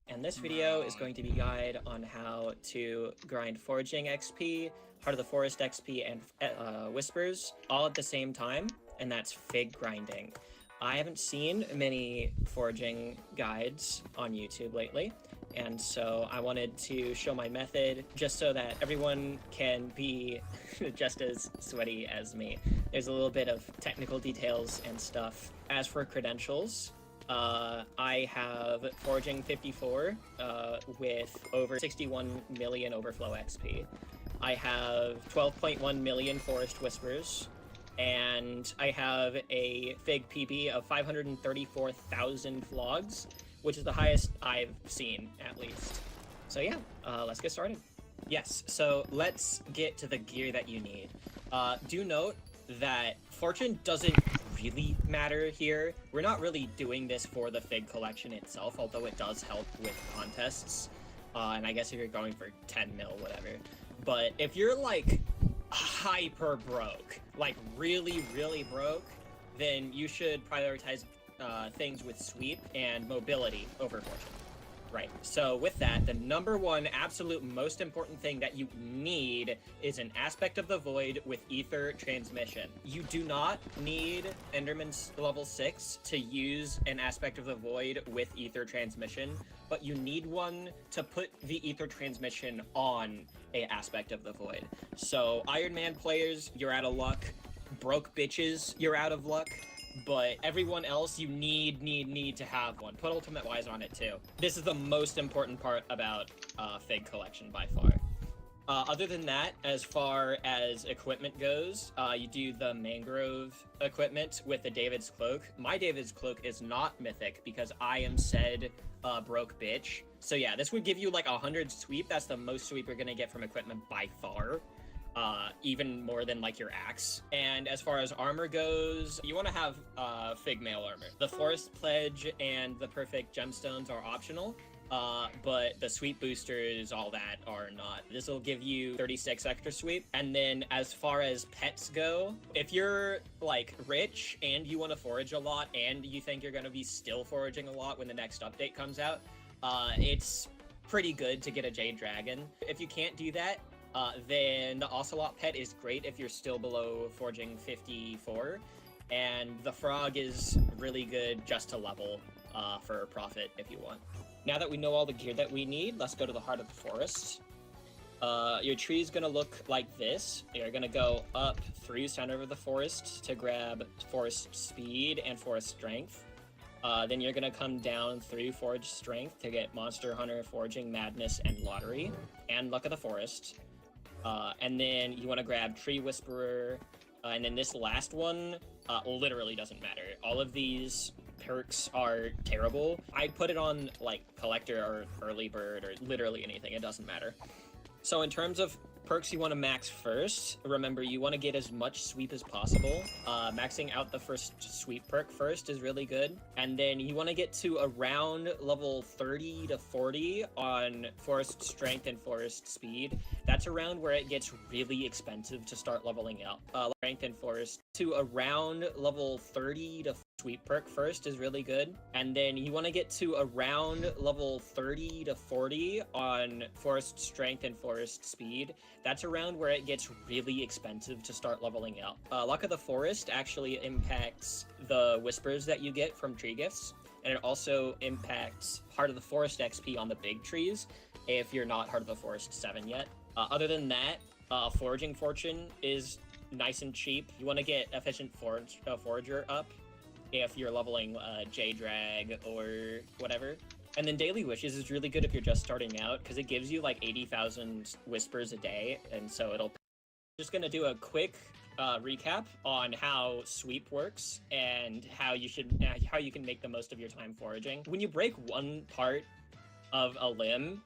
And this video is going to be a guide on how to grind foraging XP, Heart of the Forest XP, and Whispers all at the same time, and that's fig grinding. I haven't seen many foraging guides on YouTube lately, and so I wanted to show my method just so that everyone can be just as sweaty as me. There's a little bit of technical details and stuff. As for credentials, I have Foraging 54 with over 61 million Overflow XP. I have 12.1 million Forest Whispers, and I have a Fig PB of 534,000 flogs, which is the highest I've seen, at least. So yeah, let's get started. Yes, so let's get to the gear that you need. Do note that fortune doesn't really matter here. We're not really doing this for the Fig collection itself, although it does help with contests. And I guess if you're going for 10 mil, whatever. But if you're like hyper broke, like really, really broke, then you should prioritize things with sweep and mobility over fortune. Right, so with that, the number one absolute most important thing that you need is an Aspect of the Void with Ether Transmission. You do not need Enderman's level 6 to use an Aspect of the Void with Ether Transmission, but you need one to put the Ether Transmission on a Aspect of the Void. So Iron Man players, you're out of luck. Broke bitches, you're out of luck. But everyone else, you need to have one. Put Ultimate Wise on it too. This is the most important part about Fig collection by far. Other than that, as far as equipment goes, you do the Mangrove equipment with the David's Cloak. My David's Cloak is not mythic because I am said broke bitch. So yeah, this would give you like 100 sweep. That's the most sweep you're gonna get from equipment by far. Even more than like your axe. And as far as armor goes, you want to have Fig mail armor. The Forest Pledge and the Perfect Gemstones are optional, but the sweep boosters, all that, are not. This will give you 36 extra sweep. And then as far as pets go, if you're like rich and you want to forage a lot and you think you're going to be still foraging a lot when the next update comes out, it's pretty good to get a Jade Dragon. If you can't do that, then the Ocelot pet is great if you're still below foraging 54, and the frog is really good just to level for profit if you want. Now that we know all the gear that we need, let's go to the Heart of the Forest. Your tree is going to look like this. You're going to go up through center of the forest to grab Forest Speed and Forest Strength. Then you're going to come down through Forage Strength to get Monster Hunter, Foraging Madness, and Lottery, and Luck of the Forest. And then you want to grab Tree Whisperer, and then this last one literally doesn't matter. All of these perks are terrible. I put it on like Collector or Early Bird or literally anything, it doesn't matter. So in terms of perks you want to max first, remember you want to get as much sweep as possible. Maxing out the first sweep perk first is really good. And then you want to get to around level 30 to 40 on Forest Strength and Forest Speed. That's around where it gets really expensive to start leveling up. Strength and Forest to around level 30 to sweep perk first is really good. And then you want to get to around level 30 to 40 on Forest Strength and Forest Speed. That's around where it gets really expensive to start leveling up. Luck of the Forest actually impacts the whispers that you get from tree gifts, and it also impacts Heart of the Forest XP on the big trees if you're not Heart of the Forest 7 yet. Other than that, Foraging Fortune is nice and cheap. You want to get Efficient Forager up if you're leveling J-Drag or whatever. And then Daily Wishes is really good if you're just starting out, because it gives you like 80,000 whispers a day, and so it'll... Just gonna do a quick recap on how sweep works and how you can make the most of your time foraging. When you break one part of a limb,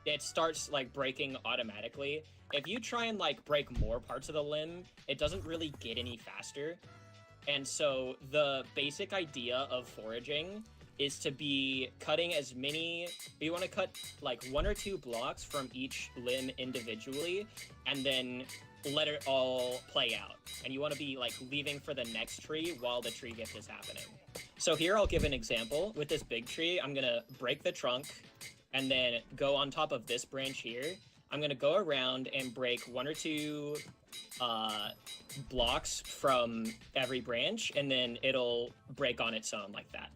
it starts like breaking automatically, If you try and like break more parts of the limb, it doesn't really get any faster. And so the basic idea of foraging is to be cutting as many, you want to cut like 1 or 2 blocks from each limb individually, and then let it all play out. And you want to be like leaving for the next tree while the tree gift is happening. So here I'll give an example. With this big tree, I'm gonna break the trunk and then go on top of this branch here. I'm gonna go around and break 1 or 2 blocks from every branch, and then it'll break on its own like that.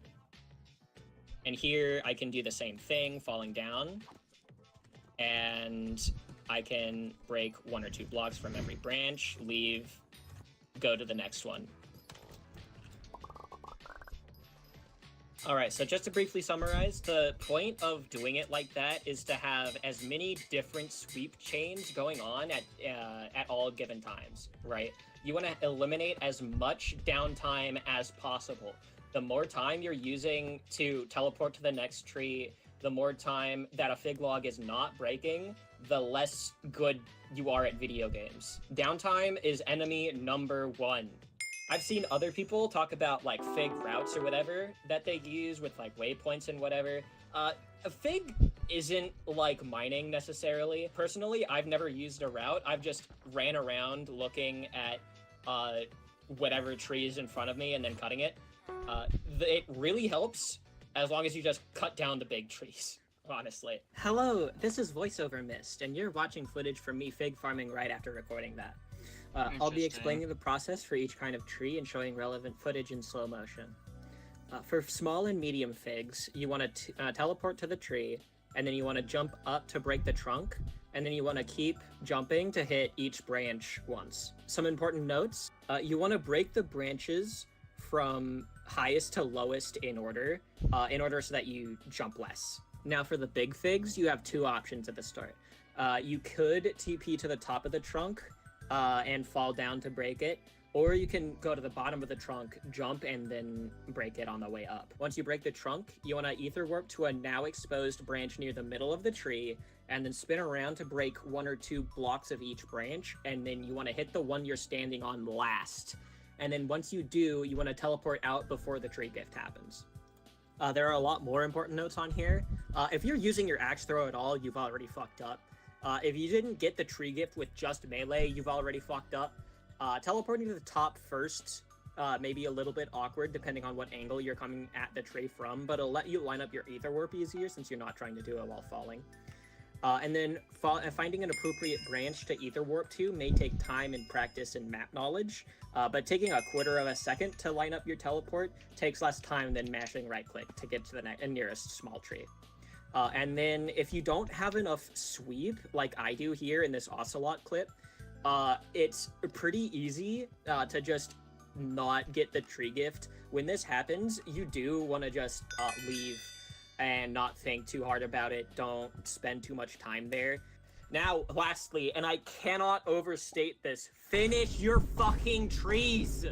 And here I can do the same thing, falling down, and I can break 1 or 2 blocks from every branch, leave, go to the next one. All right, so just to briefly summarize, the point of doing it like that is to have as many different sweep chains going on at all given times, right? You want to eliminate as much downtime as possible. The more time you're using to teleport to the next tree, the more time that a fig log is not breaking, the less good you are at video games. Downtime is enemy number 1. I've seen other people talk about like fig routes or whatever that they use with like waypoints and whatever. A fig isn't like mining necessarily. Personally, I've never used a route. I've just ran around looking at whatever tree is in front of me and then cutting it. It really helps as long as you just cut down the big trees, honestly. Hello, this is VoiceOver Mist, and you're watching footage from me fig farming right after recording that. I'll be explaining the process for each kind of tree and showing relevant footage in slow motion. For small and medium figs, you want to teleport to the tree, and then you want to jump up to break the trunk, and then you want to keep jumping to hit each branch once. Some important notes, you want to break the branches from highest to lowest in order so that you jump less. Now for the big figs, you have 2 options at the start. You could TP to the top of the trunk, and fall down to break it, or you can go to the bottom of the trunk, jump, and then break it on the way up. Once you break the trunk, you want to ether warp to a now exposed branch near the middle of the tree, and then spin around to break 1 or 2 blocks of each branch, and then you want to hit the one you're standing on last. And then once you do, you want to teleport out before the tree gift happens. There are a lot more important notes on here. If you're using your axe throw at all, you've already fucked up. If you didn't get the tree gift with just melee, you've already fucked up. Teleporting to the top first may be a little bit awkward depending on what angle you're coming at the tree from, but it'll let you line up your ether warp easier since you're not trying to do it while falling. And then finding an appropriate branch to ether warp to may take time and practice and map knowledge, but taking a 1/4 of a second to line up your teleport takes less time than mashing right click to get to the nearest small tree. And then if you don't have enough sweep, like I do here in this Ocelot clip, it's pretty easy to just not get the tree gift. When this happens, you do want to just leave and not think too hard about it. Don't spend too much time there. Now, lastly, and I cannot overstate this, finish your fucking trees!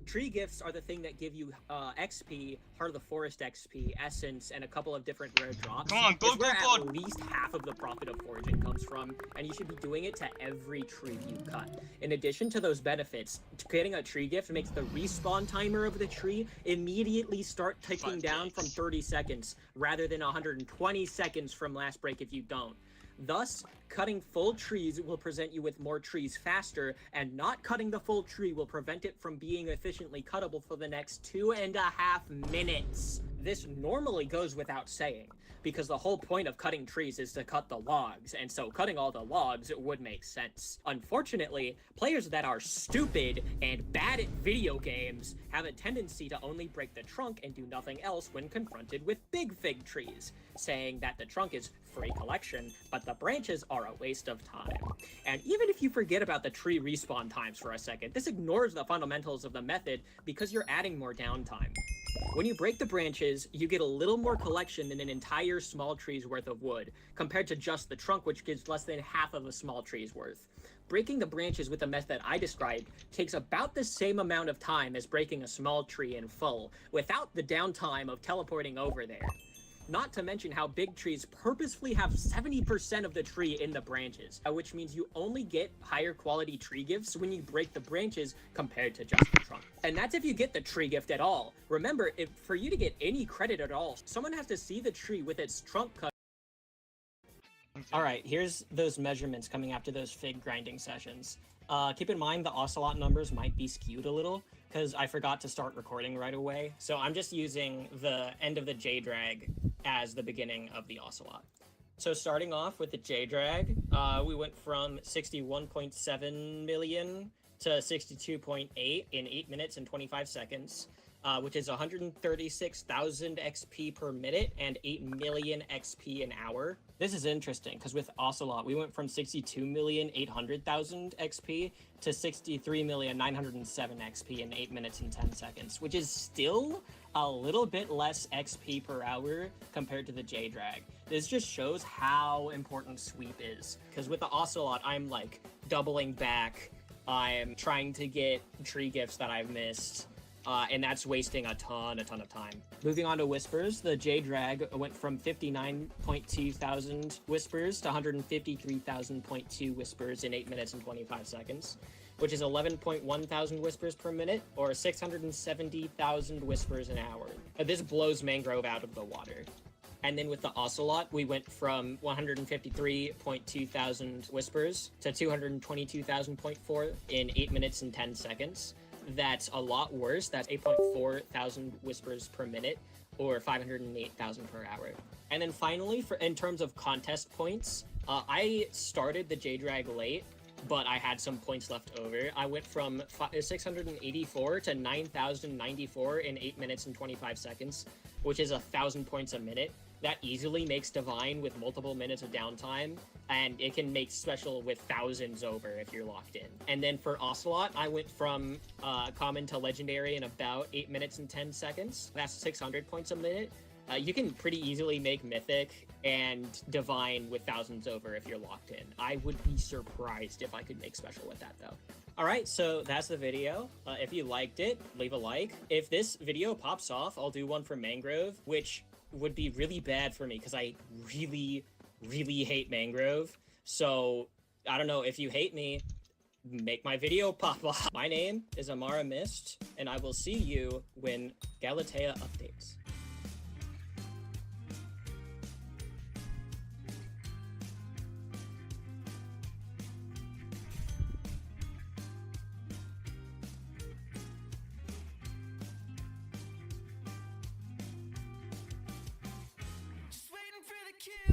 Tree gifts are the thing that give you XP, Heart of the Forest XP, Essence, and a couple of different rare drops. Come on, go, it's where go, go! At least half of the profit of foraging comes from, and you should be doing it to every tree you cut. In addition to those benefits, getting a tree gift makes the respawn timer of the tree immediately start ticking down from 30 seconds, rather than 120 seconds from last break if you don't. Thus, cutting full trees will present you with more trees faster, and not cutting the full tree will prevent it from being efficiently cuttable for the next 2.5 minutes. This normally goes without saying, because the whole point of cutting trees is to cut the logs, and so cutting all the logs would make sense. Unfortunately, players that are stupid and bad at video games have a tendency to only break the trunk and do nothing else when confronted with big fig trees, saying that the trunk is free collection, but the branches are a waste of time. And even if you forget about the tree respawn times for a second, this ignores the fundamentals of the method because you're adding more downtime. When you break the branches, you get a little more collection than an entire small tree's worth of wood, compared to just the trunk, which gives less than half of a small tree's worth. Breaking the branches with the method I described takes about the same amount of time as breaking a small tree in full, without the downtime of teleporting over there. Not to mention how big trees purposefully have 70% of the tree in the branches, which means you only get higher quality tree gifts when you break the branches compared to just the trunk. And that's if you get the tree gift at all. Remember, if for you to get any credit at all, someone has to see the tree with its trunk cut. All right, here's those measurements coming after those fig grinding sessions. Keep in mind the ocelot numbers might be skewed a little because I forgot to start recording right away. So I'm just using the end of the J-drag as the beginning of the ocelot. So starting off with the J-drag, we went from 61.7 million to 62.8 in 8 minutes and 25 seconds. Which is 136,000 XP per minute and 8 million XP an hour. This is interesting because with Ocelot, we went from 62,800,000 XP to 63,907 XP in 8 minutes and 10 seconds, which is still a little bit less XP per hour compared to the J-drag. This just shows how important sweep is, because with the Ocelot, I'm like doubling back. I'm trying to get tree gifts that I've missed. And that's wasting a ton of time. Moving on to Whispers, the J-drag went from 59.2 thousand Whispers to 153,000.2 Whispers in 8 minutes and 25 seconds, which is 11.1 thousand Whispers per minute, or 670,000 Whispers an hour. This blows Mangrove out of the water. And then with the Ocelot, we went from 153.2 thousand Whispers to 222,000.4 in 8 minutes and 10 seconds. That's a lot worse. That's 8.4 thousand Whispers per minute, or 508,000 per hour. And then finally, in terms of contest points, I started the J-drag late, but I had some points left over. I went from 684 to 9,094 in 8 minutes and 25 seconds, which is 1,000 points a minute. That easily makes Divine with multiple minutes of downtime, and it can make special with thousands over if you're locked in. And then for Ocelot, I went from common to legendary in about 8 minutes and 10 seconds. That's 600 points a minute. You can pretty easily make Mythic and Divine with thousands over if you're locked in. I would be surprised if I could make special with that though. Alright, so that's the video. If you liked it, leave a like. If this video pops off, I'll do one for Mangrove, which would be really bad for me because I really hate Mangrove. So I don't know, if you hate me, make my video pop off. My name is Amara Mist, and I will see you when Galatea updates. Just waiting for the cue.